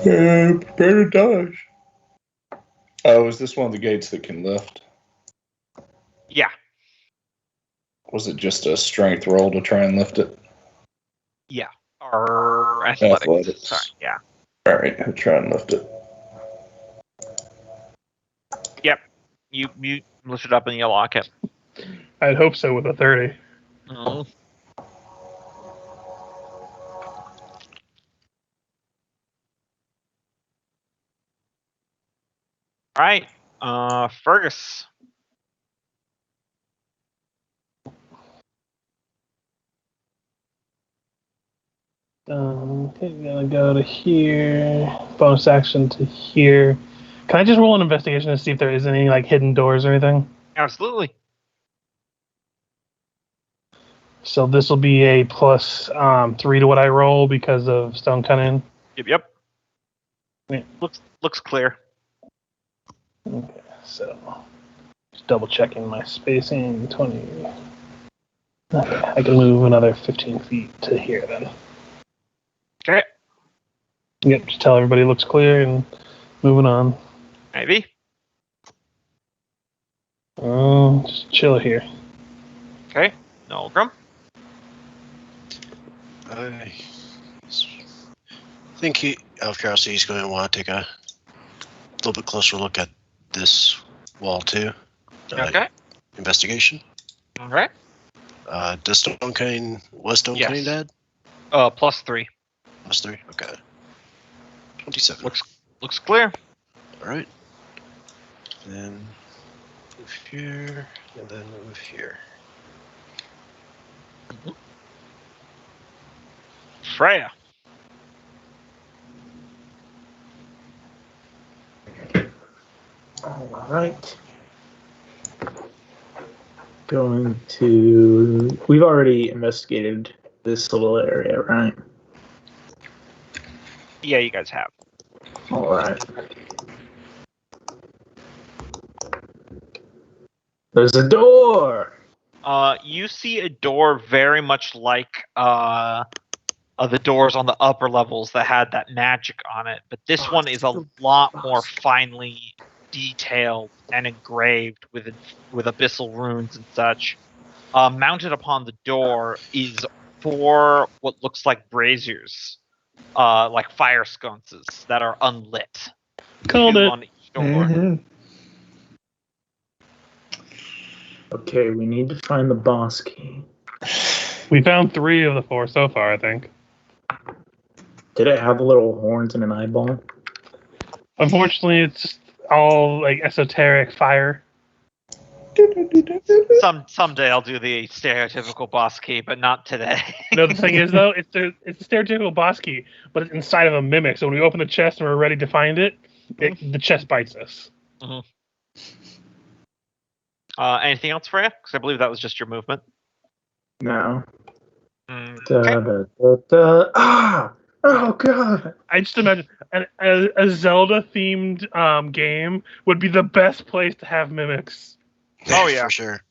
Prepare to dodge. Oh, is this one of the gates that can lift? Yeah. Was it just a strength roll to try and lift it? Yeah. Or athletics. Sorry, yeah. Alright, I'll try and lift it. Yep. You lift it up and you lock it. I'd hope so with a 30. Mm-hmm. All right, Fergus. Okay, gonna go to here. Bonus action to here. Can I just roll an investigation to see if there is any like hidden doors or anything? Absolutely. So this will be a plus 3 to what I roll because of stone cutting. Yep. Yeah. Looks clear. Okay, so just double checking my spacing. 20. Okay, I can move another 15 feet to here then. Okay. Yep, just tell everybody it looks clear and moving on. Maybe. Just chill here. Okay. No Grum. I think out of curiosity, he's going to want to take a little bit closer look at this wall too. Okay. Investigation. All right. Was Stone Cutting dead? +3. +3. Okay. 27. Looks clear. All right. Then move here, and then move here. Freya. All right. Going to. We've already investigated this little area, right? Yeah, you guys have. All right. There's a door. You see a door very much like the doors on the upper levels that had that magic on it, but this one is a lot more finely detailed and engraved with abyssal runes and such. Mounted upon the door is 4 what looks like braziers, like fire sconces that are unlit. Called 2 it. on each door. Mhm. Okay, we need to find the boss key. We found 3 of the 4 so far, I think. Did it have little horns and an eyeball? Unfortunately, it's just all like esoteric fire. Someday I'll do the stereotypical boss key, but not today. No, the thing is though, it's a stereotypical boss key, but it's inside of a mimic. So when we open the chest and we're ready to find it, the chest bites us. Mm-hmm. Anything else, Freya? Because I believe that was just your movement. No. Okay. Ah! Oh god! I just imagine a Zelda themed game would be the best place to have mimics Oh, yeah. For sure.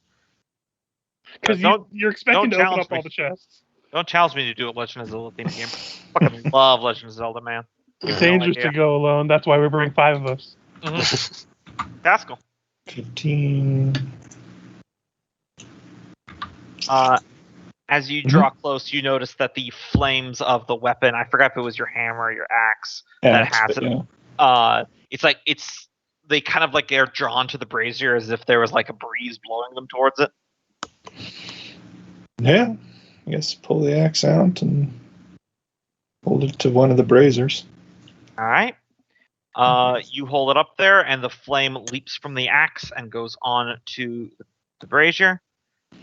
because you're expecting to open up all the chests. Don't challenge me to do a Legend of Zelda themed game. Fucking love Legend of Zelda, man. It's dangerous to go alone. That's why we bring 5 of us. Mm-hmm. Pascal. 15. As you draw close, you notice that the flames of the weapon, I forgot if it was your hammer or your axe, that has it. Yeah. They kind of like are drawn to the brazier as if there was like a breeze blowing them towards it. Yeah. I guess pull the axe out and hold it to one of the braziers. All right. You hold it up there, and the flame leaps from the axe and goes on to the brazier,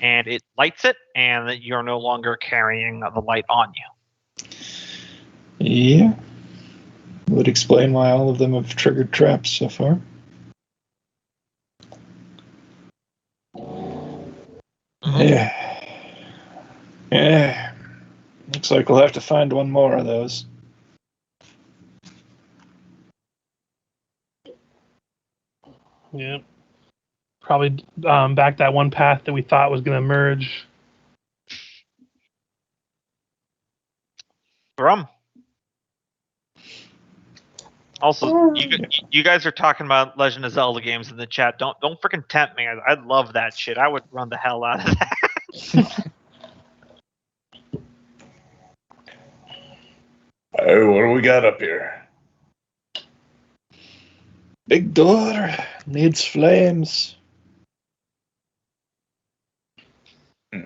and it lights it, and you're no longer carrying the light on you. Yeah. Would explain why all of them have triggered traps so far. Yeah. Yeah. Looks like we'll have to find one more of those. Yeah. Probably back that one path that we thought was going to merge. Rum. Also, you guys are talking about Legend of Zelda games in the chat. Don't freaking tempt me. I love that shit. I would run the hell out of that. Oh, what do we got up here? Big door needs flames. Does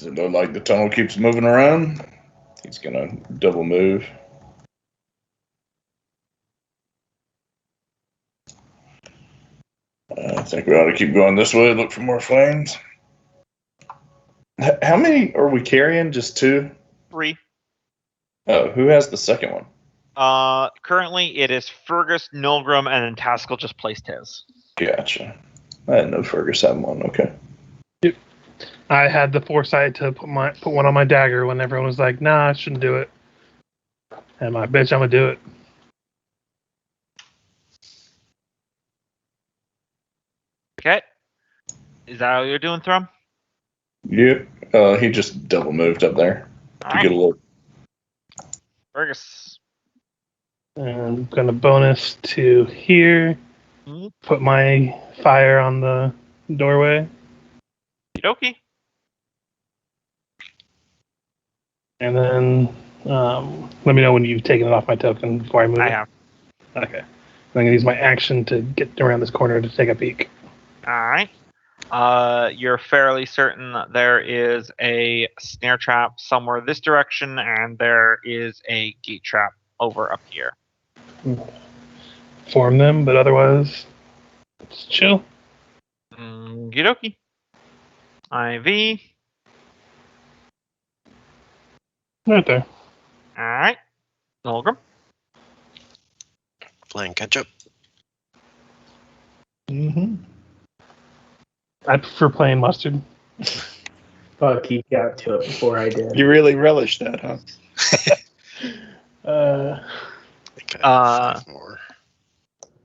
it look like the tunnel keeps moving around? He's gonna double move. I think we ought to keep going this way, look for more flames. How many are we carrying? Just 2? 3. Oh, who has the second one? Currently it is Fergus, Nilgrim, and then Taskell just placed his. Gotcha. I didn't know Fergus had one. Okay. I had the foresight to put one on my dagger when everyone was like, "Nah, I shouldn't do it." And my bitch, I'm gonna do it. Okay. Is that all you're doing, Thrum? Yep. He just double moved up there to get a look. Fergus. And I'm gonna bonus to here. Put my fire on the doorway. Okie. And then let me know when you've taken it off my token before I move it. I have. Okay. I'm going to use my action to get around this corner to take a peek. All right. You're fairly certain that there is a snare trap somewhere this direction, and there is a gate trap over up here. Form them, but otherwise, it's chill. Okie. IV. Right there. All right. Nilgrim. Playing catch up. Mm-hmm. I prefer plain mustard. Fuck, he got to it before I did. You really relish that, huh? Okay, 5 more.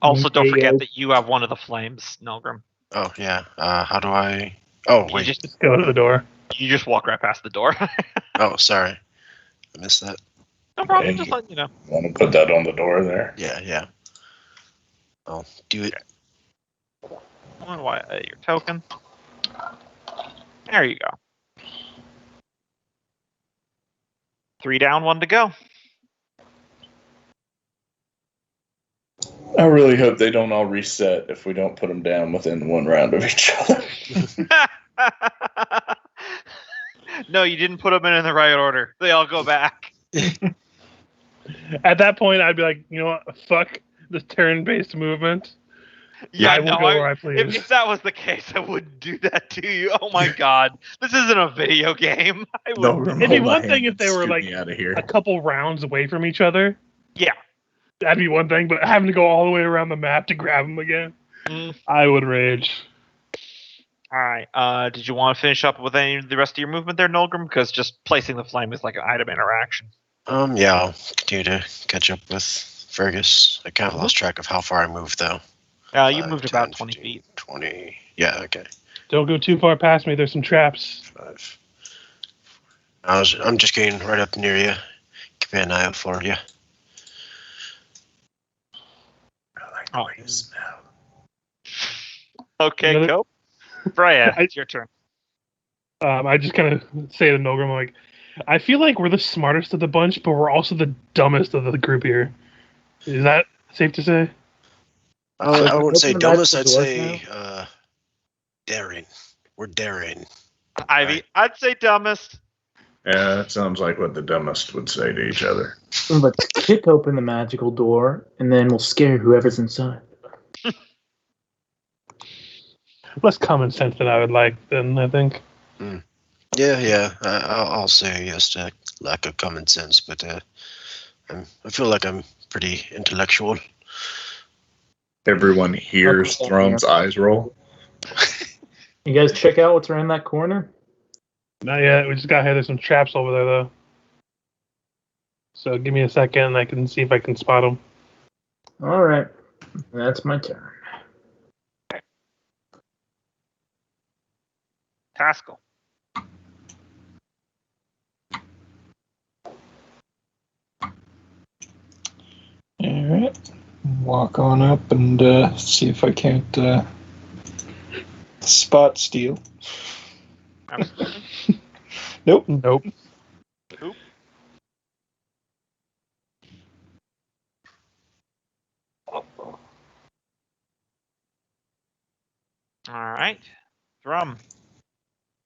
Also, don't There you forget go. that you have one of the flames, Nilgrim. Oh, yeah. How do I... Oh, wait. You Just go to the door. You just walk right past the door. Oh, sorry. I missed that. No problem. And Just letting you know. Want to put that on the door there? Yeah. I'll do it. Your token. There you go. 3 down, 1 to go. I really hope they don't all reset if we don't put them down within 1 round of each other. No, you didn't put them in the right order. They all go back. At that point, I'd be like, you know what? Fuck this turn-based movement. Yeah, I will go where I please. If that was the case, I wouldn't do that to you. Oh my god, this isn't a video game. It'd be one thing if they were like out of here. a couple rounds away from each other. Yeah. That'd be one thing, but having to go all the way around the map to grab them again, I would rage. All right. Did you want to finish up with any of the rest of your movement there, Nilgrim? Because just placing the flame is like an item interaction. Yeah, I'll continue to catch up with Fergus. I kind of lost track of how far I moved, though. You moved 10, about 20 15, feet. 20. Yeah, okay. Don't go too far past me. There's some traps. 5. I'm just getting right up near you. Keep an eye out for you. I like the way you smell. Okay, go. Freya, it's your turn. I just kind of say to Nogrim, like, I feel like we're the smartest of the bunch, but we're also the dumbest of the group here. Is that safe to say? I wouldn't say Open the dumbest. magical I'd doors say now? daring. We're daring. Ivy, Right. I'd say dumbest. Yeah, that sounds like what the dumbest would say to each other. Let's kick open the magical door, and then we'll scare whoever's inside. Less common sense than I would like, then, I think. Yeah. I'll say yes to lack of common sense, but I feel like I'm pretty intellectual. Everyone hears Thrump's eyes roll. You guys check out what's around that corner? Not yet. We just got here. There's some traps over there, though. So give me a second, and I can see if I can spot them. All right, that's my turn. Taskell. Alright. Walk on up and see if I can't spot steal. Absolutely. Nope. Nope. All right. Drum.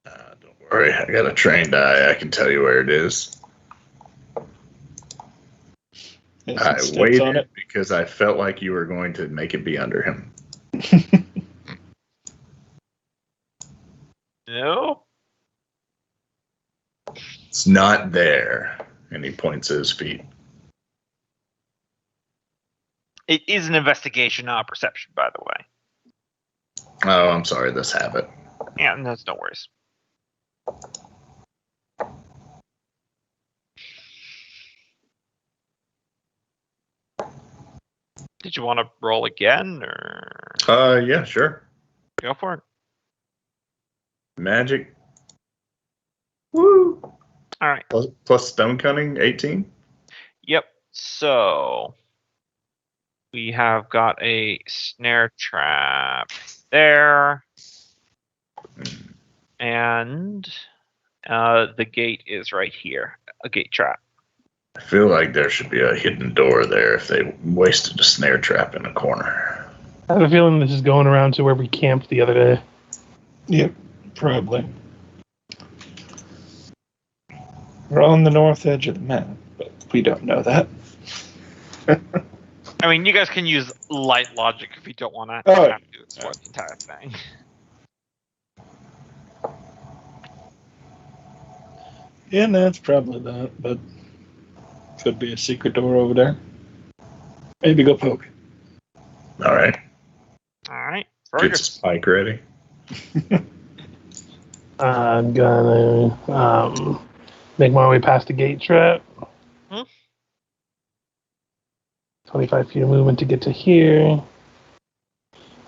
Don't worry, I got a trained eye. I can tell you where it is. Yes, I it steps waited on it. because I felt like you were going to make it be under him. No. It's not there. And he points to his feet. It is an investigation, not a perception, by the way. Oh, I'm sorry, this habit. Yeah, that's no worries. Did you want to roll again, or Yeah, sure. go for it? Magic. Woo! All right. Plus stone cunning, 18. Yep. So we have got a snare trap there, and the gate is right here. A gate trap. I feel like there should be a hidden door there if they wasted a snare trap in a corner. I have a feeling this is going around to where we camped the other day. Yep, probably. We're on the north edge of the map, but we don't know that. I mean, you guys can use light logic if you don't want to Oh, have to explore the entire thing. Yeah, no, it's probably that, but could be a secret door over there. Maybe go poke. All right. All right. Gets his pike ready. I'm gonna make my way past the gate trap. 25 feet of movement to get to here.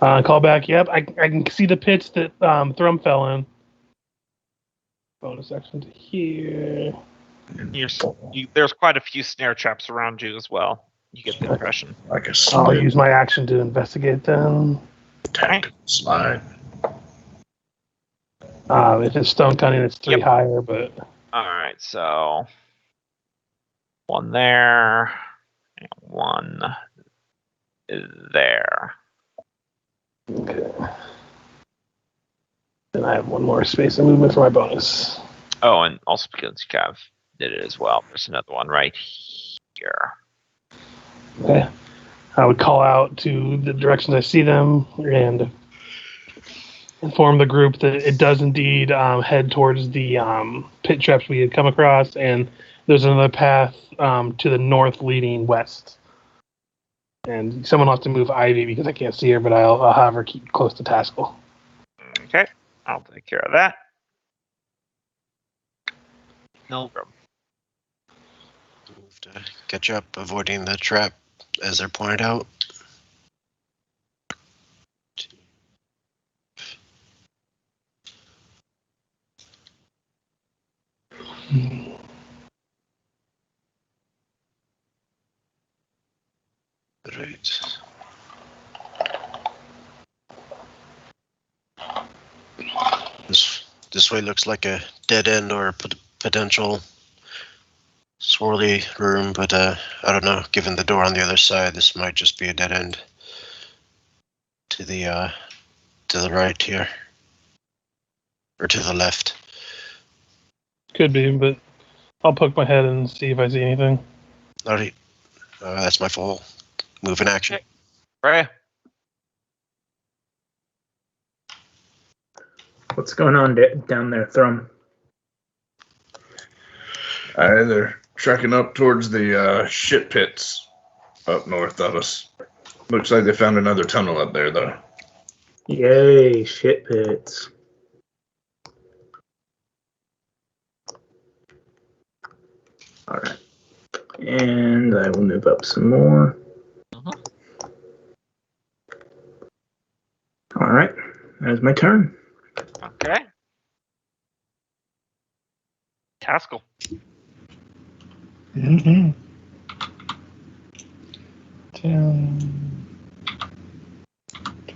Call back. Yep, I can see the pits that Thrum fell in. Bonus action to here. There's quite a few snare traps around you as well. You get the impression. Like a I'll slide. use my action to investigate them. Tactical slide. If it's stone cutting, it's 3 Yep. higher, but All right, so one there, and one there. okay. Then I have one more space of movement for my bonus. Oh, and also because Cav did it as well. There's another one right here. Okay. I would call out to the directions I see them and inform the group that it does indeed head towards the pit traps we had come across, and there's another path to the north leading west. And someone will have to move Ivy because I can't see her, but I'll have her keep close to Taskell. Okay, I'll take care of that. No problem. Move to catch up, avoiding the trap as they're pointed out. Right. This way looks like a dead end or a potential swirly room, but I don't know. Given the door on the other side, this might just be a dead end. To the right here, or to the left. Could be, but I'll poke my head and see if I see anything. Alright, that's my full move in action. Okay. Freya. What's going on down there, Thrum? They're trekking up towards the shit pits up north of us. Looks like they found another tunnel up there, though. Yay, shit pits. Alright. And I will move up some more. Alright, that's my turn. Okay. Taskell. Mm-hmm. 10,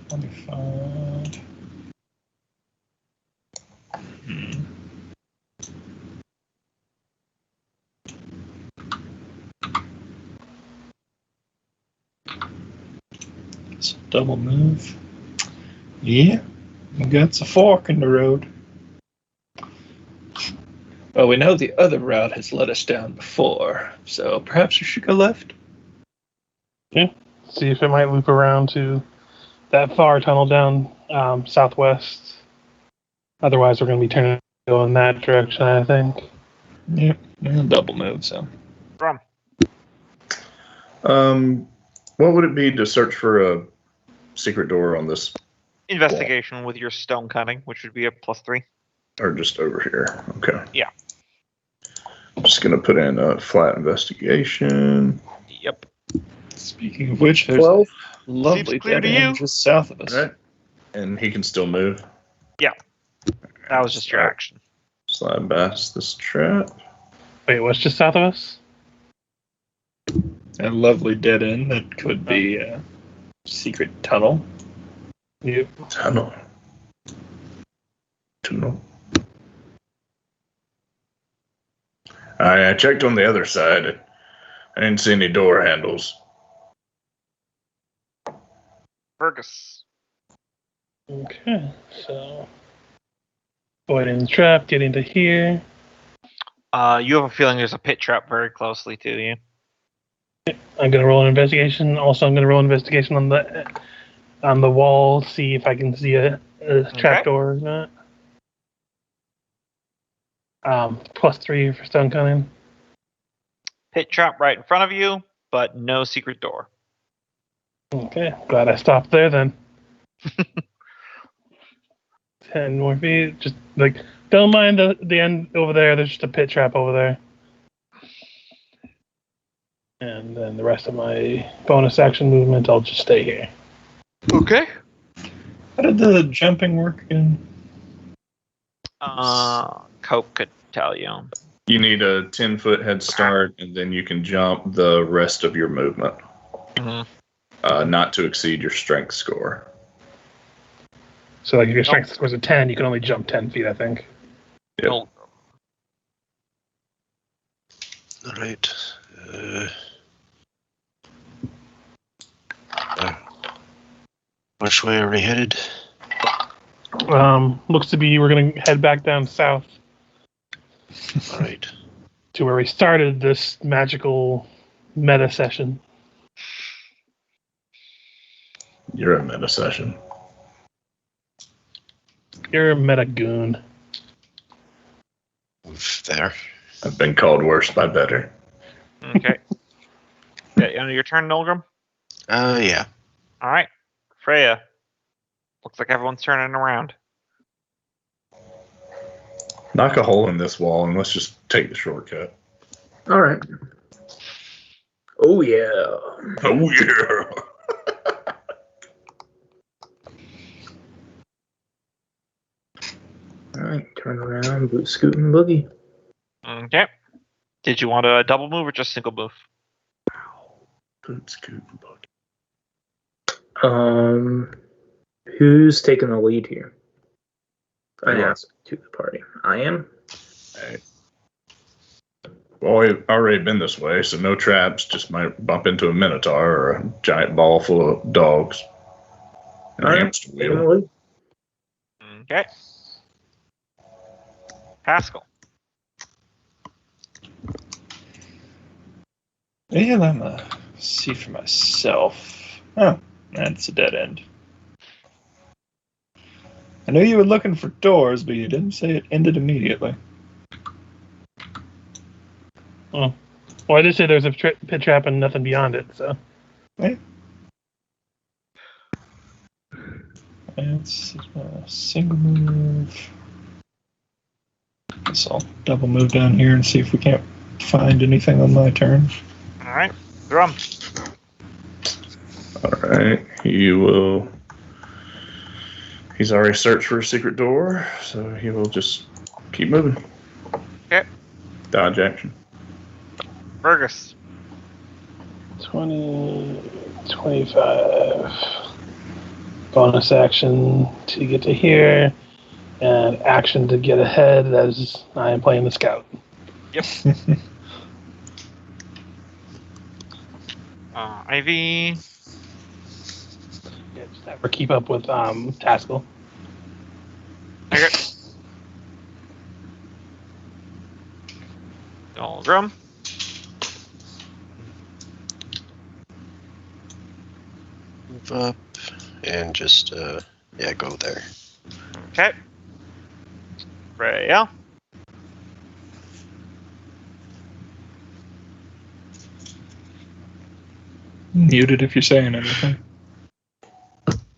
25. Hmm. It's a double move. Yeah, that's a fork in the road. Well, we know the other route has let us down before, so perhaps we should go left. See if it might loop around to that far tunnel down southwest. Otherwise, we're going to be turning to go in that direction, I think. Yeah, double move, so. Thrum. What would it be to search for a secret door on this, Investigation with your stone cutting, which would be a +3. or just over here? Okay. Yeah. Just gonna put in a flat investigation. Yep. Speaking of which, there's 12. a lovely Seems clear dead to end you. just south of us. All right. And he can still move. That was just your action. Slide past this trap. Wait, what's just south of us? A lovely dead end that could be a secret tunnel. Yep. Tunnel. Tunnel. I checked on the other side. I didn't see any door handles. Fergus. Okay, so avoiding the trap, getting to here. You have a feeling there's a pit trap very closely to you. I'm gonna roll an investigation. Also, I'm gonna roll an investigation on the wall, see if I can see a trapdoor or not. +3 for stone cunning. Pit trap right in front of you, but no secret door. Okay, glad I stopped there then. 10 more feet. Just like, don't mind the end over there. There's just a pit trap over there. And then the rest of my bonus action movement, I'll just stay here. Okay. How did the jumping work again? Cope could tell you. You need a 10-foot head start, and then you can jump the rest of your movement. Mm-hmm. Not to exceed your strength score. So, like, if your strength score is a 10, you can only jump 10 feet, I think. Yep. Nope. All right. Which way are we headed? Looks to be we're going to head back down south All right. to where we started this magical meta session. You're a meta session. You're a meta goon. Move there. I've been called worse by better. Okay. Yeah, your turn, Nolgrim? Yeah. All right. Freya. Looks like everyone's turning around. Knock a hole in this wall and let's just take the shortcut. All right. Oh, yeah. Oh, yeah. All right, turn around, boot, scoot, and boogie. Okay. Did you want a double move or just single move? Boot, scoot, and boogie. Who's taking the lead here? Finance to the party. I am. Hey. Well, we've already been this way, so no traps. Just might bump into a minotaur or a giant ball full of dogs. And a Alright, hamster taking the wheel. lead. Okay. Haskell. Yeah, I'm gonna see for myself. Oh, that's a dead end. I knew you were looking for doors, but you didn't say it ended immediately. Well, I did say there's a pit trap and nothing beyond it, so. It's a single move. Guess I'll double move down here and see if we can't find anything on my turn. All right. Drum. Alright, he will. He's already searched for a secret door, so he will just keep moving. Okay. Dodge action. Fergus. 20, 25. Bonus action to get to here, and action to get ahead as I am playing the scout. Yep. Ivy. Yeah, just have her keep up with Taskell. Okay. Drum. Move up and just go there. Okay. Freya. Muted if you're saying anything.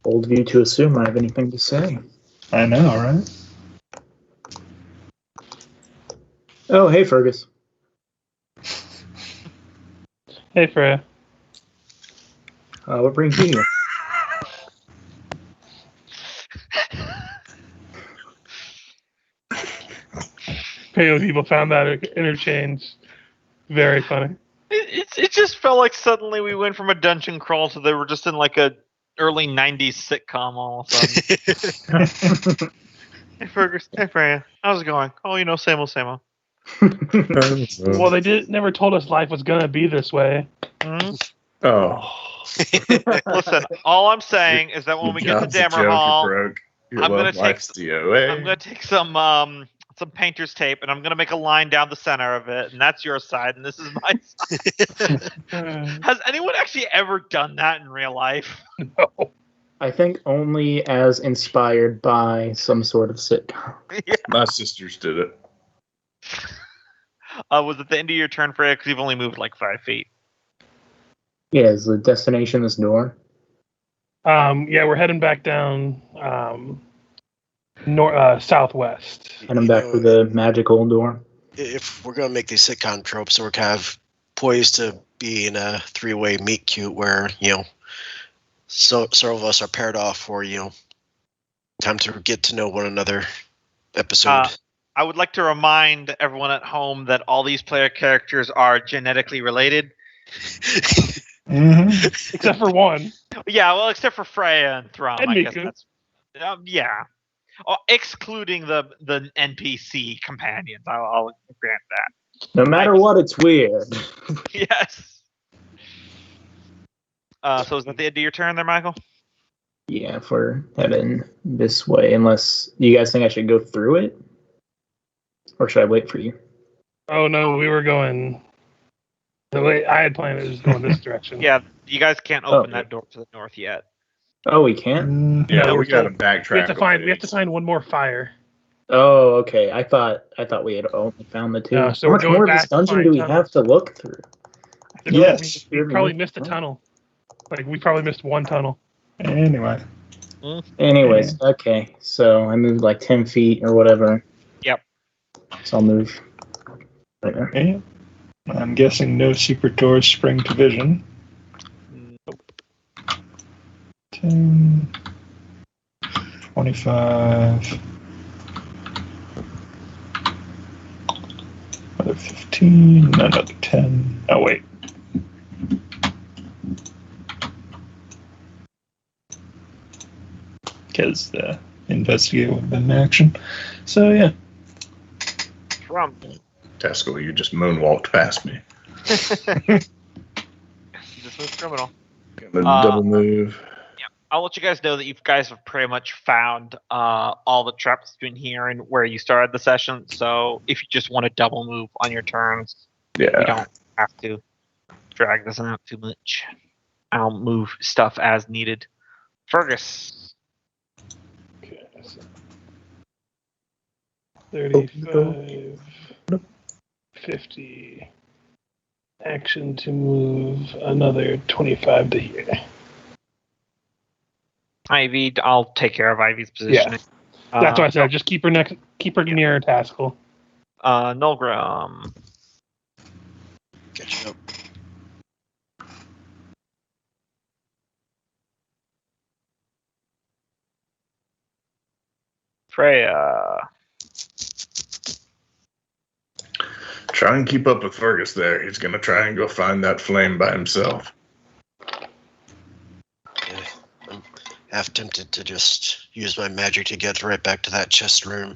Bold of you to assume I have anything to say. I know, right? Oh, hey, Fergus. Hey, Freya. What brings you here? Paleo people found that interchange very funny. It just felt like suddenly we went from a dungeon crawl to they were just in like a early 90s sitcom all of a sudden. Hey, Fergus. Hey, Freya. How's it going? Oh, same old, same old. Well, they never told us life was gonna be this way. Mhm. Oh. Listen, all I'm saying is that when we get to Dammerhall, I'm gonna take some painter's tape and I'm gonna make a line down the center of it, and that's your side, and this is my side. Has anyone actually ever done that in real life? No. I think only as inspired by some sort of sitcom. Yeah. My sisters did it. Was it the end of your turn, Freya? Because you've only moved like 5 feet. Yeah, is the destination this door? Yeah, we're heading back down southwest. And I'm back for the magical door. If we're gonna make these sitcom tropes, we're kind of poised to be in a three-way meet cute where so several of us are paired off for time to get to know one another episode. I would like to remind everyone at home that all these player characters are genetically related. Mm-hmm. Except for one. Yeah, well, except for Freya and Thrum. And I guess Miku. that's yeah. Excluding the NPC companions, I'll grant that. No matter what, it's weird. Yes. So is that the end of your turn there, Michael? Yeah, if we're heading this way, unless you guys think I should go through it? Or should I wait for you? Oh no, we were going. The way I had planned it was going this direction. Yeah, you guys can't open that door to the north yet. Oh, we can't? Yeah, No, we we're got to still- backtrack. We have to find one more fire. Oh, okay. I thought we had only found the two. No, so How we're much going more of back this to dungeon find do we tunnels. have to look through? Yes. We probably missed a tunnel. Like we probably missed one tunnel. Anyway. Anyways, okay. So I moved like 10 feet or whatever. Yep. So I'll move right there. Okay. I'm guessing no secret doors spring to vision. Nope. 10, 25, another 15, another 10. Oh, wait. Because the investigate would have been an action. So yeah. From Tesco, you just moonwalked past me. just move criminal. Gonna double move. I'll let you guys know that you guys have pretty much found all the traps between here and where you started the session. So if you just want to double move on your turns, you Yeah. don't have to drag this out too much. I'll move stuff as needed. Fergus. Okay, so 35, 50. Action to move another 25 to here. Ivy, I'll take care of Ivy's positioning. That's what I said. Just keep her near Taskell. Nulgrim. Catching up. Freya. Try and keep up with Fergus there. He's gonna try and go find that flame by himself. Yeah, I'm half tempted to just use my magic to get right back to that chest room.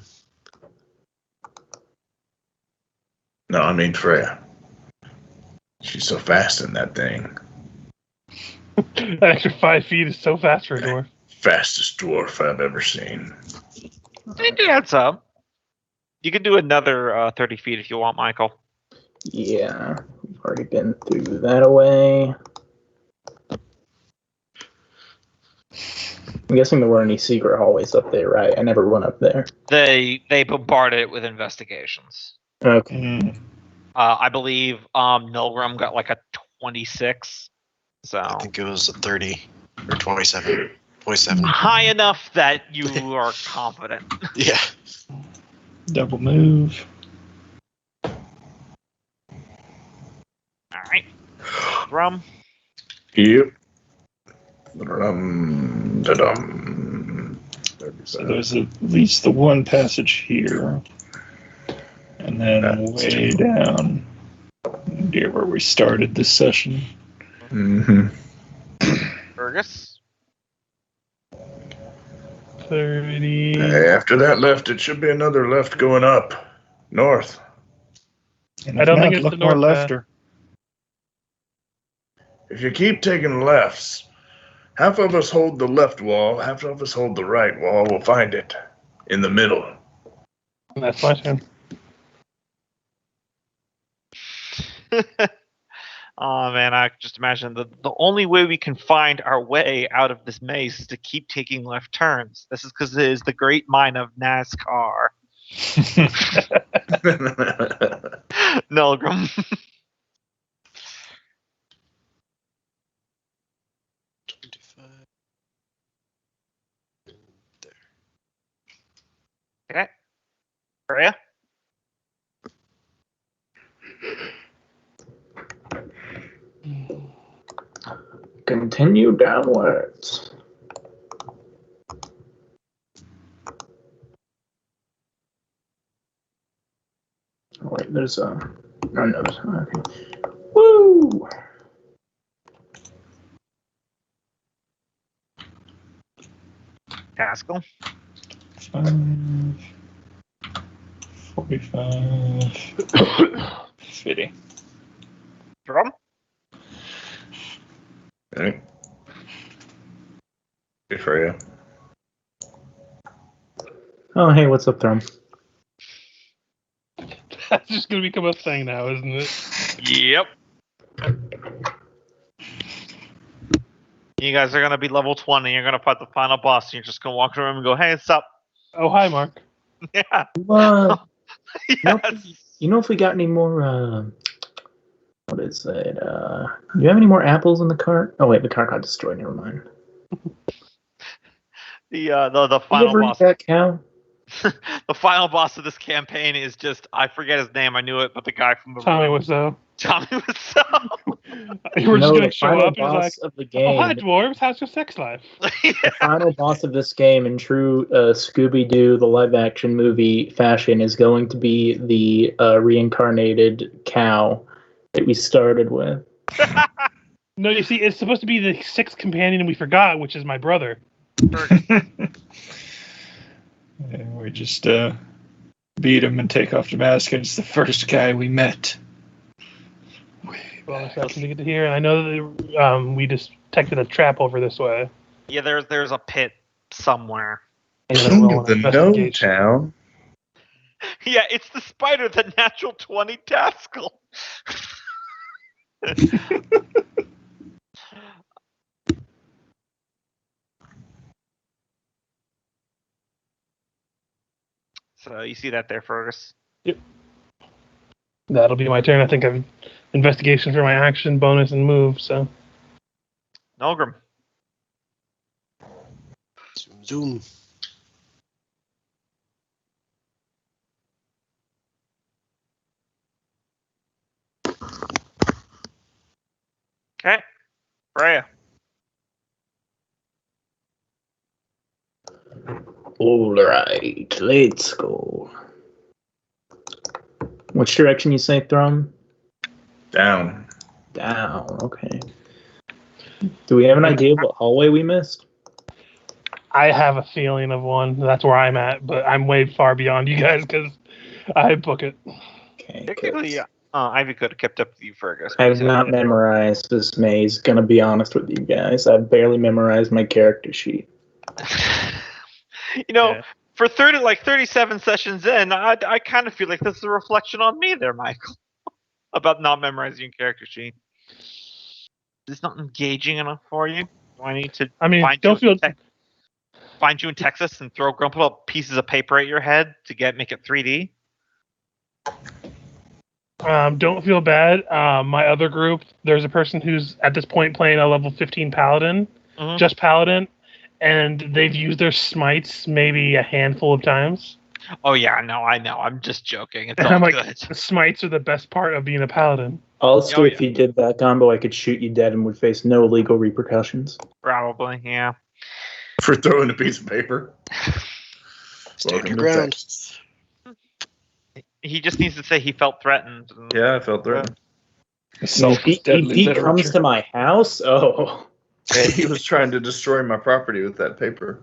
No, I mean Freya. She's so fast in that thing. That extra 5 feet is so fast for a dwarf. Fastest dwarf I've ever seen. You can add some. You can do another 30 feet if you want, Michael. Yeah, we've already been through that away. I'm guessing there weren't any secret hallways up there, right? I never went up there. They bombarded it with investigations. Okay. I believe Nulgrim got like a 26. So I think it was a 30 or 27. 27. high enough that you are confident. Yeah. Double move. All right. Rum. Yep. Da-dum. So there's at least the one passage here. And then That's way two. down near where we started this session. Mm-hmm. Fergus. 30. After that left, it should be another left going up. North. And I if don't not, think it's look the more north lefter. If you keep taking lefts, half of us hold the left wall, half of us hold the right wall. We'll find it in the middle. That's my turn. Oh man, I just imagine the only way we can find our way out of this maze is to keep taking left turns. This is because it is the great mind of NASCAR. Nulgrim. 25. There. Okay. Freya. Continue downwards. Oh, wait, there's a. Oh, no, okay. Woo! Haskell. 5, 45, 50. Drum. Okay. Hey, Freya. Oh, hey, what's up, Thrum? That's just going to become a thing now, isn't it? Yep. You guys are gonna be level 20. You're gonna fight the final boss. And you're just gonna walk around and go, "Hey, what's up?" Oh, hi, Mark. Yeah. What? Yes. You know if we got any more, what is it? Do you have any more apples in the cart? Oh, wait, the cart got destroyed. Never mind. The You final ever eat boss. that cow? The final boss of this campaign is just I forget his name. I knew it, but the guy from the Tommy room. was so. Tommy was so. You were just No, going the to show final up and he's like, boss of the oh, hi, game. dwarves. How's your sex life? The final boss of this game, in true Scooby-Doo, the live-action movie fashion, is going to be the reincarnated cow that we started with. No, you see, it's supposed to be the 6th companion we forgot, which is my brother. we just beat him and take off the mask, and it's the first guy we met. Bonus action to get to here. And I know that we just detected a trap over this way. Yeah, there's a pit somewhere. I'm gonna King roll of an the Gnome investigation. Town. Yeah, it's the spider, the natural 20 taskle. So you see that there, Fergus. That'll be my turn. I think I've investigation for my action, bonus, and move. So Nolgrim. Zoom, zoom. Okay. Freya. All right, let's go. Which direction you say, Thrum? Down. Down. Okay. Do we have an idea of what hallway we missed? I have a feeling of one. That's where I'm at, but I'm way far beyond you guys because I book it. Okay. Technically, Ivy could have kept up with you, Fergus. I have not memorized this maze. Gonna be honest with you guys. I've barely memorized my character sheet. Yeah. For 37 sessions in, I kind of feel like this is a reflection on me there, Michael, about not memorizing your character sheet. Is this not engaging enough for you? Do I need to find you in Texas and throw crumpled pieces of paper at your head to make it 3D? Don't feel bad. My other group, there's a person who's at this point playing a level 15 paladin, just paladin, and they've used their smites maybe a handful of times. Oh yeah, no, I know. I'm just joking. It's and all I'm like, good. the smites are the best part of being a paladin. Also, if you did that combo, I could shoot you dead and would face no legal repercussions. Probably, yeah. For throwing a piece of paper. Stand your ground. He just needs to say he felt threatened. Yeah, I felt threatened. He comes to my house? Oh. And he was trying to destroy my property with that paper.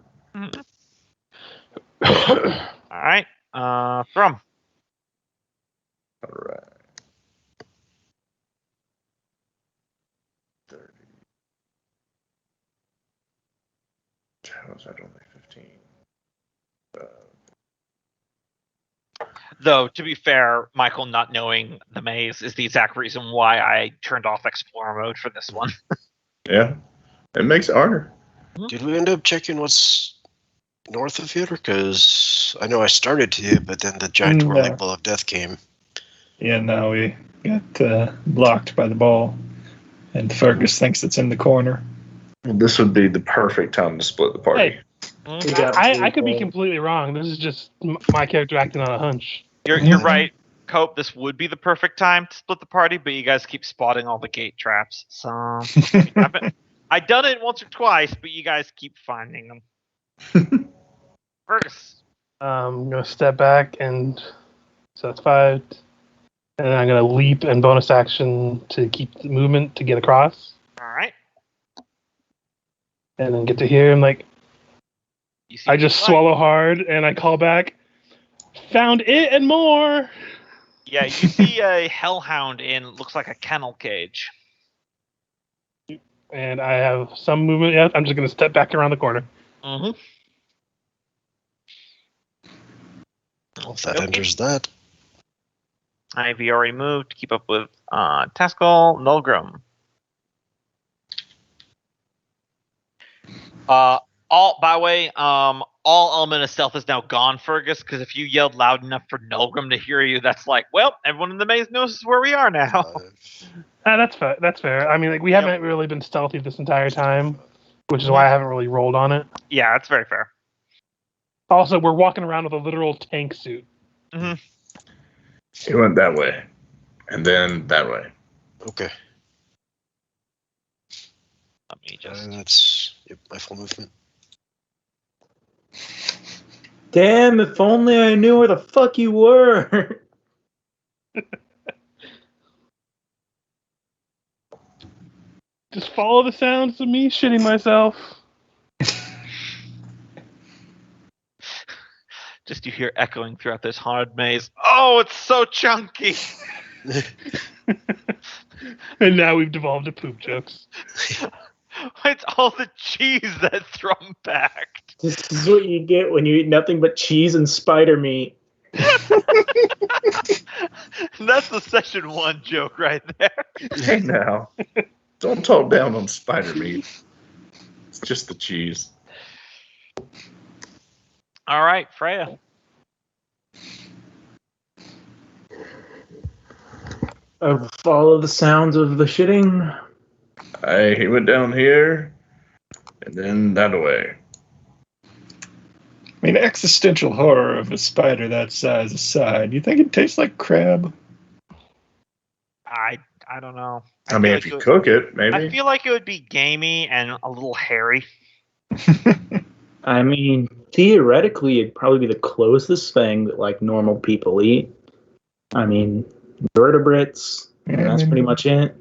Alright. Thrum. Alright. 30. How was that only 15? Though, to be fair, Michael not knowing the maze is the exact reason why I turned off Explorer mode for this one. Yeah. It makes it harder. Did we end up checking what's north of here? Because I know I started to, but then the giant whirling ball of death came. Yeah, no, we got blocked by the ball, and Fergus thinks it's in the corner. Well, this would be the perfect time to split the party. Hey, I could be completely wrong. This is just my character acting on a hunch. You're right, Cope. This would be the perfect time to split the party, but you guys keep spotting all the gate traps. So I've done it once or twice, but you guys keep finding them. Fergus. I'm gonna step back, and so that's 5. And I'm gonna leap and bonus action to keep the movement to get across. All right. And then get to here. I'm like, I just swallow hard, and I call back. Found it and more. Yeah, you see a hellhound in looks like a kennel cage. And I have some movement. Yeah, I'm just gonna step back around the corner. Well, that enters that. Ivy already moved to keep up with Taskell, Nulgrim. By the way, all element of stealth is now gone, Fergus, because if you yelled loud enough for Nulgrim to hear you, that's like, well, everyone in the maze knows where we are now. That's fair. That's fair. I mean, like, we haven't really been stealthy this entire time, which is why I haven't really rolled on it. Yeah, that's very fair. Also, we're walking around with a literal tank suit. He went that way, and then that way. Okay. Let me just. That's my full movement. Damn! If only I knew where the fuck you were. Just follow the sounds of me shitting myself. Just you hear echoing throughout this haunted maze. Oh, it's so chunky. And now we've devolved to poop jokes. It's all the cheese that's thrown back. This is what you get when you eat nothing but cheese and spider meat. That's the session 1 joke right there. Hey now, don't talk down on spider meat. It's just the cheese. All right, Freya. I will follow the sounds of the shitting. He went down here, and then that way. I mean, existential horror of a spider that size aside, you think it tastes like crab? I don't know. I mean, feel if like you it- cook it, I maybe. feel like it would be gamey and a little hairy. I mean, theoretically, it'd probably be the closest thing that like normal people eat. I mean, vertebrates. And that's pretty much it.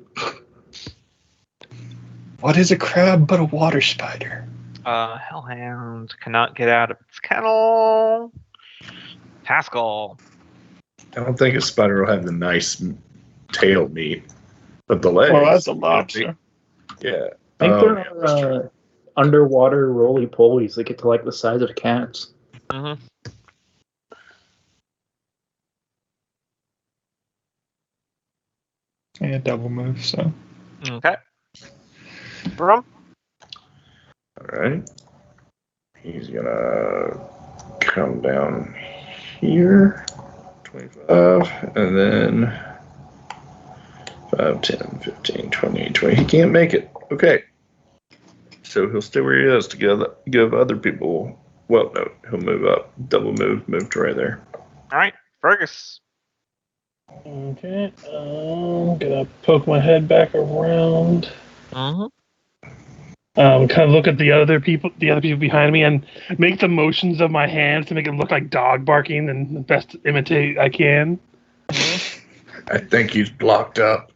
What is a crab but a water spider? Hellhound cannot get out of its kennel. Pascal. I don't think a spider will have the nice tail meat, but the legs. Well, that's a lobster. Yeah. I think Oh, there yeah, that's true. are underwater roly-polies that get to like the size of cats. Mm-hmm. Yeah, double move, so. Okay. Brum. All right. He's gonna come down here. 25, and then 5, 10, 15, 20, 20. He can't make it. Okay. So he'll stay where he is to give other people. Well, no, he'll move up. Double move to right there. All right, Fergus. Okay, I'm gonna poke my head back around. Mm-hmm. Kind of look at the other people behind me, and make the motions of my hands to make it look like dog barking, and the best imitate I can. I think he's blocked up.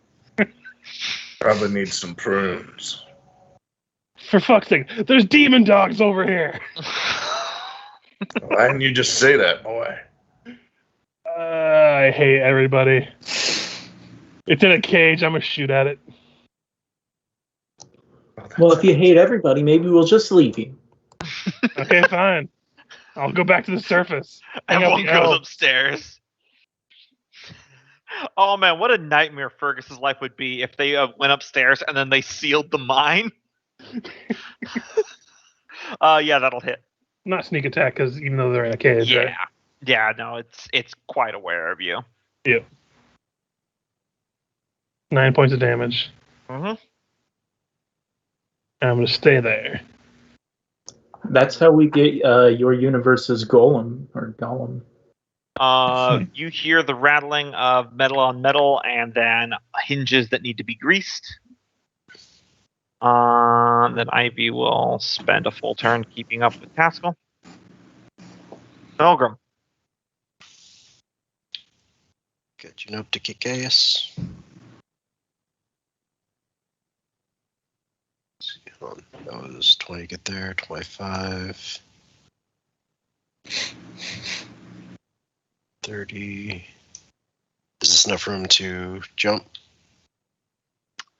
Probably needs some prunes. For fuck's sake, there's demon dogs over here. Why didn't you just say that, boy? I hate everybody. It's in a cage. I'm gonna shoot at it. Well, if you hate everybody, maybe we'll just leave you. Okay, fine. I'll go back to the surface. Hang out Everyone the goes elves. upstairs. Oh man, what a nightmare Fergus's life would be if they went upstairs and then they sealed the mine. Yeah, that'll hit. Not sneak attack, because even though they're in a cage, Yeah, right? yeah, no, it's quite aware of you. 9 points of damage. Mm-hmm. And I'm gonna stay there. That's how we get your universe's golem or golem. You hear the rattling of metal on metal, and then hinges that need to be greased. Then Ivy will spend a full turn keeping up with Pascal. Milgram. Catching up to Kickass. Hold on. That was 20 get there, 25. 30. Is this enough room to jump?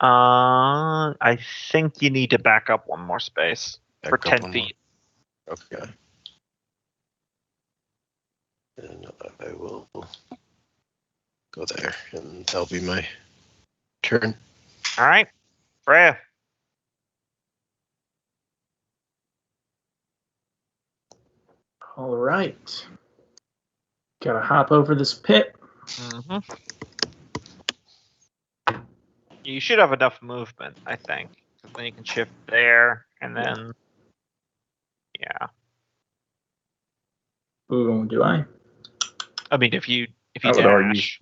I think you need to back up one more space for Back up 10 one feet. more? Okay. And I will go there, and that'll be my turn. All right, Freya. All right. Gotta hop over this pit. Mm-hmm. You should have enough movement, I think. 'Cause then you can shift there, and then yeah. Ooh, do I? I mean, if you I would argue dash.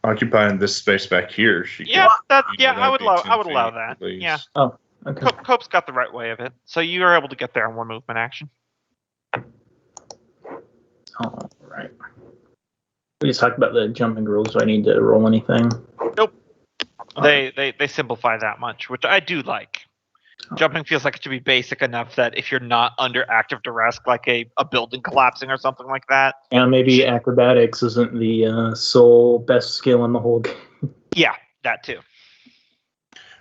occupying this space back here. She Yeah, could, I would allow. 10 I would allow feet that. at least. Yeah, Okay. Cope's got the right way of it, so you are able to get there in one movement action. All right. We just talked about the jumping rules. Do I need to roll anything? They simplify that much, which I do like. Jumping feels like it should be basic enough that if you're not under active duress, like a building collapsing or something like that. Yeah, maybe acrobatics isn't the sole best skill in the whole game. Yeah, that too.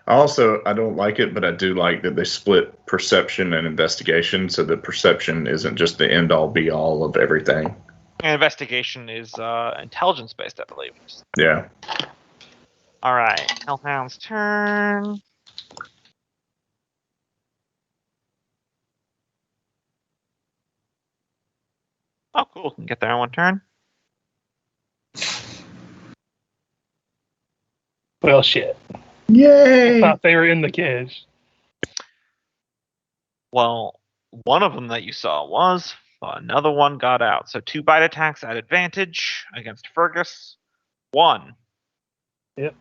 I don't like it, but I do like that they split perception and investigation, so that perception isn't just the end-all, be-all of everything. And investigation is intelligence-based, I believe. Yeah. All right, Hellhound's turn. Oh, cool. Can get there in one turn. Well, shit. Yay! I thought they were in the cage. Well, one of them that you saw was, another one got out. So 2 bite attacks at advantage against Fergus. 1. Yep.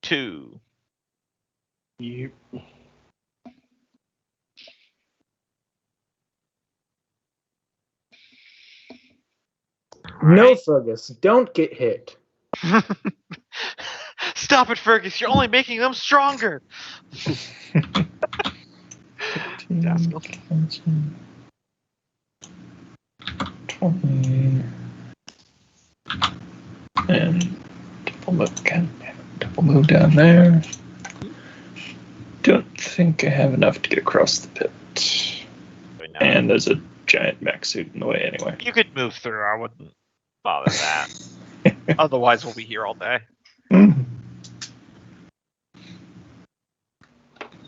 2. Yep. No, Fergus, don't get hit. Stop it, Fergus. You're only making them stronger. Daskell. 20. And double move down there. Don't think I have enough to get across the pit. Wait, no. And there's a giant mech suit in the way anyway. You could move through. I wouldn't bother that. Otherwise, we'll be here all day. Mhm.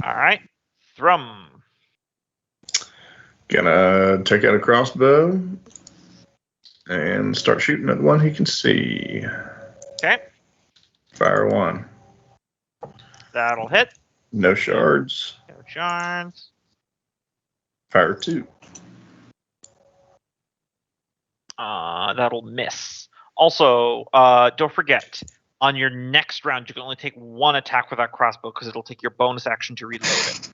All right. Thrum. Gonna take out a crossbow and start shooting at the one he can see. Okay. Fire 1. That'll hit. No shards. No shards. Fire 2. That'll miss. Also, don't forget, on your next round, you can only take 1 attack with that crossbow because it'll take your bonus action to reload it.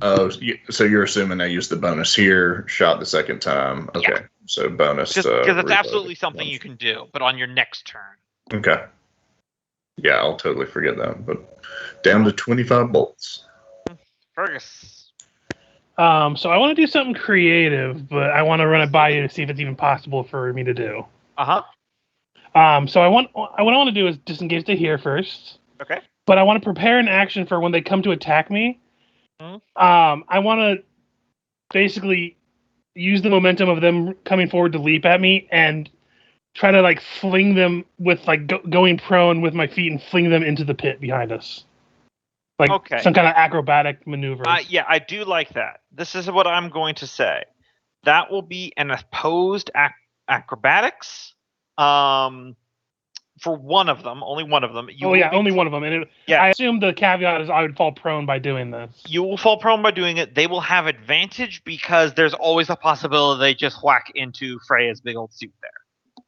Oh, so you're assuming I used the bonus here, shot the second time. Okay, Yeah. so bonus. Because it's reload. absolutely something you can do, but on your next turn. Okay. Yeah, I'll totally forget that. But down to 25 bolts. Fergus. So I want to do something creative, but I want to run it by you to see if it's even possible for me to do. Uh-huh. So what I want to do is disengage to here first. Okay. But I want to prepare an action for when they come to attack me. Mhm. I want to basically use the momentum of them coming forward to leap at me and try to like fling them with like going prone with my feet and fling them into the pit behind us. Like some kind of acrobatic maneuver. Yeah, I do like that. This is what I'm going to say. That will be an opposed acrobatics. For one of them, only one of them. Only one of them. And I assume the caveat is I would fall prone by doing this. You will fall prone by doing it. They will have advantage because there's always a possibility they just whack into Freya's big old suit there.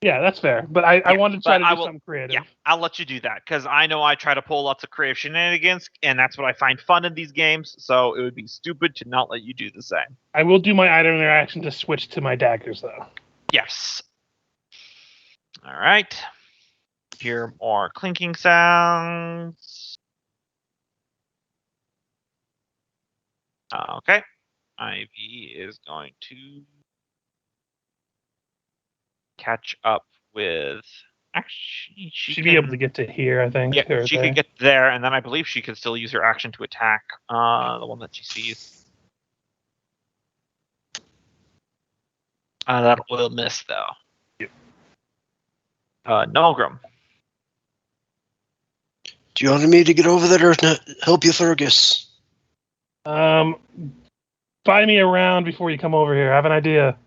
Yeah, that's fair. But I wanted to try to do something creative. Yeah, I'll let you do that because I know I try to pull lots of creative shenanigans, and that's what I find fun in these games. So it would be stupid to not let you do the same. I will do my item interaction to switch to my daggers, though. Yes. All right. Hear more clinking sounds. Okay. Ivy is going to catch up with. Actually, she'd be able to get to here, I think. Yeah, she could get there, and then I believe she could still use her action to attack the one that she sees. That will miss, though. Yep. Nalgrim. Do you want me to get over there or help you, Fergus? Buy me around before you come over here. I have an idea.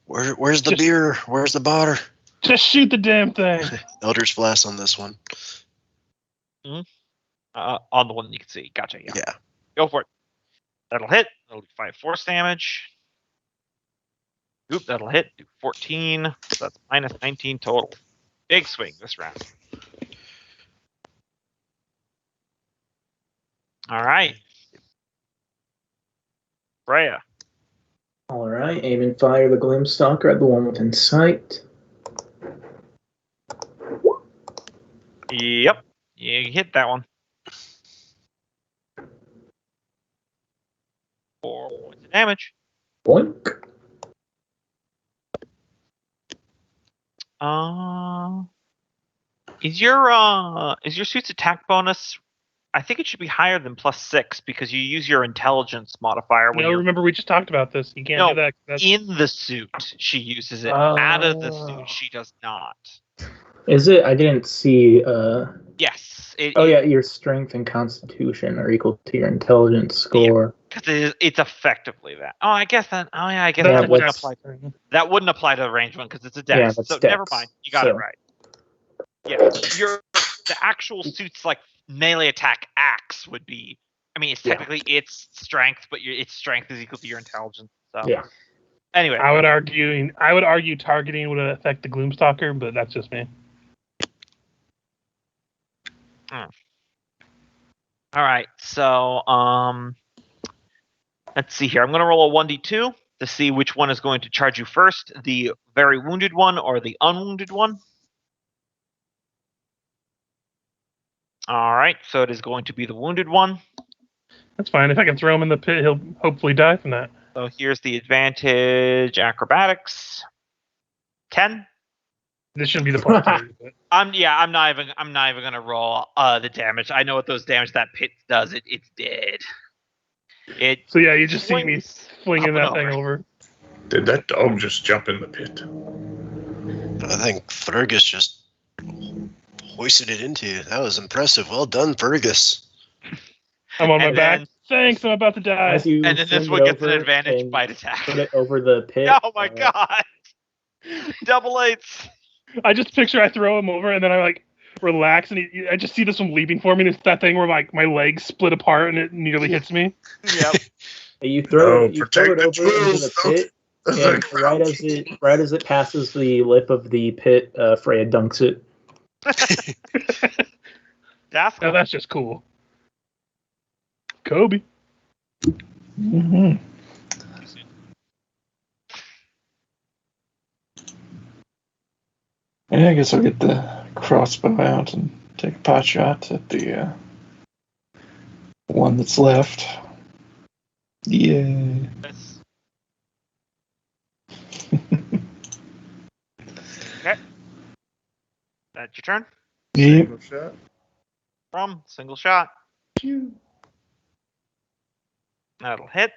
Where's the beer? Where's the bar? Just shoot the damn thing. Eldritch Blast on this one. Mm-hmm. On the one you can see. Gotcha. Yeah. Go for it. That'll hit. That'll do 5 force damage. Oop, that'll hit. Do 14. So that's minus 19 total. Big swing this round. All right. Freya. All right, aim and fire the Gloomstalker at the one within sight. Yep. You hit that one. 4 points of damage. Boink. Is your suit's attack bonus? I think it should be higher than +6 because you use your intelligence modifier when No, you're remember we just talked about this. You can't No, do that. That's, in the suit. She uses it. Out of the Oh. suit, she does not. Is it? I didn't see. Yes. Your strength and constitution are equal to your intelligence score. Because it's effectively that. Oh, I guess that. Oh, yeah, I guess that's that wouldn't what's- apply. That wouldn't apply to the range one because it's a Yeah, dex. that's So dex, never mind. You got it so- right. Yeah, the actual suit's like melee attack axe would be. I mean, it's Yeah. technically its strength, but its strength is equal to your intelligence. So Yeah. anyway, I would argue targeting would affect the Gloomstalker, but that's just me. all right. So let's see here. I'm going to roll a 1d2 to see which one is going to charge you first: the very wounded one or the unwounded one. All right. So it is going to be the wounded one. That's fine. If I can throw him in the pit, he'll hopefully die from that. So here's the advantage: acrobatics. 10. This shouldn't be the part. But I'm not even gonna roll the damage. I know what those damage that pit does. It's dead. so yeah, you just see me Swings flinging up that and thing over. over. Did that dog just jump in the pit? I think Fergus just hoisted it into you. That was impressive. Well done, Fergus. I'm on my And back. then- Thanks, I'm about to die. As you And then this fling one it gets an over advantage and bite attack. put it over the pit. Oh my god! Double eights. I just picture I throw him over and then I like relax and I just see this one leaping for me. And it's that thing where like my legs split apart and it nearly hits me. Yep. You throw, No, you protect throw it the over into jewels, the don't- pit, and right as it passes the lip of the pit, Freya dunks it. Now Daskell. that's just cool. Kobe. Mm-hmm. Yeah, I guess I'll get the crossbow out and take a pot shot at the one that's left. Yay. Okay. That's your turn. Yep. Single shot. From single shot. That'll hit.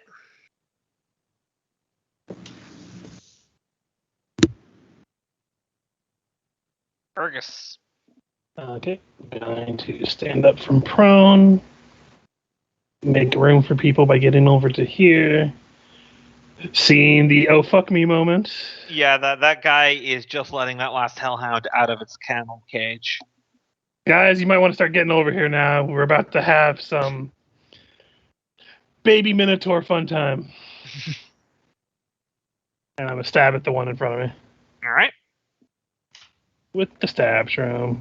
Fergus. Okay. I'm going to stand up from prone. Make room for people by getting over to here. Seeing the oh fuck me moment. Yeah, that guy is just letting that last hellhound out of its kennel cage. Guys, you might want to start getting over here now. We're about to have some baby minotaur fun time. And I'm going to stab at the one in front of me. All right. With the stab shroom.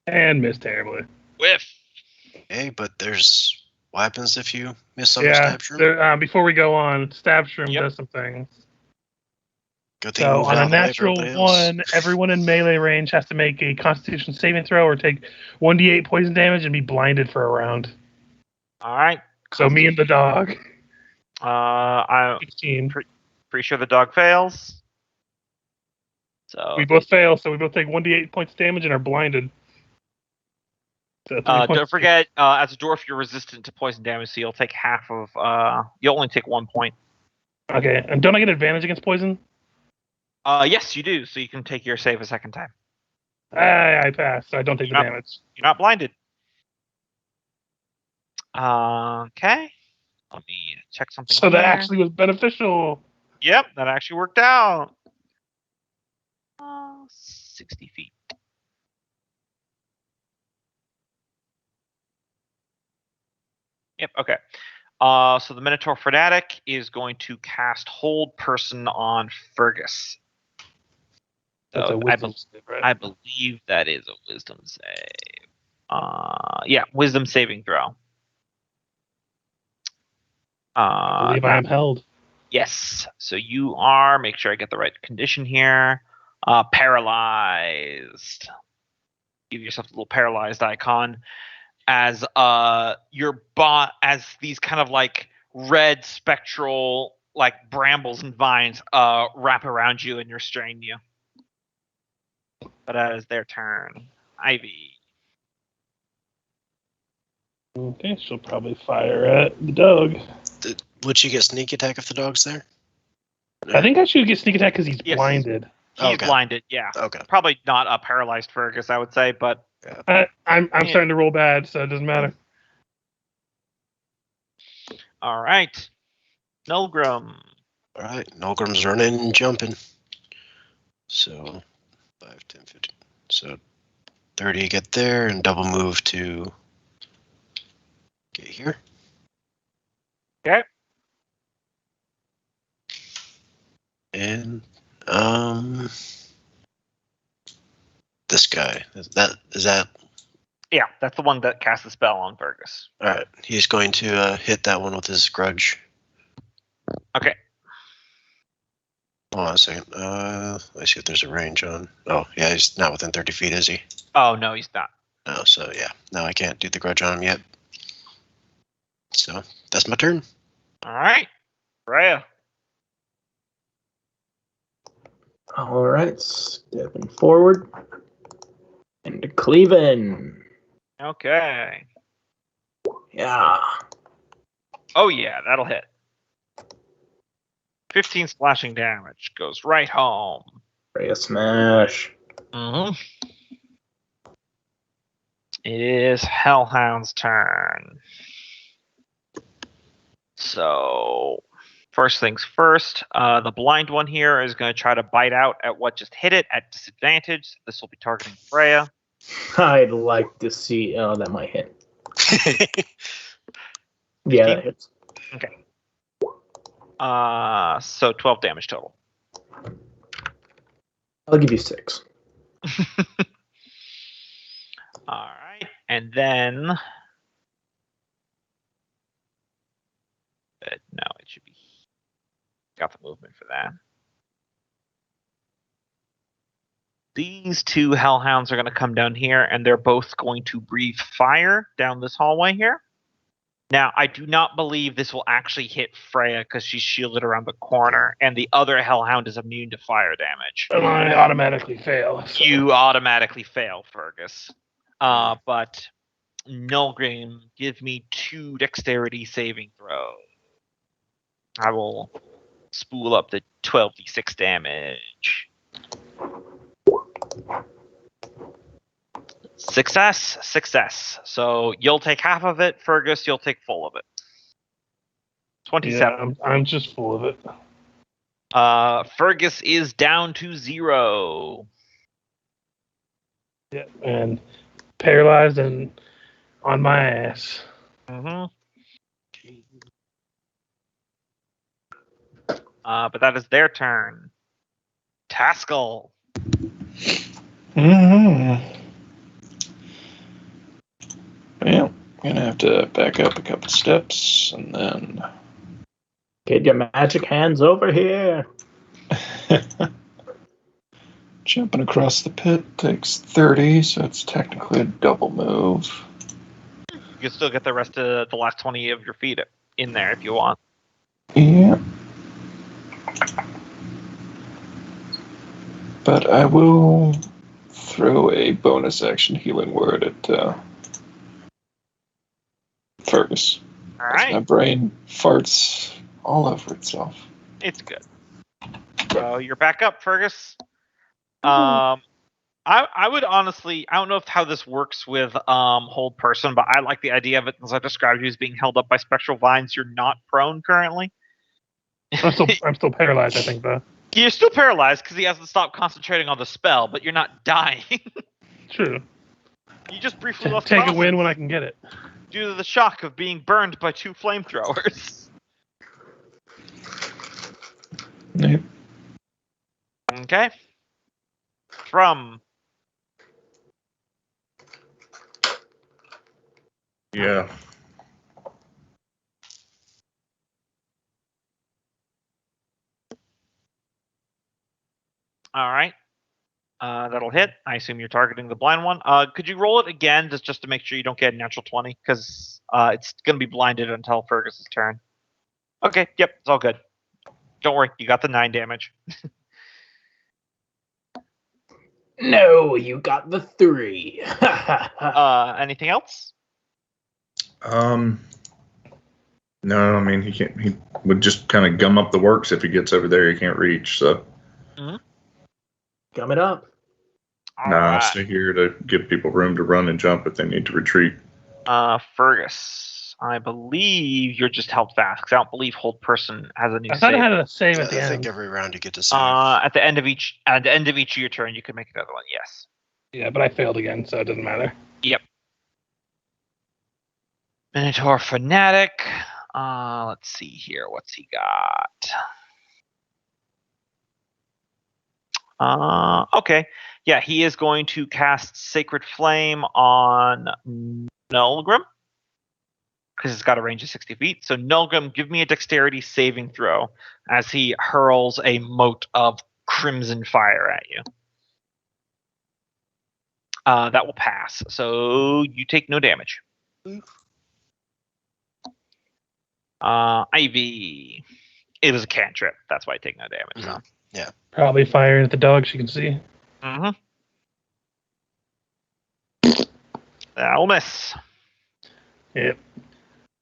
And miss terribly. Whiff. Okay, but there's what happens if you miss on the Yeah. stab shroom? There, before we go on, stab shroom Yep. does some things. Good thing you So moved on out a of the way for natural everybody else. 1, everyone in melee range has to make a Constitution saving throw or take 1d8 poison damage and be blinded for a round. All right. So me and the dog. I'm 16. pretty sure the dog fails. So We both fail, so we both take 1d8 points of damage and are blinded. So 3 points. don't forget, as a dwarf, you're resistant to poison damage, so you'll take half of. You'll only take 1 point. Okay, and don't I get advantage against poison? Yes, you do. So you can take your save a second time. I pass, so I don't take the Yep. damage. You're not blinded. Okay. Let me check something. So that here. actually was beneficial. Yep, that actually worked out. 60 feet. Yep. Okay. So the Minotaur Fanatic is going to cast Hold Person on Fergus. That's So a wisdom save, right? I believe that is a Wisdom save. Yeah, Wisdom saving throw. I believe I am held. Yes. So you are. Make sure I get the right condition here. Paralyzed. give yourself a little paralyzed icon as as these kind of like red spectral like brambles and vines wrap around you and restrain you. But that is their turn. Ivy. Okay, she'll probably fire at the dog. Would she get sneak attack if the dog's there? I think I should get sneak attack because he's Yes. blinded. He's Okay. blinded, yeah. Okay. Probably not a paralyzed Fergus, I would say, but I'm Yeah. starting to roll bad, so it doesn't matter. all right. Nulgrim. All right. Nolgrim's running and jumping. So 5, 10, 15. So 30 get there and double move to get here. Okay. And this guy. Is that Yeah, that's the one that casts the spell on Fergus. all right? He's going to hit that one with his grudge. Okay. Hold on a second. Let's see if there's a range on. Oh, yeah, he's not within 30 feet, is he? Oh, no, he's not. No, so yeah. No, I can't do the grudge on him yet. So that's my turn. All right. Freya. All right, stepping forward and cleaving. Okay. Yeah. Oh, yeah, that'll hit. 15 slashing damage. Goes right home. Freya smash. Mm-hmm. It is Hellhound's turn. So, first things first, the blind one here is going to try to bite out at what just hit it at disadvantage. This will be targeting Freya. I'd like to see. Oh, that might hit. Yeah, that hits. Okay. So 12 damage total. I'll give you 6. All right, and then no, it should be. Got the movement for that. These two hellhounds are going to come down here, and they're both going to breathe fire down this hallway here. Now, I do not believe this will actually hit Freya because she's shielded around the corner, and the other hellhound is immune to fire damage. And I automatically fail. So. You automatically fail, Fergus. But Nulgrim, give me 2 dexterity saving throws. I will spool up the 12d6 damage. Success. So you'll take half of it, Fergus. You'll take full of it. 27. Yeah, I'm just full of it. Fergus is down to 0. Yeah, and paralyzed and on my ass. Mm-hmm. But that is their turn. Taskell. Well, I'm gonna have to back up a couple steps and then Get your magic hands over here. jumping across the pit takes 30, so it's technically a double move. You can still get the rest of the last 20 of your feet in there if you want. Yeah. But I will throw a bonus action healing word at Fergus. All My right. brain farts all over itself. It's good. So you're back up, Fergus. I would honestly, I don't know how this works with hold person, but I like the idea of it as I described you as being held up by spectral vines. You're not prone currently. I'm still paralyzed, I think, though. You're still paralyzed because he hasn't stopped concentrating on the spell, but you're not dying. True. You just briefly lost Take a consciousness win when I can get it. due to the shock of being burned by 2 flamethrowers. Yep. Okay. From Yeah. all right. That'll hit. I assume you're targeting the blind one. Could you roll it again just to make sure you don't get a natural 20? Because it's going to be blinded until Fergus's turn. Okay, yep, it's all good. Don't worry, you got the 9 damage. No, you got the 3. Anything else? No, I mean he can't. He would just kind of gum up the works if he gets over there. He can't reach. So Gum it up. All I right. stay here to give people room to run and jump if they need to retreat. Fergus, I believe you're just held fast because I don't believe hold person has a new I thought save. I had a save I at the think end. every round you get to save. At the end of each of your turn, you can make another one. Yes. Yeah, but I failed again, so it doesn't matter. Yep. Minotaur fanatic. Let's see here. What's he got? Okay. Yeah, he is going to cast Sacred Flame on Nulgrim because it's got a range of 60 feet. So Nulgrim, give me a dexterity saving throw as he hurls a mote of crimson fire at you. That will pass. So you take no damage. Ivy. It was a cantrip. That's why I take no damage. So. Probably firing at the dog she can see. That will miss. Yep.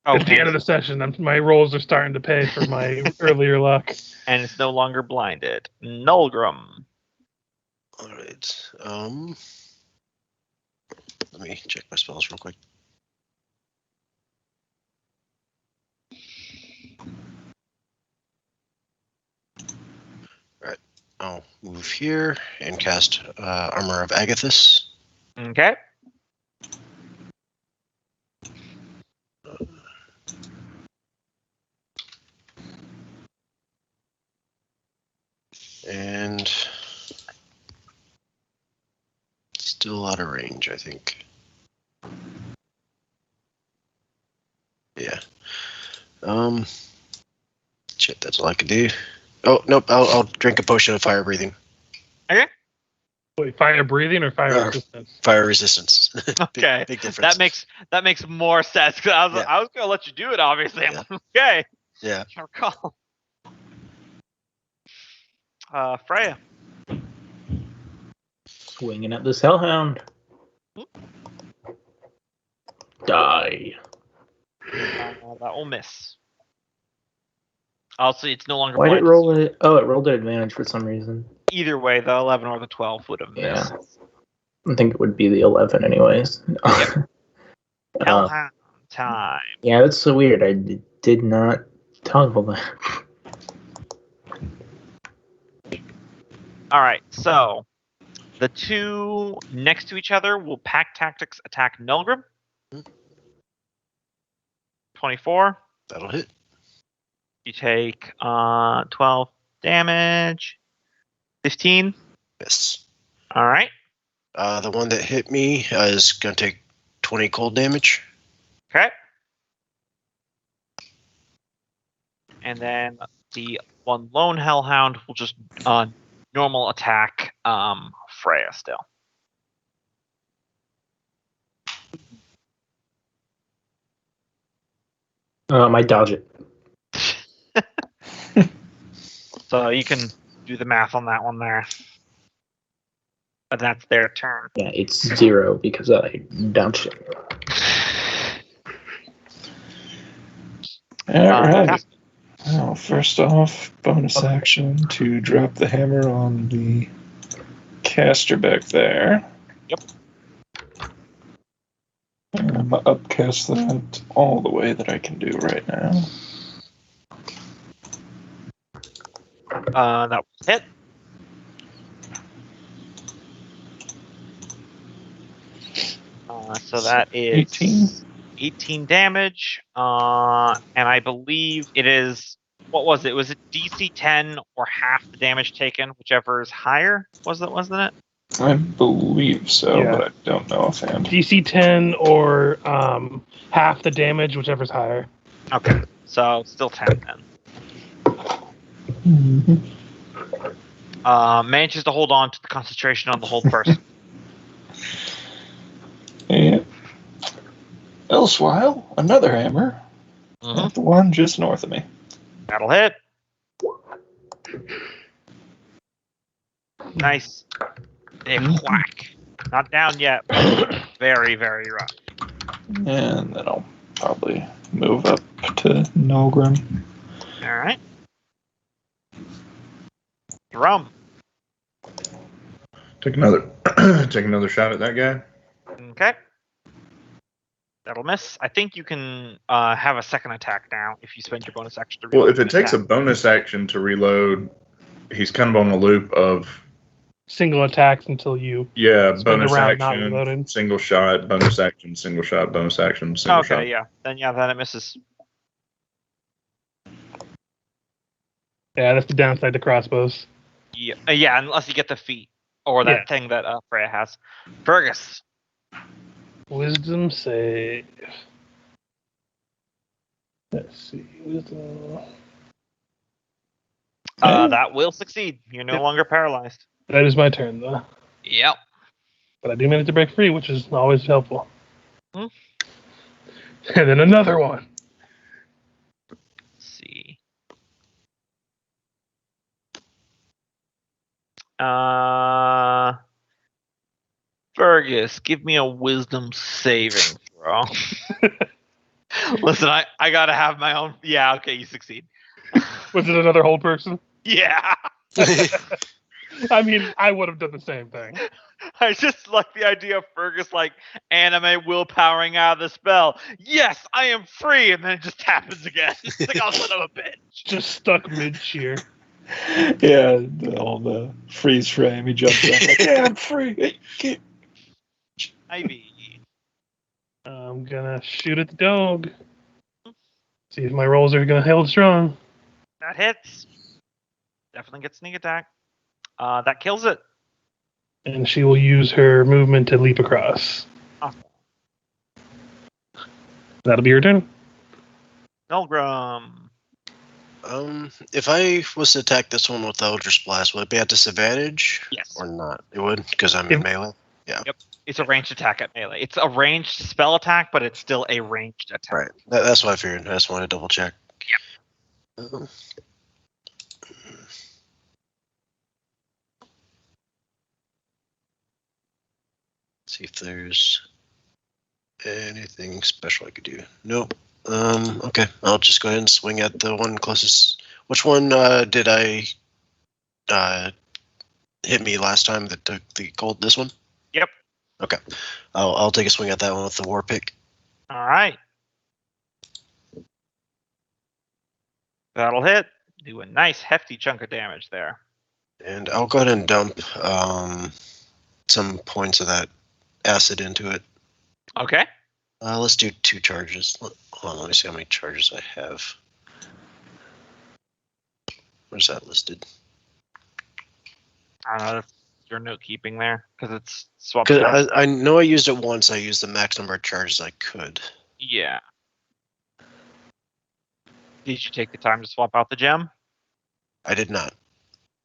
Oh, At the end of the session, my rolls are starting to pay for my earlier luck. And it's no longer blinded. Nulgrim. All right. Let me check my spells real quick. All right. I'll move here and cast Armor of Agathis. Okay. And still out of range, I think. Yeah. Shit, that's all I can do. Oh, nope, I'll drink a potion of fire breathing. Wait, fire breathing or fire Uh, resistance? Fire resistance. Okay. Big difference. That makes more sense. 'Cause I was gonna let you do it, obviously. Yeah. Okay. Yeah. Your call. Freya. Swinging at this hellhound. Die. That will miss. Also, it's no longer Why did it blinded. roll it? Oh, it rolled at advantage for some reason. Either way, the 11 or the 12 would have missed. I think it would be the 11 anyways. Hellhound time. Yeah, that's so weird. I did not toggle that. All right, so the two next to each other will pack tactics attack Nulgrim. 24. That'll hit. You take 12 damage. 15. Yes. All right. The one that hit me is going to take 20 cold damage. Okay. And then the one lone hellhound will just normal attack Freya still. I dodge it. So you can do the math on that one there. But that's their turn. Yeah, it's 0 because I dodged it. Alright. Well, first off, bonus action to drop the hammer on the caster back there. Yep. And I'm going to upcast that all the way that I can do right now. That was hit. So that is 18 damage. And I believe it is, what was it? Was it DC 10 or half the damage taken, whichever is higher? Wasn't it? I believe so, Yeah. but I don't know offhand. DC 10 or half the damage, whichever's higher. Okay, so still 10 then. Mm-hmm. Manages to hold on to the concentration on the hold person. And elsewhile, another hammer. Mhm. At the one just north of me. That'll hit. Nice. A whack. Not down yet, but very, very rough. And then I'll probably move up to Nolgrim. All right. Drum. Take another shot at that guy. Okay. That'll miss. I think you can have a second attack now if you spend your bonus action to reload. Well, if it an takes a attack. bonus action to reload, he's kind of on a loop of Single attacks until you. yeah, Spend a bonus round not action, reloading. single shot, bonus action, single shot, bonus action, single shot. Okay, yeah. Then it misses. Yeah, that's the downside to crossbows. Yeah, unless you get the feat or that thing that Freya has. Fergus. Wisdom save. Let's see. Wisdom. That will succeed. You're no longer paralyzed. That is my turn, though. Yep. But I do manage to break free, which is always helpful. Hmm. And then another one. Let's see. Fergus, give me a wisdom saving throw. Listen, I gotta have my own. Yeah, okay, you succeed. Was it another hold person? Yeah. I mean, I would have done the same thing. I just like the idea of Fergus like anime willpowering out of the spell. Yes, I am free, and then it just happens again. It's like, oh, son of a bitch. Just stuck mid-cheer. Yeah, all the freeze frame. He jumps up like, yeah, I'm free. Ivy. I'm gonna shoot at the dog. See if my rolls are gonna hold strong. That hits. Definitely gets sneak attack. That kills it. And she will use her movement to leap across. Awesome. That'll be your turn. Nolgrim. If I was to attack this one with Eldritch Blast, would it be at disadvantage? Yes. Or not? It would, because I'm in melee. Yeah. Yep. It's a ranged attack at melee. It's a ranged spell attack, but it's still a ranged attack. Right. That's what I figured. I just wanted to double check. Yeah. See if there's anything special I could do. Nope. Okay. I'll just go ahead and swing at the one closest. Which one did I hit me last time that took the gold? This one? Yep. Okay. I'll take a swing at that one with the war pick. All right. That'll hit. Do a nice hefty chunk of damage there. And I'll go ahead and dump some points of that acid into it. Okay. Let's do 2 charges. Hold on, let me see how many charges I have. Where's that listed? I don't know if your note keeping there because it's swapped. 'Cause I know I used it once. I used the max number of charges I could. Yeah. Did you take the time to swap out the gem? I did not.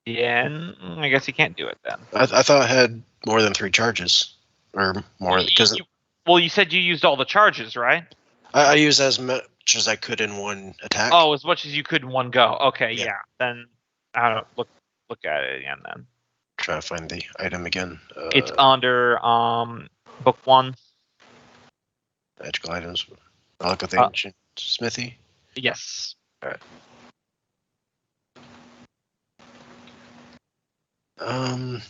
Yeah, I guess you can't do it then. I thought I had more than 3 charges. Or more. Because Well, you said you used all the charges, right? I used as much as I could in one attack. Oh, as much as you could in one go. Okay, Yeah. yeah. Then I don't know, look at it again then. Try to find the item again. It's under book 1. Magical items. I'll look at the ancient smithy. Yes. Alright.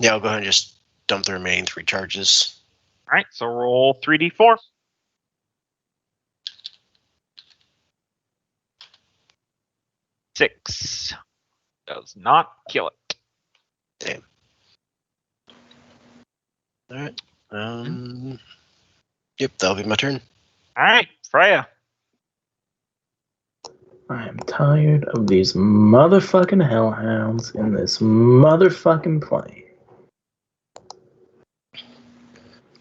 Yeah, I'll go ahead and just dump the remaining 3 charges. All right, so roll 3d4. Six. Does not kill it. Damn. Alright. Yep, that'll be my turn. All right, Freya. I am tired of these motherfucking hellhounds in this motherfucking plane.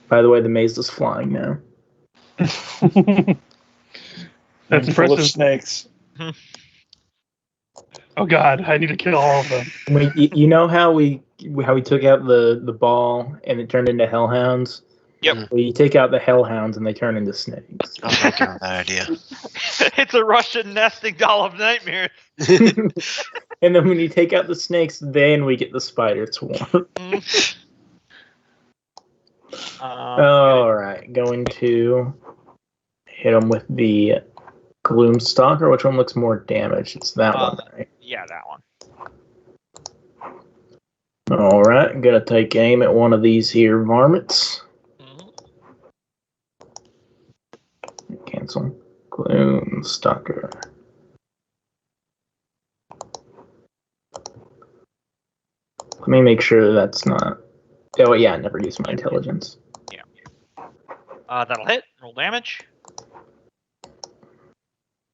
By the way, the maze is flying now. That's Full of impressive. snakes. Oh God, I need to kill all of them. You know how we took out the ball and it turned into hellhounds? Yep. Well, you take out the hellhounds and they turn into snakes. Oh, don't give him that idea. It's a Russian nesting doll of nightmares. And then when you take out the snakes, then we get the spider swarm. All right, going to hit him with the Gloom Stalker. Which one looks more damaged? It's that one, right? Yeah, that one. All right, gonna take aim at one of these here varmints. Cancel. Gloom Stalker. Let me make sure that's not. Oh yeah, I never used my intelligence. Yeah. That'll hit. Roll damage.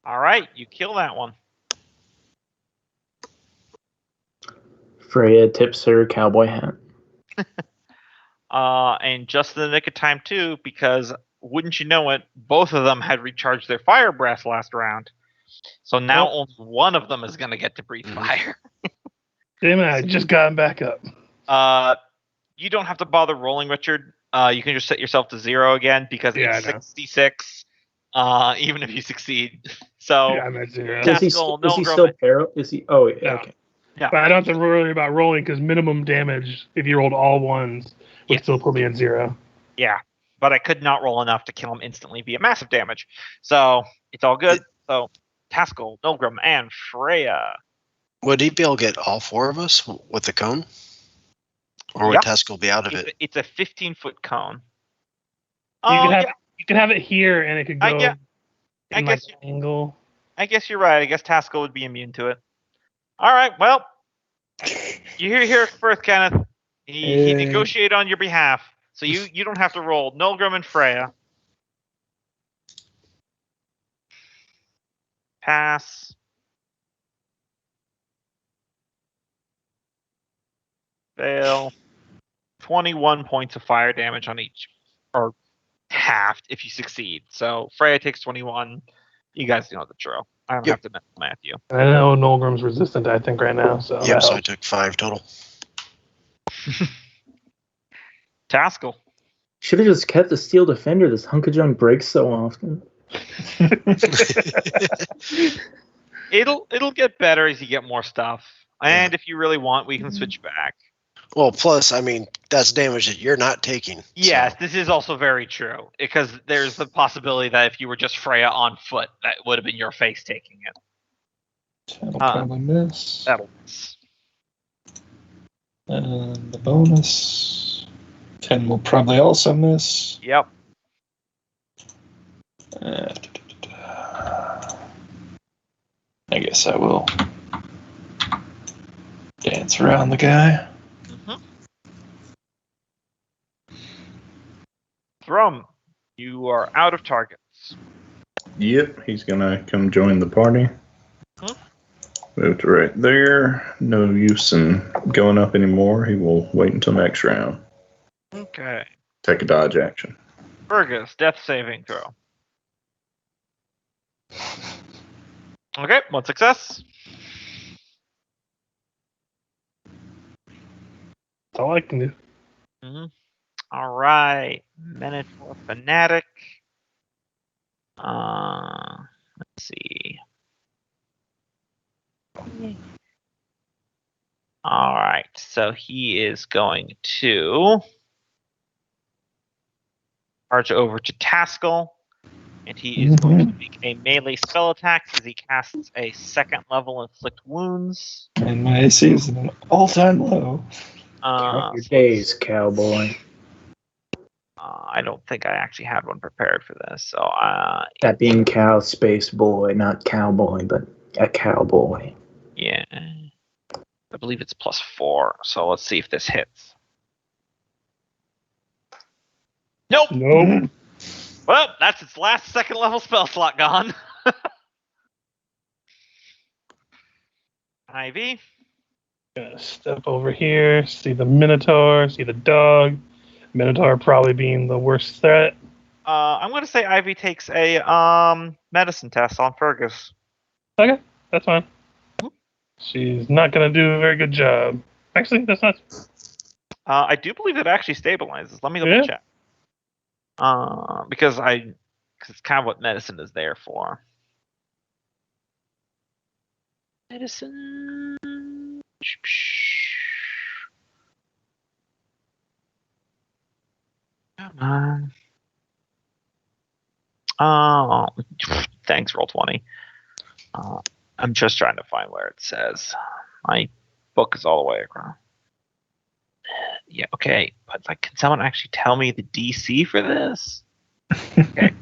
All right, you kill that one. Freya tips her cowboy hat. And just in the nick of time too, because wouldn't you know it, both of them had recharged their fire breath last round. So now only one of them is going to get to breathe fire. Damn it! I just got him back up. You don't have to bother rolling, Richard. You can just set yourself to 0 again because it's 66, even if you succeed. So Yeah, I'm at 0. Is he still paralyzed? Is he? Oh, yeah. Okay. Yeah. But I don't have to worry about rolling because minimum damage, if you rolled all ones, would still put me at 0. Yeah, but I could not roll enough to kill him instantly via massive damage. So it's all good. So Taskell, Milgram, and Freya. Would he be able to get all 4 of us with the cone? Or would Taskell be out of it? It's a 15-foot cone. You could have it here, and it could go in like an angle. I guess you're right. I guess Taskell would be immune to it. All right, well, you hear here first, Kenneth. He negotiated on your behalf, so you don't have to roll. Nulgrim and Freya. Pass. Fail. 21 points of fire damage on each, or halved if you succeed. So Freya takes 21. You guys know the drill. I don't have to math you. I know Nulgrim's resistant, I think, right now. So yep, so I took 5 total. Taskell. Should have just kept the Steel Defender. This hunk of junk breaks so often. It'll get better as you get more stuff. And if you really want, we can switch back. Well, plus, I mean, that's damage that you're not taking. Yes, this is also very true. Because there's the possibility that if you were just Freya on foot, that would have been your face taking it. That'll probably miss. That'll miss. And the bonus. 10 will probably also miss. Yep. I guess I will dance around the guy. Thrum, you are out of targets. Yep, he's gonna come join the party. Move to right there. No use in going up anymore. He will wait until next round. Okay. Take a dodge action. Fergus, death saving throw. Okay, 1 success. That's all I can do. All right, Minotaur Fanatic. Let's see. All right, so he is going to charge over to Taskell, and he is going to make a melee spell attack as he casts a 2nd level Inflict Wounds. And my AC is an all-time low. Count your days, cowboy. I don't think I actually had one prepared for this, so that being cow space boy, not cowboy, but a cowboy. Yeah, I believe it's +4. So let's see if this hits. Nope. Well, that's its last 2nd level spell slot gone. Ivy. Gonna step over here, see the Minotaur, see the dog. Minotaur probably being the worst threat. I'm gonna say Ivy takes a medicine test on Fergus. Okay, that's fine. She's not going to do a very good job. Actually, that's not. I do believe it actually stabilizes. Let me double Yeah. check. Because it's kind of what medicine is there for. Medicine. Come on. Oh, thanks, Roll20. I'm just trying to find where it says. My book is all the way across. Yeah, okay, but like, can someone actually tell me the DC for this? Okay.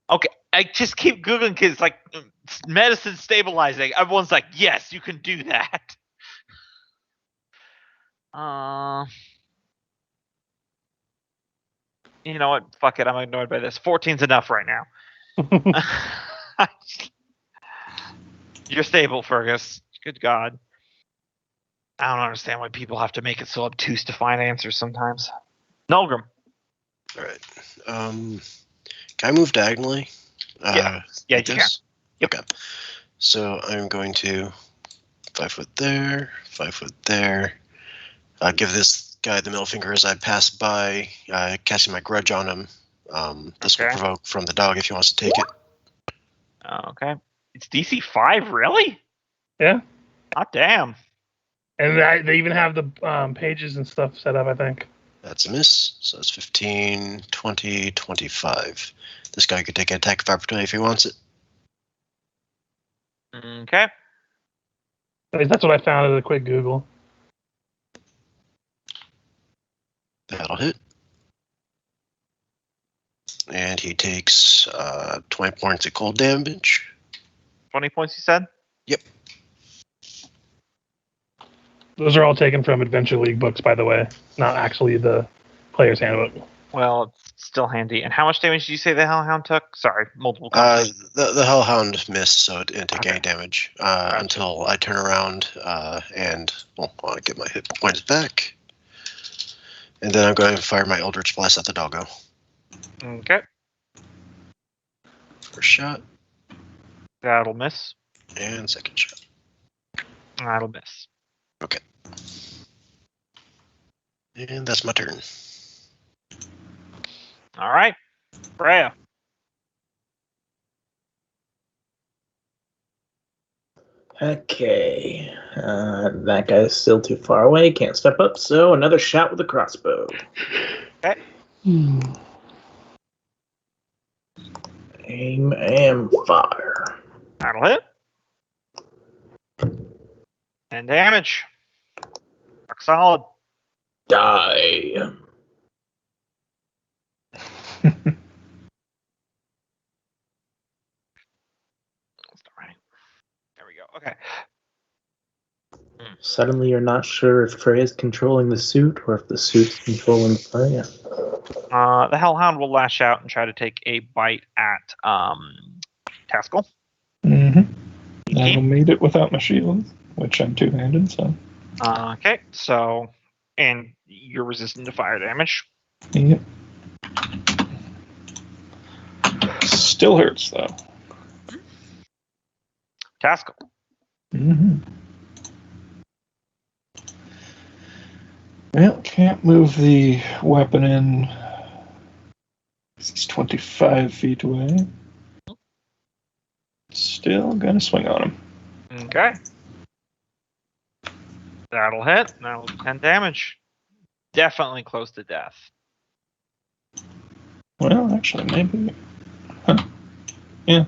Okay, I just keep googling because like medicine stabilizing. Everyone's like, yes, you can do that. You know what? Fuck it. I'm annoyed by this. 14's enough right now. You're stable, Fergus. Good God. I don't understand why people have to make it so obtuse to find answers sometimes. Nolgrim. All right. Can I move diagonally? Yeah, like you this? Yep. Okay. So I'm going to 5 foot there, 5 foot there. Give this guy the middle finger as I pass by, casting my grudge on him. This will Okay. provoke from the dog if he wants to take it. Okay. It's DC 5, really? Yeah. Hot damn. And they even have the pages and stuff set up, I think. That's a miss. So that's 15, 20, 25. This guy could take an attack of opportunity if he wants it. Okay. At least that's what I found at a quick Google. That'll hit. And he takes 20 points of cold damage. 20 points, you said? Yep. Those are all taken from Adventure League books, by the way, not actually the player's handbook. Well, it's still handy. And how much damage did you say the Hellhound took? Sorry, multiple The contacts. Hellhound missed, so it didn't take Okay. any damage Gotcha. until I turn around and I get my hit points back. And then I'm going to fire my Eldritch Blast at the doggo. Okay. First shot That'll miss. and second shot. That'll miss. Okay. And that's my turn. All right. Freya. Okay. That guy's still too far away. Can't step up, so another shot with a crossbow. Aim and fire. That'll hit. And damage. Rock solid. Die. Right. There we go. Okay. Suddenly you're not sure if Freya's controlling the suit or if the suit's controlling Freya. The Hellhound will lash out and try to take a bite at Taskell. I made it without my shield, which I'm two-handed, so. Okay, so and you're resistant to fire damage. Yep. Still hurts though. Taskell. Well, can't move the weapon in. He's 25 feet away. Still gonna swing on him. Okay. That'll hit. That'll do 10 damage. Definitely close to death. Well, actually, maybe. Huh. Yeah,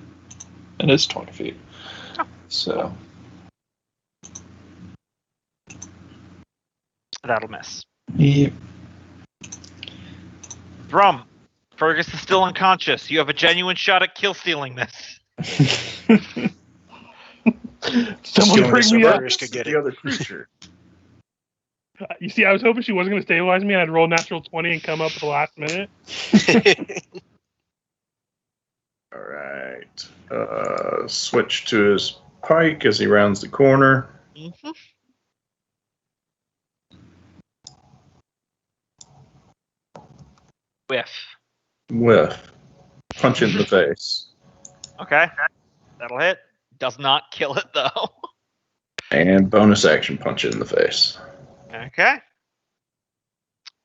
it is 20 feet. Oh. So. That'll miss. Yep. Drum. Fergus is still unconscious. You have a genuine shot at kill stealing this. Someone bring me up. Could get the it. other creature. You see, I was hoping she wasn't going to stabilize me. I'd roll natural 20 and come up at the last minute. All right. Switch to his pike as he rounds the corner. Mm-hmm. Whiff. Punch it in the face. Okay. That'll hit. Does not kill it though. And bonus action punch it in the face. Okay.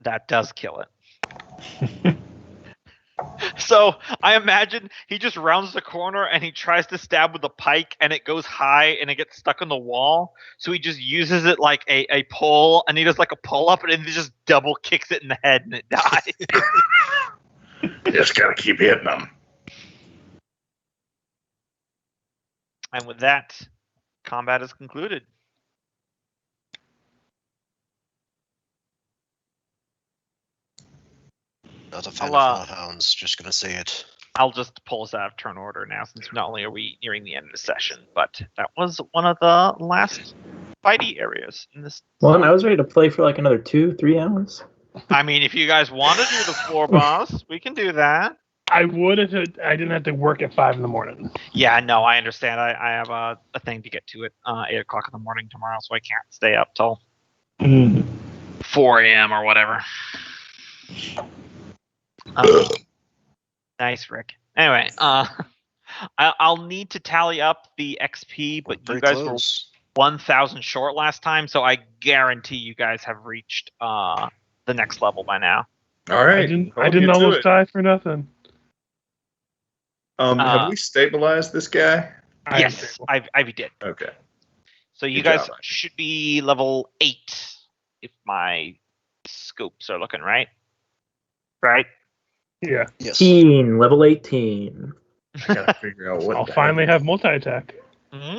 That does kill it. So I imagine he just rounds the corner and he tries to stab with a pike and it goes high and it gets stuck on the wall. So he just uses it like a pull and he does like a pull up and he just double kicks it in the head and it dies. Just gotta keep hitting them. And with that, combat is concluded. Not a fan Allah. of bloodhounds, just gonna say it. I'll just pull us out of turn order now, since not only are we nearing the end of the session, but that was one of the last fighty areas in this. Well, I was ready to play for like another 2-3 hours. I mean, if you guys want to do the 4 boss, we can do that. I would if I didn't have to work at 5 in the morning. Yeah, no, I understand. I have a thing to get to at 8 o'clock in the morning tomorrow, so I can't stay up till 4 a.m. or whatever. Nice, Rick. Anyway, I'll need to tally up the XP, but you Pretty guys close. were 1,000 short last time, so I guarantee you guys have reached the next level by now. All right. I didn't almost die for nothing. Have we stabilized this guy? Yes, Ivy did. Okay. So you Good guys job. should be level 8 if my scopes are looking right. Right? Yeah. Yes. 18, level 18. I gotta figure out what. I'll the finally heck- have multi-attack. Mm-hmm.